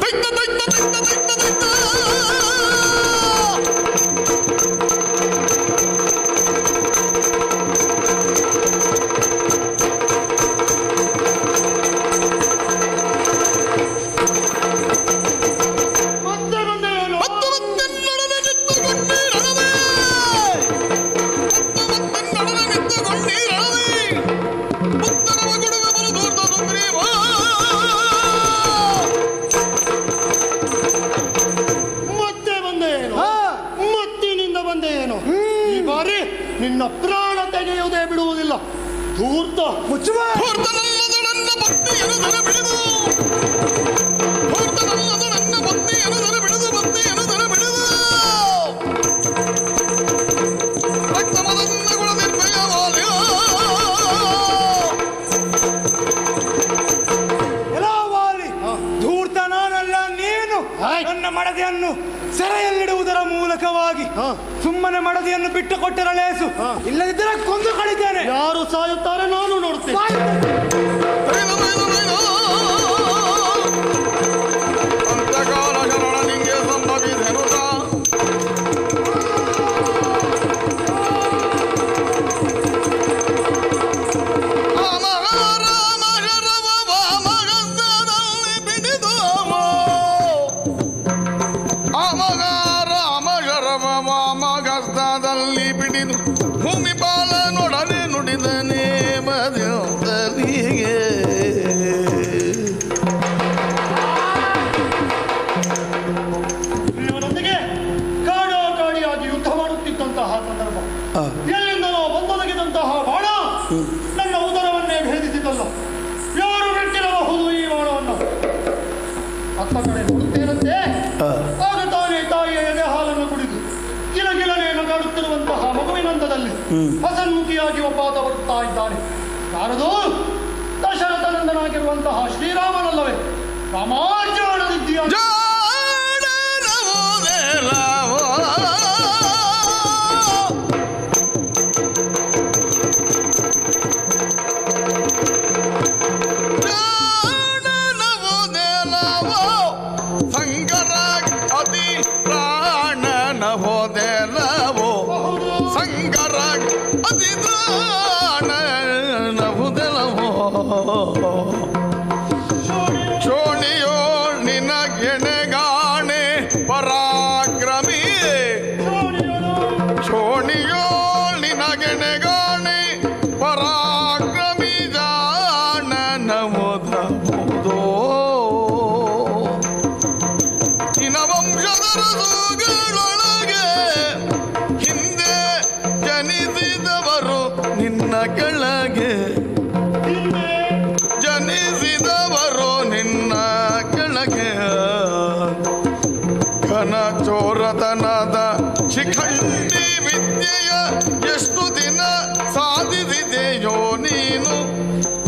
ನಿನ್ನ ಪ್ರಾಣ ತೆಗೆಯುವುದೇ ಬಿಡುವುದಿಲ್ಲ. ಧೂರ್ತ ಮುಚ್ಚುವ ಧೂರ್ತ ನಾನಲ್ಲ, ನೀನು ನನ್ನ ಮಡದಿಯನ್ನು ಸೆರೆಯಲ್ಲಿಡುವುದರ ಮೂಲಕವಾಗಿ ಸುಮ್ಮನೆ ಮಡದಿಯನ್ನು ಬಿಟ್ಟು ಕೊಟ್ಟರೆ ಲೇಸು, ಇಲ್ಲದಿದ್ದರೆ ಕೊಂದು ಕಳಿತೇನೆ. ಯಾರು ಸಾಯುತ್ತಾರೆ ನಾನು ನೋಡ್ತೇನೆ. ಅಂತ್ಯಕಾಲ ಶರಣ ನಿಂಗೆ ಸಂಭವಿಸೆನುತ ಬಿಡಿದು ಭೂಮಿ ಪಾಲನೊಡನೆ ನುಡಿದ ನೇಮದಿಗೆ ಇವನೊಂದಿಗೆ ಕಾಡಾಕಾಡಿಯಾಗಿ ಯುದ್ಧ ಮಾಡುತ್ತಿದ್ದಂತಹ ಸಂದರ್ಭ, ಎಲ್ಲಿಂದಲೋ ಬಂದೊದಗಿದಂತಹ ಬಾಣ ನನ್ನ ಉದರವನ್ನೇ ಭೇದಿಸಿದಲ್ಲ. ಯಾರು ಬಿಟ್ಟಿರಬಹುದು ಈ ಬಾಣವನ್ನು? ಅತ್ತ ಕಡೆ ನೋಡುತ್ತೇನಂತೆ. ಆಗ ತಾನೇ ತಾಯಿಯ ಎದೆ ಹಾಲನ್ನು ಕುಡಿದು ಗಿಲಗಿಲನೆ ನಗಾಡುತ್ತಿರುವಂತಹ ಮಗುವಿನಂತದಲ್ಲಿ ಹಸನ್ಮುಖಿಯಾಗಿ ಒಬ್ಬಾತ ಬರುತ್ತಾ ಇದ್ದಾನೆ. ಯಾರದು? ದಶರಥನಂದನಾಗಿರುವಂತಹ ಶ್ರೀರಾಮನಲ್ಲವೇ? ರಾಮಾಜ್ಞಾನದಿದ್ದೀಯ ಚೋಣಿಯೋ ನಿನಗೆಣೆಗಾಣೆ ಪರಾಕ್ರಮಿ, ಚೋಣಿಯೋ ನಿನಗೆಣೆಗಾಣೆ ಪರಾಕ್ರಮಿ ಜಾಣನವುದೋ ನಿನ ವಂಶದರ ಸೂಗಳೊಳಗೆ ಹಿಂದೆ ಜನಿಸಿದವರು ನಿನ್ನ ಕೆಳಗೆ, ಜನಿಸಿದವರು ನಿನ್ನ ಕೆಳಗೆ. ಘನ ಚೋರತನದ ಶಿಖಂಡಿ ವಿದ್ಯೆಯ ಎಷ್ಟು ದಿನ ಸಾಧಿಸಿದೆಯೋ ನೀನು,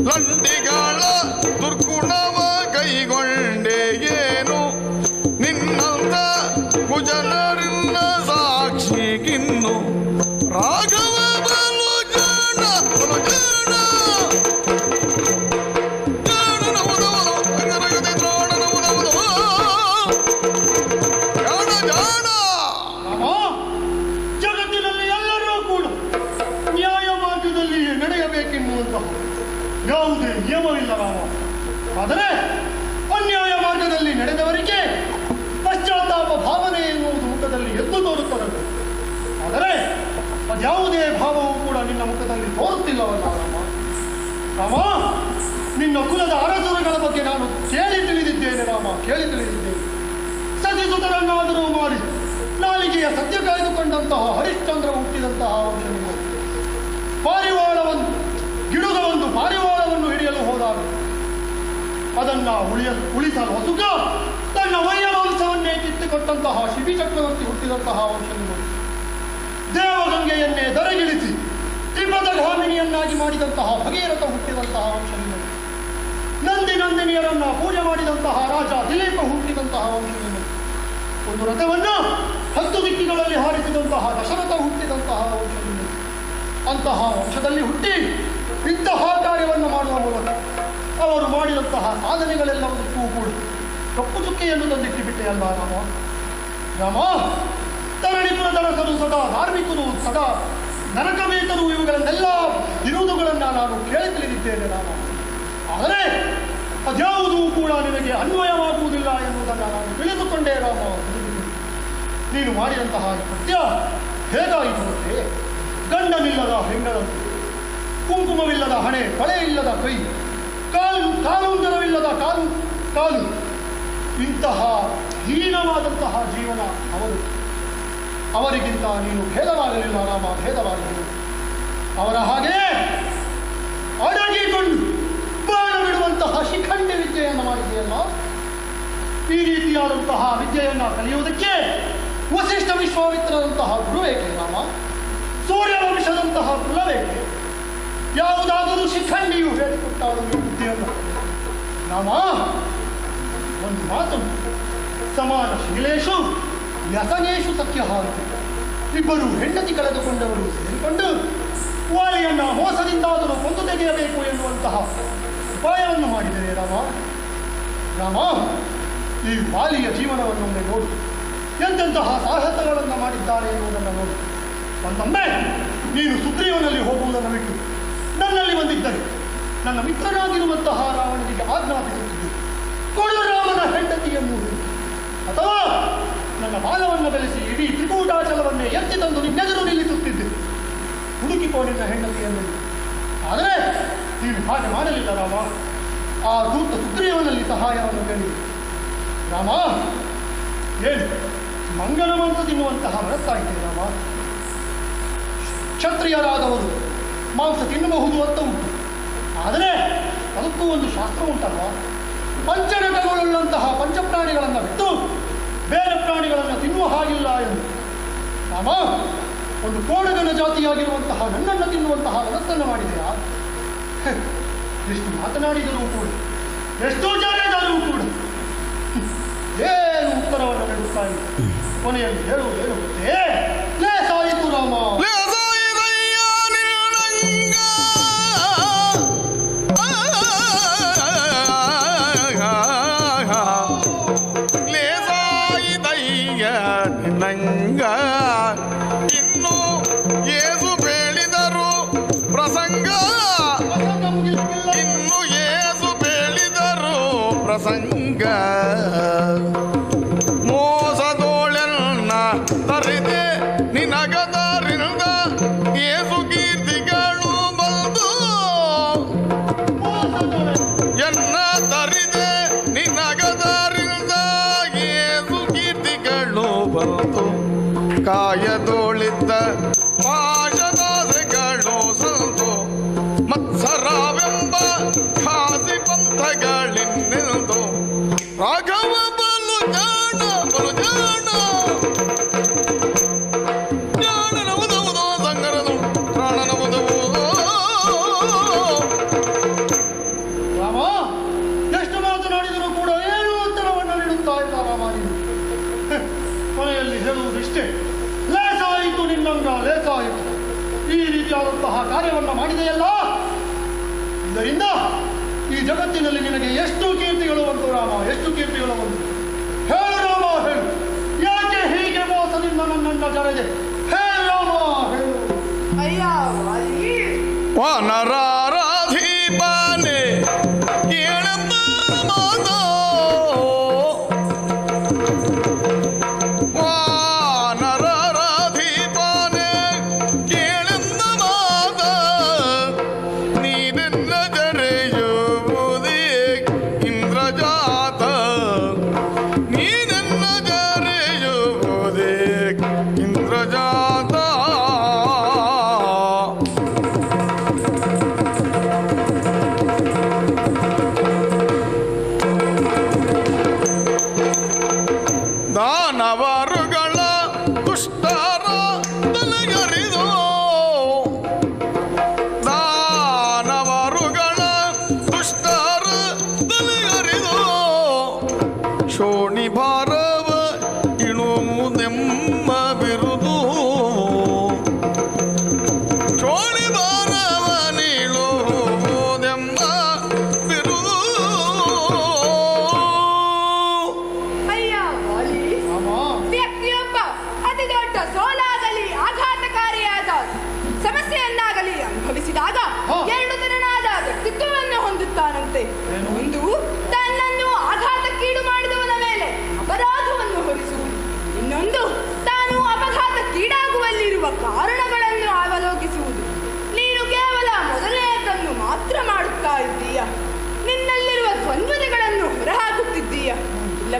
ಲಂಡಿಗಳ ದುರ್ಗುಣವ ಕೈಗೊಂಡೆ ಏನು, ನಿನ್ನಂತ ಕುಜನರಿನ್ನ ಸಾಕ್ಷಿಗಿನ್ನು ರಾಘವ ಬಲು ಜಾಣ ಜಗತ್ತಿನಲ್ಲಿ ಎಲ್ಲರೂ ಕೂಡ ನ್ಯಾಯ ಮಾರ್ಗದಲ್ಲಿ ನಡೆಯಬೇಕೆನ್ನುವಂತಹ ಯಾವುದೇ ನಿಯಮವಿಲ್ಲ ರಾಮ. ಆದರೆ ಅನ್ಯಾಯ ಮಾರ್ಗದಲ್ಲಿ ನಡೆದವರಿಗೆ ಪಶ್ಚಾತ್ತಾಪ ಭಾವನೆ ಎನ್ನುವುದು ಮುಖದಲ್ಲಿ ಎದ್ದು ತೋರುತ್ತದೆ. ಆದರೆ ಅದ್ಯಾವುದೇ ಭಾವವೂ ಕೂಡ ನಿನ್ನ ಮುಖದಲ್ಲಿ ತೋರುತ್ತಿಲ್ಲವಲ್ಲ ರಾಮ. ರಾಮ, ನಿನ್ನ ಕುಲದ ಅರಸುರಗಳ ಬಗ್ಗೆ ನಾನು ಕೇಳಿ ತಿಳಿದಿದ್ದೇನೆ ರಾಮ, ಕೇಳಿ ತಿಳಿದಿದ್ದೇನೆ. ಸತಿಸುತರನ್ನಾದರೂ ಮಾಡಿ ನಾಲಿಗೆಯ ಸತ್ಯ ಕಾಯ್ದುಕೊಂಡಂತಹ ಹರಿಶ್ಚಂದ್ರ ಹುಟ್ಟಿದಂತಹ ವಂಶನಿಗೆ ಪಾರಿವಾಳವನ್ನು ಗಿಡದ ಒಂದು ಪಾರಿವಾಳವನ್ನು ಹಿಡಿಯಲು ಹೋದಾಗ ಅದನ್ನು ಉಳಿಸಲು ಹೊಸುಗ ತನ್ನ ವೈಯವಂಶವನ್ನೇ ಕಿತ್ತುಕೊಟ್ಟಂತಹ ಶಿಬಿ ಚಕ್ರವರ್ತಿ ಹುಟ್ಟಿದಂತಹ ವಂಶನಿಗೆ ದೇವಗಂಗೆಯನ್ನೇ ದರಗಿಳಿಸಿ ತ್ರಿಪದಗಾಮಿನಿಯನ್ನಾಗಿ ಮಾಡಿದಂತಹ ಭಗೀರಥ ಹುಟ್ಟಿದಂತಹ ವಂಶನಿಗೆ ನಂದಿನಿಯರನ್ನ ಪೂಜೆ ಮಾಡಿದಂತಹ ರಾಜ ದಿಲೀಪ ಹುಟ್ಟಿದಂತಹ ವಂಶನಿಗೆ ಒಂದು ರಥವನ್ನು 10 ದಿಕ್ಕಿಗಳಲ್ಲಿ ಹಾರಿಸಿದಂತಹ ದಶರಥ ಹುಟ್ಟಿದಂತಹ ವಂಶದಲ್ಲಿ ಅಂತಹ ವಂಶದಲ್ಲಿ ಹುಟ್ಟಿ ಇಂತಹ ಕಾರ್ಯವನ್ನು ಮಾಡುವ ಮೂಲಕ ಅವರು ಮಾಡಿದಂತಹ ಸಾಧನೆಗಳೆಲ್ಲವನ್ನೂ ಕೂಡ ಕಪ್ಪು ಚುಕ್ಕೆಯನ್ನು ತಂದಿಟ್ಟಿಬಿಟ್ಟೆ ಅಲ್ಲ ರಾಮ. ತರಣಿಪುರ ದರಸರು ಸದಾ ಧಾರ್ಮಿಕರು ಸದಾ ನರಕವೇತರು ಇವುಗಳನ್ನೆಲ್ಲ ವಿರೋಧಗಳನ್ನು ನಾನು ಕೇಳಿ ತಿಳಿದಿದ್ದೇನೆ ರಾಮ. ಆದರೆ ಅದ್ಯಾವುದೂ ಕೂಡ ನಿನಗೆ ಅನ್ವಯವಾಗುವುದಿಲ್ಲ ಎನ್ನುವುದನ್ನು ನಾನು ತಿಳಿದುಕೊಂಡೇ ರಾಮ. ನೀನು ಮಾಡಿದಂತಹ ಕೃತ್ಯ ಹೇಗಾಯಿತು ಮತ್ತೆ? ಗಂಡನಿಲ್ಲದ ಹೆಂಗಳಂತೆ, ಕುಂಕುಮವಿಲ್ಲದ ಹಣೆ, ಬಳೆ ಇಲ್ಲದ ಕೈ, ಕಾಲುಂಗರವಿಲ್ಲದ ಕಾಲು ಇಂತಹ ಹೀನವಾದಂತಹ ಜೀವನ ಅವರಿಗಿಂತ ನೀನು ಭೇದವಾಗಲಿಲ್ಲ ರಾಮ, ಭೇದವಾಗಲಿಲ್ಲ. ಅವರ ಹಾಗೆ ಅಡಗಿಕೊಂಡು ಬಾಣ ಬಿಡುವಂತಹ ಶಿಖಂಡಿ ವಿದ್ಯೆಯನ್ನು ಮಾಡಿದೆಯಲ್ಲ. ಈ ರೀತಿಯಾದಂತಹ ವಿದ್ಯೆಯನ್ನು ಕಲಿಯುವುದಕ್ಕೆ ವಸಿಷ್ಠ ವಿಶ್ವಾಮಿತ್ರರಂತಹ ಗುರುವೇಕೆ ರಾಮ? ಸೂರ್ಯವಂಶದಂತಹ ಕುಲವೇಕೆ? ಯಾವುದಾದರೂ ಶಿಖಂಡಿಯು ಹೇಳಿಕೊಟ್ಟಾಳು ಈ ಬುದ್ಧಿಯನ್ನು ರಾಮ. ಒಂದು ಮಾತು, ಸಮಾನ ಶೀಲೇಶು ವ್ಯಸನೇಶು ಸಖ್ಯ ಹಾಕಿ. ಇಬ್ಬರು ಹೆಂಡತಿ ಕಳೆದುಕೊಂಡವರು ಸೇರಿಕೊಂಡು ವಾಲಿಯನ್ನು ಮೋಸದಿಂದಾದರೂ ಕೊಂದು ತೆಗೆಯಬೇಕು ಎನ್ನುವಂತಹ ಉಪಾಯವನ್ನು ಮಾಡಿದರೆ ರಾಮ. ಈ ವಾಲಿಯ ಜೀವನವನ್ನೊಮ್ಮೆ ನೋಡು, ಎಂತೆಂತಹ ಸಾಹಸಗಳನ್ನು ಮಾಡಿದ್ದಾರೆ ಎನ್ನುವುದನ್ನು ನೋಡು. ಒಂದೊಮ್ಮೆ ನೀನು ಸುಗ್ರೀವನಲ್ಲಿ ಹೋಗುವುದನ್ನು ಬಿಟ್ಟು ನನ್ನಲ್ಲಿ ಬಂದಿದ್ದರೆ ನನ್ನ ಮಿತ್ರನಾಗಿರುವಂತಹ ರಾವಣನಿಗೆ ಆಜ್ಞಾಪಿಸುತ್ತಿದ್ದೆ, ಕೊಡು ರಾಮನ ಹೆಂಡತಿಯನ್ನು. ಅಥವಾ ನನ್ನ ಬಾಲವನ್ನು ಬೆಳೆಸಿ ಇಡೀ ತ್ರಿಕೂಟಾಚಲವನ್ನೇ ಎತ್ತಿ ತಂದು ನಿನ್ನೆದುರು ನಿಲ್ಲಿಸುತ್ತಿದ್ದೆ, ಹುಡುಕಿಕೋ ನಿನ್ನ ಹೆಂಡತಿಯನ್ನು. ಆದರೆ ನೀನು ಹಾಗೆ ಮಾಡಲಿಲ್ಲ ರಾಮ. ಆ ದೂತ ಸುಗ್ರೀವನಲ್ಲಿ ಸಹಾಯವನ್ನು ಕೇಳಿ ರಾಮ. ಏನು ಮಂಗನ ಮಾಂಸ ತಿನ್ನುವಂತಹ ಮನಸ್ಸಾಯಿತೆ ರಾಮ? ಕ್ಷತ್ರಿಯರಾದವರು ಮಾಂಸ ತಿನ್ನಬಹುದು ಅಂತ ಉಂಟು, ಆದರೆ ಅದಕ್ಕೂ ಒಂದು ಶಾಸ್ತ್ರ ಉಂಟಲ್ವ? ಪಂಚನಕಗಳುಳ್ಳಂತಹ ಪಂಚಪ್ರಾಣಿಗಳನ್ನು ಬಿಟ್ಟು ಬೇರೆ ಪ್ರಾಣಿಗಳನ್ನು ತಿನ್ನುವ ಹಾಗಿಲ್ಲ ಎಂದು ರಾಮ. ಒಂದು ಕೋಡಗನ ಜಾತಿಯಾಗಿರುವಂತಹ ನನ್ನನ್ನು ತಿನ್ನುವಂತಹ ಮನಸ್ಸನ್ನು ಮಾಡಿದೆಯಾ? ಎಷ್ಟು ಮಾತನಾಡಿದರೂ ಕೂಡ, ಎಷ್ಟೋ ಜಾರಿಯಾದರೂ ಕೂಡ ಏನು ಉತ್ತರವನ್ನು ನೀಡುತ್ತಾ ಇಲ್ಲ. ಕೊನೆಯಲ್ಲಿ ಹೇಳುವುದೇನು ಗೊತ್ತೇ? ಲೇಸಾಯಿತು ರಾಮ. ನಂಗ ಇನ್ನು ಏಸು ಬೇಳಿದರು ಪ್ರಸಂಗ, ಇನ್ನು ಏಸು ಬೇಳಿದರು ಪ್ರಸಂಗ. ಮೋಸದೋಳೆನ್ನ ತರಿದೆ ನಿನಗದರಿಂದ ಏಸು ಕೀರ್ತಿಗಳು ಬಂದು, ಎನ್ನ ತರಿದೆ ನಿನಗದರಿಂದ ಏಸು ಕೀರ್ತಿಗಳು ಬಂತು. ಕಾಯದೋಳಿದ್ದ ಪಾಶದಾಸೆಗಳು ಸಂತು, ಮತ್ಸರವೆಂಬ ಖಾಸಿ ಪಂಥಗಳಿನ್ನೆಂದು. ರಾಘವ ಬಲು ಜಾಣ ಜಾಣನವುದವುದೋ ಸಂಗರದು ಪ್ರಾಣನವುದವುದೋ. ರಾಮ, ಎಷ್ಟು ಮಾತನಾಡಿದರೂ ಕೂಡ ಏನು ಉತ್ತರವನ್ನು ನೀಡುತ್ತಾ ಇಲ್ಲ ರಾಮ. ನೀನು ಕೊನೆಯಲ್ಲಿ ಹೇಳುವುದಿಷ್ಟೇ, ಲೇಸಾಯಿತು ನಿನ್ನಂಗ, ಲೇಸಾಯಿತು. ಈ ರೀತಿಯಾದಂತಹ ಕಾರ್ಯವನ್ನು ಮಾಡಿದೆಯಲ್ಲ, ಇದರಿಂದ ಈ ಜಗತ್ತಿನಲ್ಲಿ ನಿನಗೆ ಎಷ್ಟು ಕೀರ್ತಿಗಳು ಬಂತು ರಾಮ, ಎಷ್ಟು ಕೀರ್ತಿಗಳು ಬಂತು? ಹೇಳು ರಾಮ, ಹೇಳು. ಯಾಕೆ ಹೀಗೆ ಮೋಸದಿಂದ ನನ್ನನ್ನು ಜರೆದೆ? ಹೇಳು ರಾಮ, ಹೇಳು. ಅಯ್ಯ ವಾಲಿ, ವಾನರಾರಾಧೀಪಾನೆ ಕೇಳಮ್ಮ ಮಾತೋ, ವಾನರಾರಾಧೀಪಾನೆ ಕೇಳಮ್ಮ ಮಾತ. ನೀನೆನ್ನ ಜರೆಯುವುದೇ ಇಂದ್ರಜಾತ, ನೀನೆನ್ನ ಜರೆಯುವುದೇ ಇಂದ್ರಜಾತ. ದಾನವರುಗಳ ದುಷ್ಟರ ತಲೆಗರಿದು, ದಾನವರುಗಳ ದುಷ್ಟರ ತಲೆಗರಿದು. ಶೋಣಿ ಭಾರವ ಇಣು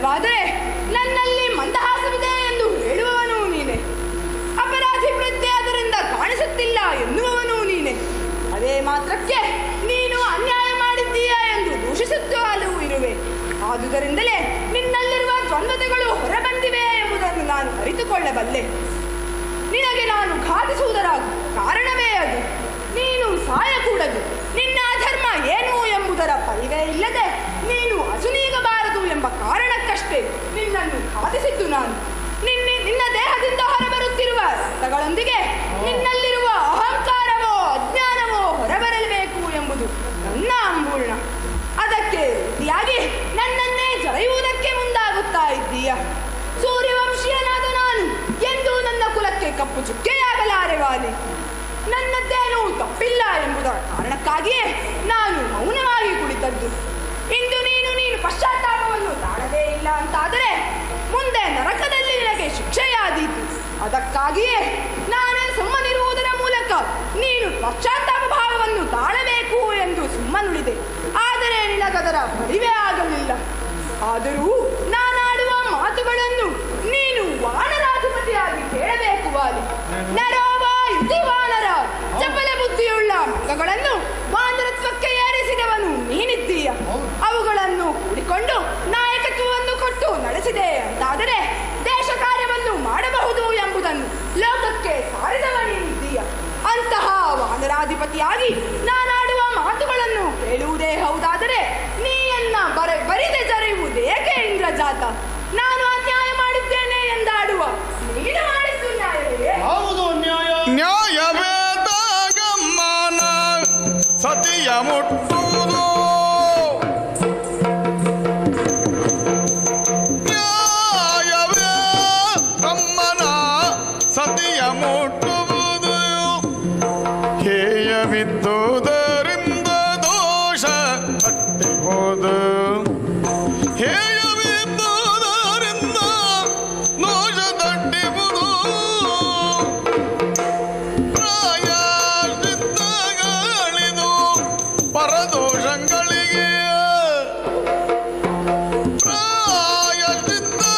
ಹಾಗಾದರೆ ನನ್ನಲ್ಲಿ ಮಂದಹಾಸವಿದೆ ಎಂದು ಹೇಳುವವನು ನೀನೆ, ಅಪರಾಧಿ ಪ್ರಜ್ಞೆ ಅದರಿಂದ ಕಾಣಿಸುತ್ತಿಲ್ಲ ಎನ್ನುವವನು ನೀನೆ. ಅದೇ ಮಾತ್ರಕ್ಕೆ ನೀನು ಅನ್ಯಾಯ ಮಾಡಿದ್ದೀಯಾ ಎಂದು ದೂಷಿಸುತ್ತಲೂ ಇರುವೆ. ಆದುದರಿಂದಲೇ ನಿನ್ನಲ್ಲಿರುವ ದ್ವಂದ್ವತೆಗಳು ಹೊರಬಂದಿವೆ ಎಂಬುದನ್ನು ನಾನು ಅರಿತುಕೊಳ್ಳಬಲ್ಲೆ. ನಿನಗೆ ನಾನು ಘಾತಿಸುವುದರ ಕಾರಣವೇ ಅದು. ನೀನು ಸಾಯಕೂಡದು, ನಿನ್ನ ಅಧರ್ಮ ಏನು ಎಂಬುದರ ಪರಿವೇ ಇಲ್ಲದೆ ನೀನು ಅಸುನೀಗಬಾರದು ಎಂಬ ಕಾರಣಕ್ಕಷ್ಟೇ ನಿನ್ನನ್ನು ಘಾತಿಸಿದ್ದು ನಾನು. ನಿನ್ನ ದೇಹದಿಂದ ಹೊರಬರುತ್ತಿರುವ ರಕ್ತಗಳೊಂದಿಗೆ ನಿನ್ನಲ್ಲಿರುವ ಅಹಂಕಾರವೋ ಅಜ್ಞಾನವೋ ಹೊರಬರಬೇಕು ಎಂಬುದು ನನ್ನ ಅಂಬೂರ್ಣ. ಅದಕ್ಕೆ ರೀತಿಯಾಗಿ ನನ್ನನ್ನೇ ಜರೆಯುವುದಕ್ಕೆ ಮುಂದಾಗುತ್ತಾ ಇದ್ದೀಯ. ಸೂರ್ಯವಂಶೀಯನಾದ ನಾನು ಎಂದು ನನ್ನ ಕುಲಕ್ಕೆ ಕಪ್ಪು ಚುಕ್ಕೆಯಾಗಲಾರೆವಾನೆ. ನನ್ನದ್ದೇನೂ ತಪ್ಪಿಲ್ಲ ಎಂಬುದರ ಕಾರಣಕ್ಕಾಗಿಯೇ ನಾನು ಮೌನವಾಗಿ ಕುಳಿತದ್ದು. ಇಂದು ನೀನು ಪಶ್ಚಾತ್ತಾಪವನ್ನು ತಾಳದೇ ಇಲ್ಲ ಅಂತಾದರೆ ಮುಂದೆ ನರಕದಲ್ಲಿ ನಿನಗೆ ಶಿಕ್ಷೆಯಾದೀತು. ಅದಕ್ಕಾಗಿಯೇ ನಾನೇ ಸುಮ್ಮನಿರುವುದರ ಮೂಲಕ ನೀನು ಪಶ್ಚಾತ್ತಾಪ ಭಾವವನ್ನು ತಾಳಬೇಕು ಎಂದು ಸುಮ್ಮನುಳಿದೆ. ಆದರೆ ನಿನಗದರ ಪರಿವೇ ಆಗಲಿಲ್ಲ. ಆದರೂ ನಾನಾಡುವ ಮಾತುಗಳನ್ನು ನೀನು ವಾನರಾಧಿಪತಿಯಾಗಿ ಕೇಳಬೇಕು. ವಾಲಿ ನರೋವ ಯುತಿ ವಾನರ, ಚಪಲ ಬುದ್ಧಿಯುಳ್ಳ ಮೃಗಗಳನ್ನು ವಾನರತ್ವಕ್ಕೆ ಏರಿಸಿದವನು ನೀನಿದ್ದೀಯ. ಅವುಗಳನ್ನು ಕೂಡಿಕೊಂಡು ನಾಯಕತ್ವವನ್ನು ಕೊಟ್ಟು ನಡೆಸಿದೆ ಅಂತಾದರೆ ದೇಶ ಕಾರ್ಯವನ್ನು ಮಾಡಬಹುದು ಎಂಬುದನ್ನು ಲೋಕಕ್ಕೆ ಸಾರಿದವ ನೀನಿದ್ದೀಯ. ಅಂತಹ ವಾನರಾಧಿಪತಿಯಾಗಿ ನಾನಾಡುವ ಮಾತುಗಳನ್ನು ಕೇಳುವುದೇ ಹೌದಾದರೆ ನೀಯನ್ನ ಬರಿದೆ ಜರೆಯುವುದೇಕೆ ಇಂದ್ರಜಾತ? ನಾನು ಅನ್ಯಾಯ ಮಾಡಿದ್ದೇನೆ ಎಂದಾಡುವ ನೀನು ಮಾಡಿದ್ದು ನ್ಯಾಯವೇ? ಹೌದು, ನ್ಯಾಯ. ನ್ಯಾಯವೇದಾಗಮ್ಮನ ಸತಿಯ ಮುಟ್ಟುವುದು, ನ್ಯಾಯವೇ ತಮ್ಮನ ಸತಿಯ ಮುಟ್ಟುವುದು, ಹೇಯವಿದ್ದುದರಿಂದ ದೋಷ ತಟ್ಟಿಬೋದು, ಹೇಯವಿದ್ದುದರಿಂದ ದೋಷ ತಟ್ಟಿಬೋದು, ಪ್ರಾಯಶ್ಚಿತ್ತಗಳಿದು ಪರದೋಷಗಳಿಗೆ, ಪ್ರಾಯಶ್ಚಿತ್ತಗಳಿದು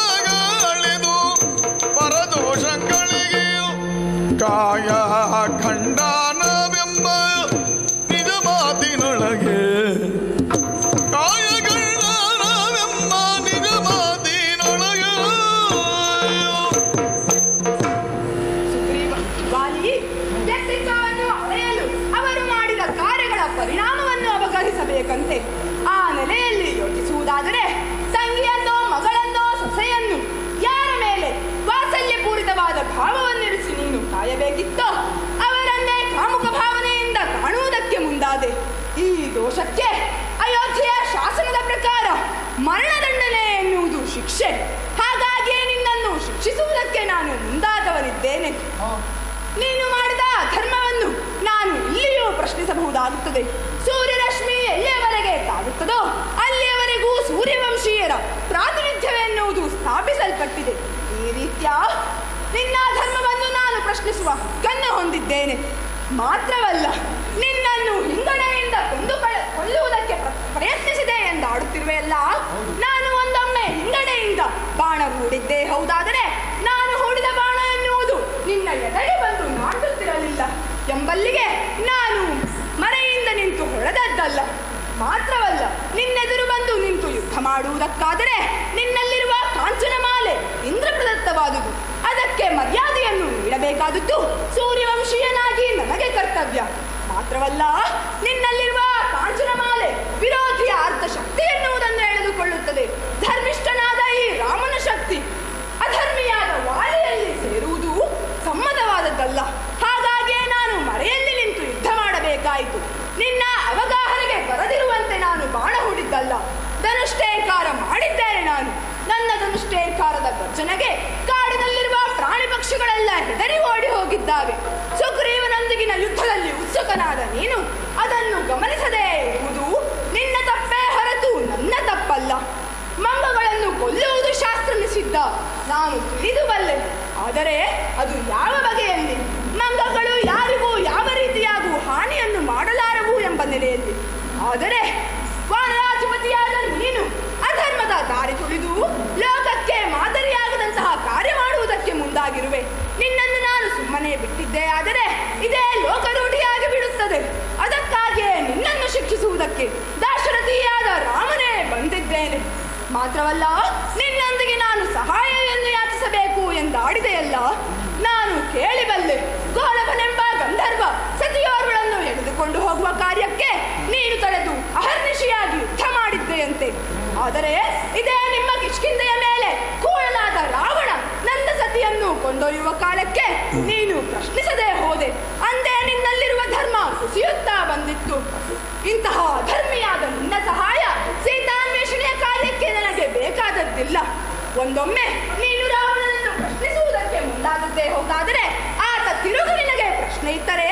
ಪರದೋಷಗಳಿಗೆ, ಕಾಯ ಖಂಡನವೆಂಬ ನಿಜ ಮಾತಿನೊಳಗೆ, ಕಾಯ ಖಂಡನವೆಂಬ ನಿಜ ಮಾತಿನೊಳಗೆ. ಸುಗ್ರೀವ, ವಾಲಿ ವ್ಯಕ್ತಿತ್ವವನ್ನು ಅಳೆಯಲು ಅವರು ಮಾಡಿದ ಕಾರ್ಯಗಳ ಪರಿಣಾಮವನ್ನು ಅವಗಣಿಸಬೇಕಂತೆ. ಆ ನೆಲೆಯಲ್ಲಿ ಯೋಚಿಸುವುದಾದರೆ ತಂಗಿಯನ್ನೋ ಮಗಳನ್ನೋ ಸೊಸೆಯನ್ನು ಯಾರ ಮೇಲೆ ವಾತ್ಸಲ್ಯಪೂರಿತವಾದ ಭಾವವನ್ನಿರಿಸಿ ನೀನು ಕಾಯಬೇಕಿತ್ತೋ ಅವರನ್ನೇ ಕಾಮುಕ ಭಾವನೆಯಿಂದ ಕಾಣುವುದಕ್ಕೆ ಮುಂದಾದೆ. ಈ ದೋಷಕ್ಕೆ ಅಯೋಧ್ಯೆಯ ಶಾಸನದ ಪ್ರಕಾರ ಮರಣದಂಡನೆ ಎನ್ನುವುದು ಶಿಕ್ಷೆ. ಹಾಗಾಗಿಯೇ ನಿನ್ನನ್ನು ಶಿಕ್ಷಿಸುವುದಕ್ಕೆ ನಾನು ಮುಂದಾದವನಿದ್ದೇನೆ. ನೀನು ಮಾಡಿದ ಧರ್ಮವನ್ನು ನಾನು ಇಲ್ಲಿಯೂ ಪ್ರಶ್ನಿಸಬಹುದಾಗುತ್ತದೆ. ಸೂರ್ಯರಶ್ಮಿ ಎಲ್ಲಿಯವರೆಗೆ ತಾಗುತ್ತದೋ ಅಲ್ಲಿಯವರೆಗೂ ಸೂರ್ಯವಂಶೀಯರ ಪ್ರಾತಿನಿಧ್ಯವೆನ್ನುವುದು ಸ್ಥಾಪಿಸಲ್ಪಟ್ಟಿದೆ. ಈ ರೀತಿಯ ನಿನ್ನ ಧರ್ಮವನ್ನು ನಾನು ಪ್ರಶ್ನಿಸುವ ಹಕ್ಕನ್ನು ಹೊಂದಿದ್ದೇನೆ. ಮಾತ್ರವಲ್ಲ, ನಿನ್ನನ್ನು ಹಿಂಗಡೆಯಿಂದ ಕೊಲ್ಲುವುದಕ್ಕೆ ಪ್ರಯತ್ನಿಸಿದೆ ಎಂದಾಡುತ್ತಿರುವೆಯಲ್ಲ, ನಾನು ಒಂದೊಮ್ಮೆ ಹಿಂಗಡೆಯಿಂದ ಬಾಣ ಹೂಡಿದ್ದೇ ಹೌದಾದರೆ ನಾನು ಹೂಡಿದ ಬಾಣ ಎನ್ನುವುದು ನಿನ್ನ ಎದೆಗೆ ಬಂದು ನಾಟುತ್ತಿರಲಿಲ್ಲ ಎಂಬಲ್ಲಿಗೆ ನಾನು ಮರೆಯಿಂದ ನಿಂತು ಹೊಡೆದದ್ದಲ್ಲ. ಮಾತ್ರವಲ್ಲ, ನಿನ್ನೆದುರು ಬಂದು ನಿಂತು ಯುದ್ಧ ಮಾಡುವುದಕ್ಕಾದರೆ ನಿನ್ನಲ್ಲಿರುವ ಕಾಂಚನ ಮಾಲೆ ಇಂದ್ರ ಪ್ರದತ್ತವಾದುದು. ಅದಕ್ಕೆ ಮರ್ಯಾದೆಯನ್ನು ನೀಡಬೇಕಾದದ್ದು ಸೂರ್ಯವಂಶೀಯನಾಗಿ ನನಗೆ ಕರ್ತವ್ಯ. ಮಾತ್ರವಲ್ಲ, ನಿನ್ನಲ್ಲಿರುವ ಕಾಂಚನ ಮಾಲೆ ವಿರೋಧಿಯ ಅರ್ಧ ಶಕ್ತಿ ಎನ್ನುವುದನ್ನು ಎಳೆದುಕೊಳ್ಳುತ್ತದೆ. ಧರ್ಮಿಷ್ಠನಾದ ಈ ರಾಮನ ಶಕ್ತಿ ಅಧರ್ಮಿಯಾದ ವಾಲಿಯಲ್ಲಿ ಸೇರುವುದು ಸಮ್ಮತವಾದದ್ದಲ್ಲ. ಹಾಗಾಗಿಯೇ ನಾನು ಮರೆಯಲ್ಲಿ ನಿಂತು ಯುದ್ಧ ಮಾಡಬೇಕಾಯಿತು. ನಿನ್ನ ಅವಗಾಹನೆಗೆ ಬರದಿರುವಂತೆ ನಾನು ಬಾಣ ಹೂಡಿದ್ದಲ್ಲ, ಧನುಷ್ಟೇಕಾರ ಮಾಡಿದ್ದೇನೆ ನಾನು. ನನ್ನ ಧನುಷ್ಟೇಕಾರದ ಗರ್ಜನೆಗೆ ಕಾಡಿನಲ್ಲಿರುವ ಪ್ರಾಣಿ ಪಕ್ಷಿಗಳೆಲ್ಲ ಹೆದರಿ ಓಡಿ ಹೋಗಿದ್ದಾವೆ. ಸುಗ್ರೀವನೊಂದಿಗಿನ ಯುದ್ಧದಲ್ಲಿ ಉತ್ಸುಕನಾದ ನೀನು ಅದನ್ನು ಗಮನಿಸದೇ ಇರುವುದು ನಿನ್ನ ತಪ್ಪೇ ಹೊರತು ನನ್ನ ತಪ್ಪಲ್ಲ. ಮಂಗಗಳನ್ನು ಕೊಲ್ಲುವುದು ಶಾಸ್ತ್ರ ನಿಷಿದ್ಧ, ನಾನು ತಿಳಿದುಬಲ್ಲೆ. ಆದರೆ ಅದು ಯಾವ ಬಗೆಯಲ್ಲಿ? ಮಂಗಗಳು ಯಾರಿಗೂ ಯಾವ ರೀತಿಯಾಗೂ ಹಾನಿಯನ್ನು ಮಾಡಲಾರವು ಎಂಬ ನೆಲೆಯಲ್ಲಿ. ಆದರೆ ವಾನರಾಧಿಪತಿಯಾದ ನೀನು ಅಧರ್ಮದ ದಾರಿ ತುಳಿದು ಕಾರ್ಯಕ್ಕೆ ದಾಶರಥಿಯಾದ ರಾಮನೇ ಬಂದಿದ್ದೇನೆ. ಮಾತ್ರವಲ್ಲ, ನಿನ್ನೊಂದಿಗೆ ನಾನು ಸಹಾಯವನ್ನು ಯಾಚಿಸಬೇಕು ಎಂದಾಡಿದೆಯಲ್ಲ, ನಾನು ಕೇಳಿಬಲ್ಲೆ. ಗೋಳಭನೆಂಬ ಗಂಧರ್ವ ಸತಿಯೋರ್ಗಳನ್ನು ಎಳೆದುಕೊಂಡು ಹೋಗುವ ಕಾರ್ಯಕ್ಕೆ ನೀನು ತಡೆದು ಅಹರ್ನಿಶಿಯಾಗಿ ಯುದ್ಧ ಮಾಡಿದ್ದೆಯಂತೆ. ಆದರೆ ಇದೇ ನಿಮ್ಮ ಕಿಷ್ಕಿಂಧೆಯ ಮೇಲೆ ಕೂಳಲಾದ ರಾವಣ ನನ್ನ ಸತಿಯನ್ನು ಕೊಂಡೊಯ್ಯುವ ಕಾಲಕ್ಕೆ ನೀನು ಪ್ರಶ್ನಿಸದೆ ಹೋದೆ. ಅಂದೇ ನಿನ್ನಲ್ಲಿರುವ ಧರ್ಮ ಕುಸಿಯುತ್ತಾ ಬಂದಿತ್ತು. ಇಂತಹ ಅಧರ್ಮಿಯಾದ ನಿನ್ನ ಸಹಾಯ ಸೀತಾನ್ವೇಷಣೆಯ ಕಾರ್ಯಕ್ಕೆ ನನಗೆ ಬೇಕಾದದ್ದಿಲ್ಲ. ಒಂದೊಮ್ಮೆ ನೀನು ರಾವಣನನ್ನು ಪ್ರಶ್ನಿಸುವುದಕ್ಕೆ ಮುಂದಾಗದ್ದೇ ಹೋಗಾದರೆ ಆತ ತಿರುಗಿ ನಿನಗೆ ಪ್ರಶ್ನೆ ಇದ್ದರೆ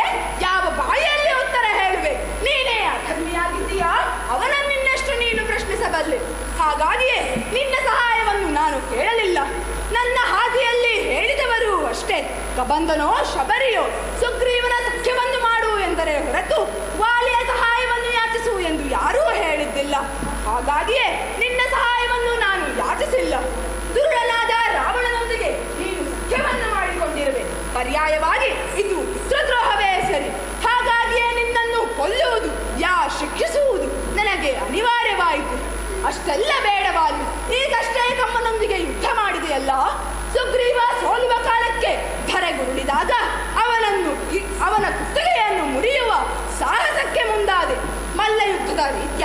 ಯಾವ ಬಾಯಿಯಲ್ಲಿ ಉತ್ತರ ಹೇಳುವೆ? ನೀನೇ ಅಧರ್ಮಿಯಾಗಿದ್ದೀಯಾ, ಅವನನ್ನಿನ್ನಷ್ಟು ನೀನು ಪ್ರಶ್ನಿಸಬಲ್ಲೆ. ಹಾಗಾಗಿಯೇ ನಿನ್ನ ಸಹಾಯವನ್ನು ನಾನು ಕೇಳಲಿಲ್ಲ. ನನ್ನ ಹಾದಿಯಲ್ಲಿ ಹೇಳಿದವರು ಅಷ್ಟೇ. ಕಬಂಧನೋ ಶಬರಿಯೋ ಸುಗ್ರೀವನ ಸಖ್ಯವನ್ನು ಮಾಡು ಎಂದರೆ ಹೊರತು ವಾಲಿಯ ಸಹಾಯವನ್ನು ಯಾಚಿಸು ಎಂದು ಯಾರೂ ಹೇಳಿದ್ದಿಲ್ಲ. ಹಾಗಾಗಿಯೇ ನಿನ್ನ ಸಹಾಯವನ್ನು ನಾನು ಯಾಚಿಸಿಲ್ಲ. ದುರುಳನಾದ ರಾವಣನೊಂದಿಗೆ ನೀನು ಸಖ್ಯವನ್ನು ಮಾಡಿಕೊಂಡಿರುವೆ. ಪರ್ಯಾಯವಾಗಿ ಇದು ಮಿತ್ರದ್ರೋಹವೇ ಸರಿ. ಹಾಗಾಗಿಯೇ ನಿನ್ನನ್ನು ಕೊಲ್ಲುವುದು ಶಿಕ್ಷಿಸುವುದು ನನಗೆ ಅನಿವಾರ್ಯವಾಯಿತು. ಅಷ್ಟೆಲ್ಲ ಬೇಡವಾಲು ಈಗಷ್ಟೇ ತಮ್ಮನೊಂದಿಗೆ ಯುದ್ಧ ಮಾಡಿದೆಯಲ್ಲ. ಸುಗ್ರೀವ ಸೋಲುವ ಕಾಲಕ್ಕೆ ಧರೆಗುರುಳಿದಾಗ ಅವನ ಕುತ್ತಿಗೆಯನ್ನು ಮುರಿಯುವ ಸಾಹಸಕ್ಕೆ ಮುಂದಾದೆ. ಮಲ್ಲ ಯುದ್ಧದ ರೀತ್ಯ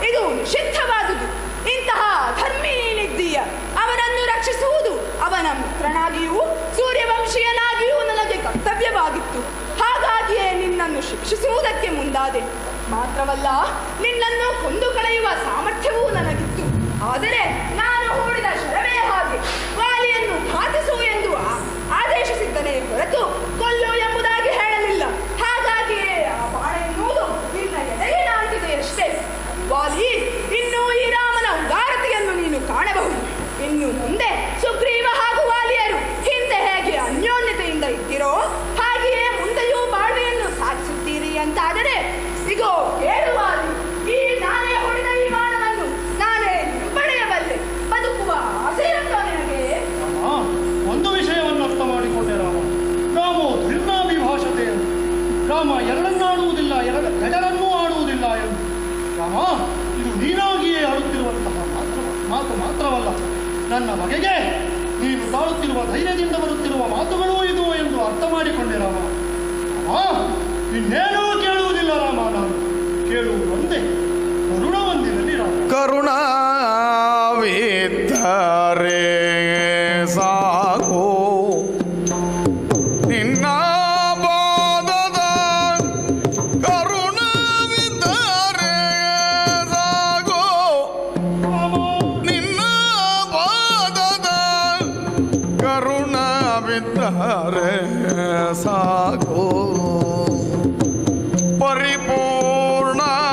ಇದು ನಿಷಿದ್ಧವಾದುದು. ಇಂತಹ ಧರ್ಮಿ ನೀನಿದ್ದೀಯ. ಅವನನ್ನು ರಕ್ಷಿಸುವುದು ಅವನ ಮಿತ್ರನಾಗಿಯೂ ಸೂರ್ಯವಂಶೀಯನಾಗಿಯೂ ನನಗೆ ಕರ್ತವ್ಯವಾಗಿತ್ತು. ಹಾಗಾಗಿಯೇ ನಿನ್ನನ್ನು ಶಿಕ್ಷಿಸುವುದಕ್ಕೆ ಮುಂದಾದೆ. ಮಾತ್ರವಲ್ಲ, ನಿನ್ನನ್ನು ಕೊಂದು ಕಳೆಯುವ ಸಾಮರ್ಥ್ಯವೂ ನನಗಿತ್ತು. ಆದರೆ ನಾನು ಹೂಡಿದ ಶರವೇ ಹಾಗೆ. ವಾಲಿಯನ್ನು ಘಾತಿಸು ಎಂದು ಆದೇಶಿಸಿದ್ದನೇ ಹೊರತು ಕೊಲ್ಲು ಎಂಬುದಾಗಿ ಹೇಳಲಿಲ್ಲ. ಹಾಗಾಗಿಯೇ ಆ ಬಾಣ ಎನ್ನುವುದು ನಿನ್ನ ಎದೆಗೆ ನಾಟಿದೆಯಷ್ಟೇ. ವಾಲಿ, ಇನ್ನೂ ಈ ರಾಮನ ಉದಾರತೆಯನ್ನು ನೀನು ಕಾಣಬಹುದು. ಇನ್ನು ಮುಂದೆ ಸುಗ್ರೀವ ಹಾಗೂ ವಾಲಿಯರು ಹಿಂದೆ ಹೇಗೆ ಅನ್ಯೋನ್ಯತೆಯಿಂದ ಇದ್ದಿರೋ ಹಾಗೆಯೇ ಮುಂದೆಯೂ ಬಾಳ್ವೆಯನ್ನು ಸಾಧಿಸುತ್ತೀರಿ ಅಂತಾದರೆ ಸಿಗೋ ಕೇಳು ವಾಲಿ, ಈ ನಾನೇ ಹೊಡೆದ ಈ ಬಾಣವನ್ನು ನಾನೇ ಹಿಂಪಡೆಯಬಲ್ಲೆ. ಬದುಕುವ ಆಸೆಯುಂಟೋ ನಿನಗೆ? ಒಂದು ವಿಷಯವನ್ನು ಅರ್ಥ ಮಾಡಿಕೊಂಡೆ ರಾಮೋ ಧೀರ್ಣಾಭಿಭಾಷತೆ ಎಂದು. ರಾಮ ಎರಡನ್ನಾಡುವುದಿಲ್ಲ, ಗಜರನ್ನೂ ಆಡುವುದಿಲ್ಲ ಎಂದು. ರಾಮ, ಇದು ನೀನಾಗಿಯೇ ಆಡುತ್ತಿರುವಂತಹ ಮಾತು ಮಾತ್ರವಲ್ಲ, ನನ್ನ ಬಗೆಗೆ ನೀನು ತಾಳುತ್ತಿರುವ ಧೈರ್ಯದಿಂದ ಬರುತ್ತಿರುವ ಮಾತುಗಳೂ ಇದು ಎಂದು ಅರ್ಥ ಮಾಡಿಕೊಂಡೆ ರಾಮ. ಇನ್ನೇನೂ ಕೇಳುವುದಿಲ್ಲ ರಾಮ, ನಾನು ಕೇಳುವುದು ಒಂದೇ, ಕರುಣ ಹೊಂದಿರಲಿ ರಾಮ. ಕರುಣಾವಿದ್ದರೆ ಸಾಕು ನಿನ್ನ ಪಾದದ, ಕರುಣವಿದ್ದರೆ ಸಾಕು ನಿನ್ನ ಪಾದದ, ಕರುಣವಿದ್ದರೆ ಸಾಕು ಪರಿಪೂರ್ಣವಾಗಿ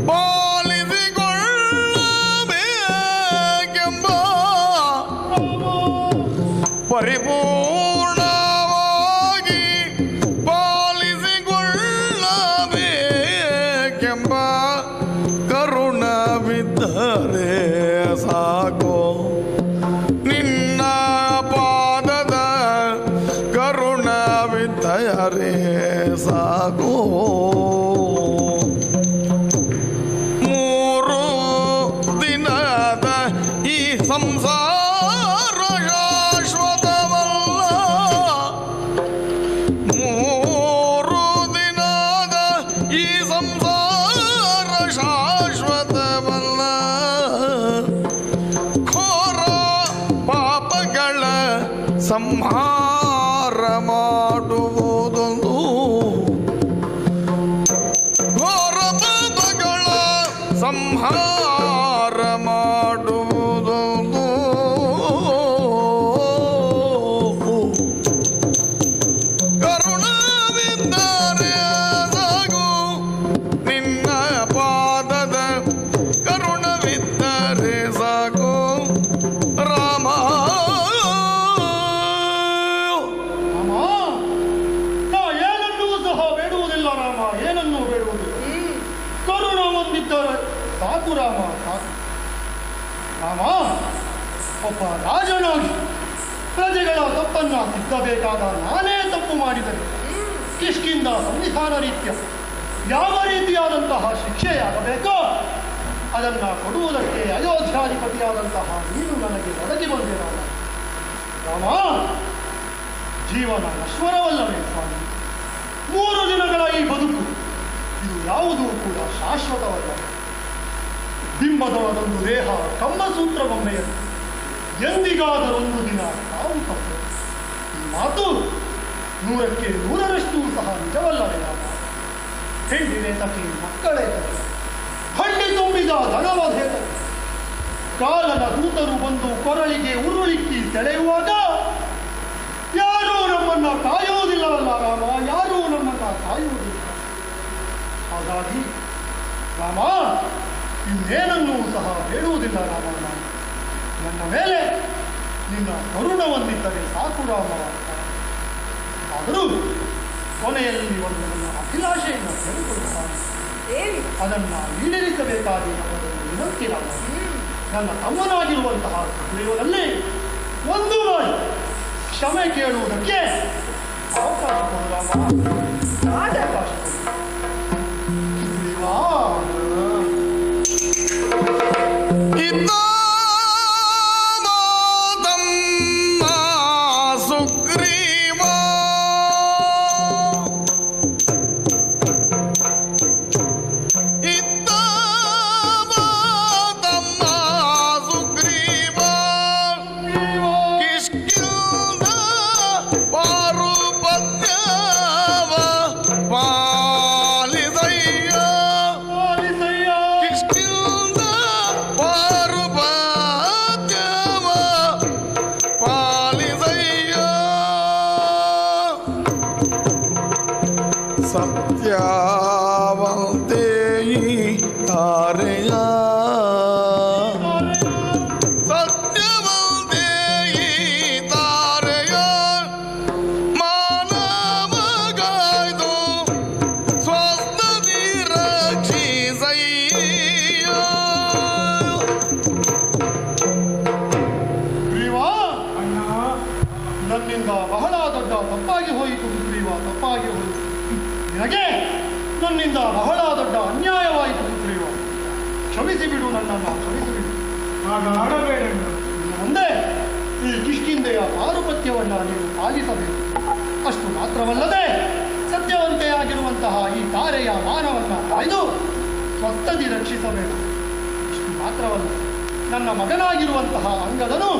ಪಾಲಿಸಿಕೊಳ್ಳಬೇಕೆಂಬ, ಪರಿಪೂರ್ಣವಾಗಿ ಪಾಲಿಸಿಕೊಳ್ಳಬೇಕೆಂಬ ಕರುಣವಿದ್ದರೆ ಸಾಕು ನಿನ್ನ ಪಾದದ, ಕರುಣವಿದ್ದರೆ ಸಾಕು. ಮೂರು ದಿನದ ಈ ಸಂಸಾರ ಶಾಶ್ವತವಲ್ಲ, ಮೂರು ದಿನದ ಈ ಸಂಸಾರ ಶಾಶ್ವತವಲ್ಲ. ಘೋರ ಪಾಪಗಳ ಸಂಹಾರ ಮಾಡುವುದೊಂದು, ಘೋರ ಪಾಪಗಳ ಸಂಹಾರ ಮಾಡುವುದೊಂದು. ಕರುಣವಿದ್ದರೆ ಸಾಕು ನಿನ್ನ ಪಾದದ, ಕರುಣವಿದ್ದರೆ ಸಾಕು ರಾಮ. ಏನನ್ನೂ ಸಹ ಬೇಡುವುದಿಲ್ಲ ರಾಮ, ಏನನ್ನೂ ಬೇಡುವುದಿಲ್ಲ. ಕರುಣ ಹೊಂದಿದ್ದರೆ ಸಾಕು ರಾಮ, ಸಾಕು. ರಾಮ, ಒಬ್ಬ ರಾಜನಾಗಿ ಪ್ರಜೆಗಳ ತಪ್ಪನ್ನು ತಿದ್ದಬೇಕಾದ ನಾನೇ ತಪ್ಪು ಮಾಡಿದರೆ ಕಿಷ್ಕಿಂದ ಸಂವಿಧಾನ ರೀತ್ಯ ಯಾವ ರೀತಿಯಾದಂತಹ ಶಿಕ್ಷೆಯಾಗಬೇಕೋ ಅದನ್ನು ಕೊಡುವುದಕ್ಕೆ ಅಯೋಧ್ಯಾಧಿಪತಿಯಾದಂತಹ ನೀನು ನನಗೆ ಒದಗಿ ಬಂದೆ ರಾಮ. ಜೀವನ ನಶ್ವರವಲ್ಲವೇ ಸ್ವಾಮಿ? 3 ದಿನಗಳ ಈ ಬದುಕು ಇದು ಯಾವುದೂ ಕೂಡ ಶಾಶ್ವತವಲ್ಲ. ಬಿಂಬದೊಳದೊಂದು ದೇಹ ಕಂಬಸೂತ್ರ ಬೊಮ್ಮೆಯನ್ನು ಎಂದಿಗಾದರೊಂದು ದಿನ ನಾವು ತಪ್ಪು. ಈ ಮಾತು 100ಕ್ಕೆ 100ರಷ್ಟು ಸಹ ನಿಜವಲ್ಲವೇ ರಾಮ? ಹೆಣ್ಣಿನೇ ತಪ್ಪಿ ಮಕ್ಕಳೇ ತಪ್ಪಿ ಹಳ್ಳಿ ತುಂಬಿದ ದನವಧೆ ತಪ್ಪಿ ಕಾಲನ ದೂತರು ಬಂದು ಕೊರಳಿಗೆ ಉರುಳಿಕ್ಕಿ ಸೆಳೆಯುವಾಗ ಯಾರೂ ನಮ್ಮನ್ನ ಕಾಯುವುದಿಲ್ಲವಲ್ಲ ರಾಮ, ಯಾರೂ ನಮ್ಮನ್ನ ಕಾಯುವುದಿಲ್ಲ. ಹಾಗಾಗಿ ರಾಮ ಇನ್ನೇನನ್ನೂ ಸಹ ಹೇಳುವುದಿಲ್ಲ ರಾಮ. ನನ್ನ ಮೇಲೆ ನಿನ್ನ ಕರುಣವನ್ನಿದ್ದರೆ ಸಾಕು ರಾಮ. ಆದರೂ ಕೊನೆಯಲ್ಲಿ ಒಂದು ನನ್ನ ಅಭಿಲಾಷೆಯನ್ನು ಹೇಳಿಕೊಡುತ್ತಾನೆ. ಅದನ್ನು ಈಡೇರಿಸಬೇಕಾದ ವಿನಂತಿ ರಾಮ. ನನ್ನ ತಮ್ಮನಾಗಿರುವಂತಹ ಸುಗ್ರೀವನಲ್ಲಿ ಒಂದು ಬಾರಿ ಕ್ಷಮೆ ಕೇಳುವುದಕ್ಕೆ ಅವಕಾಶ ಕೊಡು ರಾಮ. ಅವಕಾಶ ಕೊಡು ಸುಗ್ರೀವ. ನನ್ನಿಂದ ಬಹಳ ದೊಡ್ಡ ತಪ್ಪಾಗಿ ಹೋಯಿತು ಸುಗ್ರೀವ, ತಪ್ಪಾಗಿ ಹೋಯಿತು. ನಿನಗೆ ನನ್ನಿಂದ ಬಹಳ ದೊಡ್ಡ ಅನ್ಯಾಯವಾಯಿತು ಸುಗ್ರೀವ. ಕ್ಷಮಿಸಿ ಬಿಡು ನನ್ನನ್ನು, ಕ್ಷಮಿಸಿಬಿಡು. ಆಡಬೇಡ. ಮುಂದೆ ಈ ಕಿಷ್ಕಿಂಧೆಯ ಪಾರುಪತ್ಯವನ್ನು ನೀನು ಪಾಲಿಸಬೇಕು. ಅಷ್ಟು ಮಾತ್ರವಲ್ಲದೆ ಸತ್ಯವಂತೆಯಾಗಿರುವಂತಹ ಈ ತಾರೆಯ ಮಾನವನ್ನು ಕಾಯ್ದು ಸ್ವಸ್ಥದಿ ರಕ್ಷಿಸಬೇಕು. ಇಷ್ಟು ಮಾತ್ರವಲ್ಲ, ನನ್ನ ಮಗನಾಗಿರುವಂತಹ ಅಂಗದನು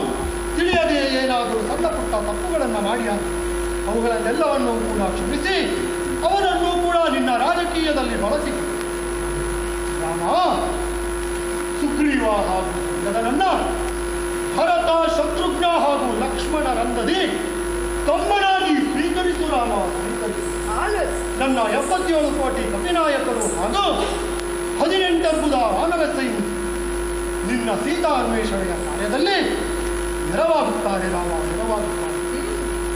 ತಿಳಿಯದೆ ಏನಾದರೂ ಸಣ್ಣ ಪುಟ್ಟ ತಪ್ಪುಗಳನ್ನು ಮಾಡಿಯಾಗ ಅವುಗಳನ್ನೆಲ್ಲವನ್ನೂ ಕೂಡ ಕ್ಷಮಿಸಿ ಅವನನ್ನು ಕೂಡ ನಿನ್ನ ರಾಜಕೀಯದಲ್ಲಿ ಬಳಸಿ ರಾಮ. ಸುಗ್ರೀವ ಹಾಗೂ ಅಂಗದನನ್ನ ಭರತ, ಶತ್ರುಘ್ನ ಹಾಗೂ ಲಕ್ಷ್ಮಣರಂದದಿ ತಮ್ಮನಾಗಿ ಸ್ವೀಕರಿಸು ರಾಮ, ಸ್ವೀಕರಿಸು. ನನ್ನ 77 ಕೋಟಿ ಕಪಿನಾಯಕರು ಹಾಗೂ 18 ಅರ್ಬುದ ವಾನರ ಸೈನಿಕ ನಿನ್ನ ಸೀತಾ ಅನ್ವೇಷಣೆಯ ಕಾರ್ಯದಲ್ಲಿ ನೆರವಾಗುತ್ತಾರೆ ರಾಮ, ನೆರವಾಗುತ್ತಾರೆ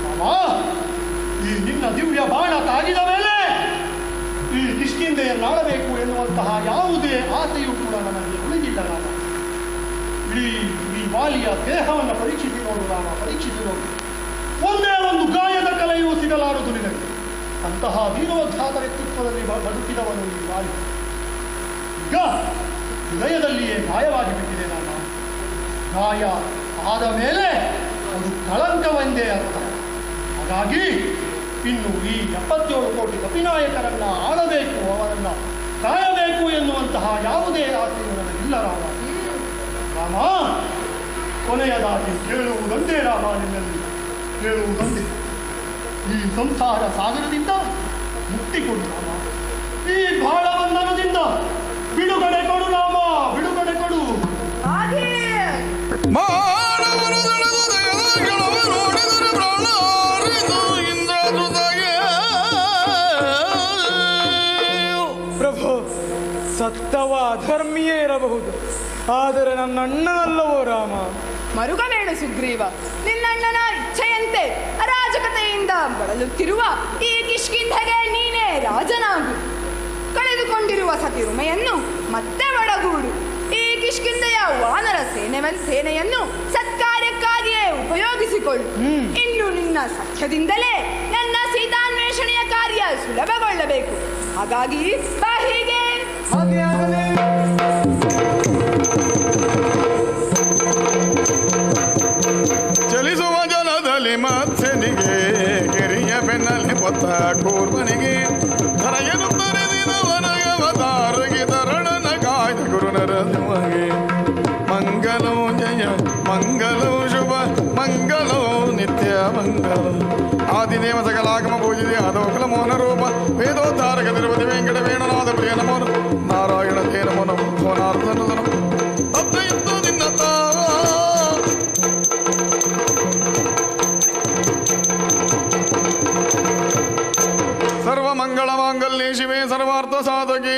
ರಾಮ. ಈ ನಿನ್ನ ದಿವ್ಯ ಬಾಣ ತಾಗಿದ ಮೇಲೆ ಈ ಕಿಷ್ಕಿಂಧೆಯನ್ನಾಳಬೇಕು ಎನ್ನುವಂತಹ ಯಾವುದೇ ಆಸೆಯೂ ಕೂಡ ನನಗೆ ಉಳಿದಿಲ್ಲ ರಾಮ. ಈ ವಾಲಿಯ ದೇಹವನ್ನು ಪರೀಕ್ಷಿಸಿ ನೋಡು ರಾಮ, ಪರೀಕ್ಷಿಸಿ ನೋಡು. ಒಂದೇ ಒಂದು ಗಾಯದ ಕಲೆಯೂ ಸಿಗಲಾರದು ನಿನಗೆ. ಅಂತಹ ವೀರೋದ್ಧಾತ ವ್ಯಕ್ತಿತ್ವದಲ್ಲಿ ಬದುಕಿದವನು ಈ ವಾಲಿ. ಈಗ ಹೃದಯದಲ್ಲಿಯೇ ಗಾಯವಾಗಿ ಬಿಟ್ಟಿದೆ ರಾಮ. ಗಾಯ ಆದ ಮೇಲೆ ಅದು ಕಳಂಕವೆಂದೇ ಅರ್ಥ. ಹಾಗಾಗಿ ಇನ್ನು ಈ 77 ಕೋಟಿ ಕಪಿನಾಯಕರನ್ನ ಆಳಬೇಕು, ಅವರನ್ನ ಕಾಯಬೇಕು ಎನ್ನುವಂತಹ ಯಾವುದೇ ಆಸೆಯು ನನಗಿಲ್ಲ ರಾಮ. ರಾಮ, ಕೊನೆಯದಾಗಿ ಕೇಳುವುದಂತೆ ರಾಮ, ನಿನ್ನಲ್ಲಿ ಕೇಳುವುದಂತೆ ಈ ಸಂಸಾರ ಸಾಗರದಿಂದ ಮುಕ್ತಿ ಕೊಡು ರಾಮ. ಈ ಬಾಳ ಬಂಧನದಿಂದ ಬಿಡುಗಡೆ ಕೊಡು ರಾಮ, ಬಿಡುಗಡೆ ಕೊಡು. ಪ್ರಭು, ಸತ್ತವ ಅಧರ್ಮಿಯೇ ಇರಬಹುದು, ಆದರೆ ನನ್ನ ಅಣ್ಣ ಅಲ್ಲವೋ ರಾಮ. ಮರುಗಬೇಡ ಸುಗ್ರೀವ. ನಿನ್ನಣ್ಣನ ಇಚ್ಛೆಯಂತೆ ಅರಾಜಕತೆಯಿಂದ ಬಳಲುತ್ತಿರುವ ಈ ಕಿಷ್ಕಿಂಧೆಗೆ ನೀನೇ ರಾಜನಾಗು. ಕಳೆದುಕೊಂಡಿರುವ ಸತಿರುಮೆಯನ್ನು ಮತ್ತೆ ಒಡಗೂಡು. ಈ ಕಿಷ್ಕಿಂಧೆಯ ವಾನರ ಸೇನೆಯನ್ನು ಸತ್ಕಾರ್ಯಕ್ಕಾಗಿಯೇ ಉಪಯೋಗಿಸಿಕೊಳ್ಳು. ಇನ್ನು ನಿನ್ನ ಸಖ್ಯದಿಂದಲೇ ನನ್ನ ಸೀತಾನ್ವೇಷಣೆಯ ಕಾರ್ಯ ಕಾರ್ಯ ಸುಲಭಗೊಳ್ಳಬೇಕು. ಹಾಗಾಗಿ ಬಾ ಹೀಗೆ. ಹಾಗೆ ಆಗಲಿ. ಚಲಿಸುವ ಜಲದಲ್ಲಿ ಮತ್ಸ್ಯನಿಗೆ ಕೆರೆಯ ಬೆನ್ನಲ್ಲಿ ಹೊತ್ತ ಕೂರ್ಮನಿಗೆ ಧರೆಯನ್ನು ತರೆದಿದವನಗವತಾರಗೆ ತರಣನ ಕಾಯ್ದ ಗುರುನರನಿಗೆ ಮಂಗಲೋ ಜಯ ಮಂಗಲೋ ಶುಭ ಮಂಗಲೋ ನಿತ್ಯ ಮಂಗಲ ಆದಿದೇವ ಸಕಲಾಗಮ ಪೂಜಿದೆ ಆದೋಕಲ ಮೋಹನ ರೂಪ ವೇದೋದ್ಧಾರಕ ತಿರುಪತಿ ವೆಂಕಟ ವೇಣುನಾಥ ಪ್ರಿಯ ನಮೋ ನಾರಾಯಣ ತೇ ನಮೋ ನಮೋ ನಾರದನ ಅತ್ತಯುಕ್ತ ದಿನ್ನತ ಸರ್ವಮಂಗಳಮಾಂಗಲ್ಯೆ ಶಿವೆ ಸರ್ವಾರ್ಥ ಸಾಧಕೆ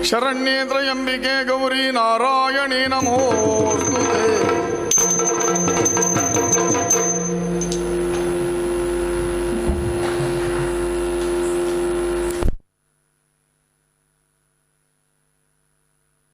ಶರಣ್ಯೇ ತ್ರಯಂಬಿಕೆ ಗೌರಿ ನಾರಾಯಣಿ ನಮೋಸ್ತುತೆ.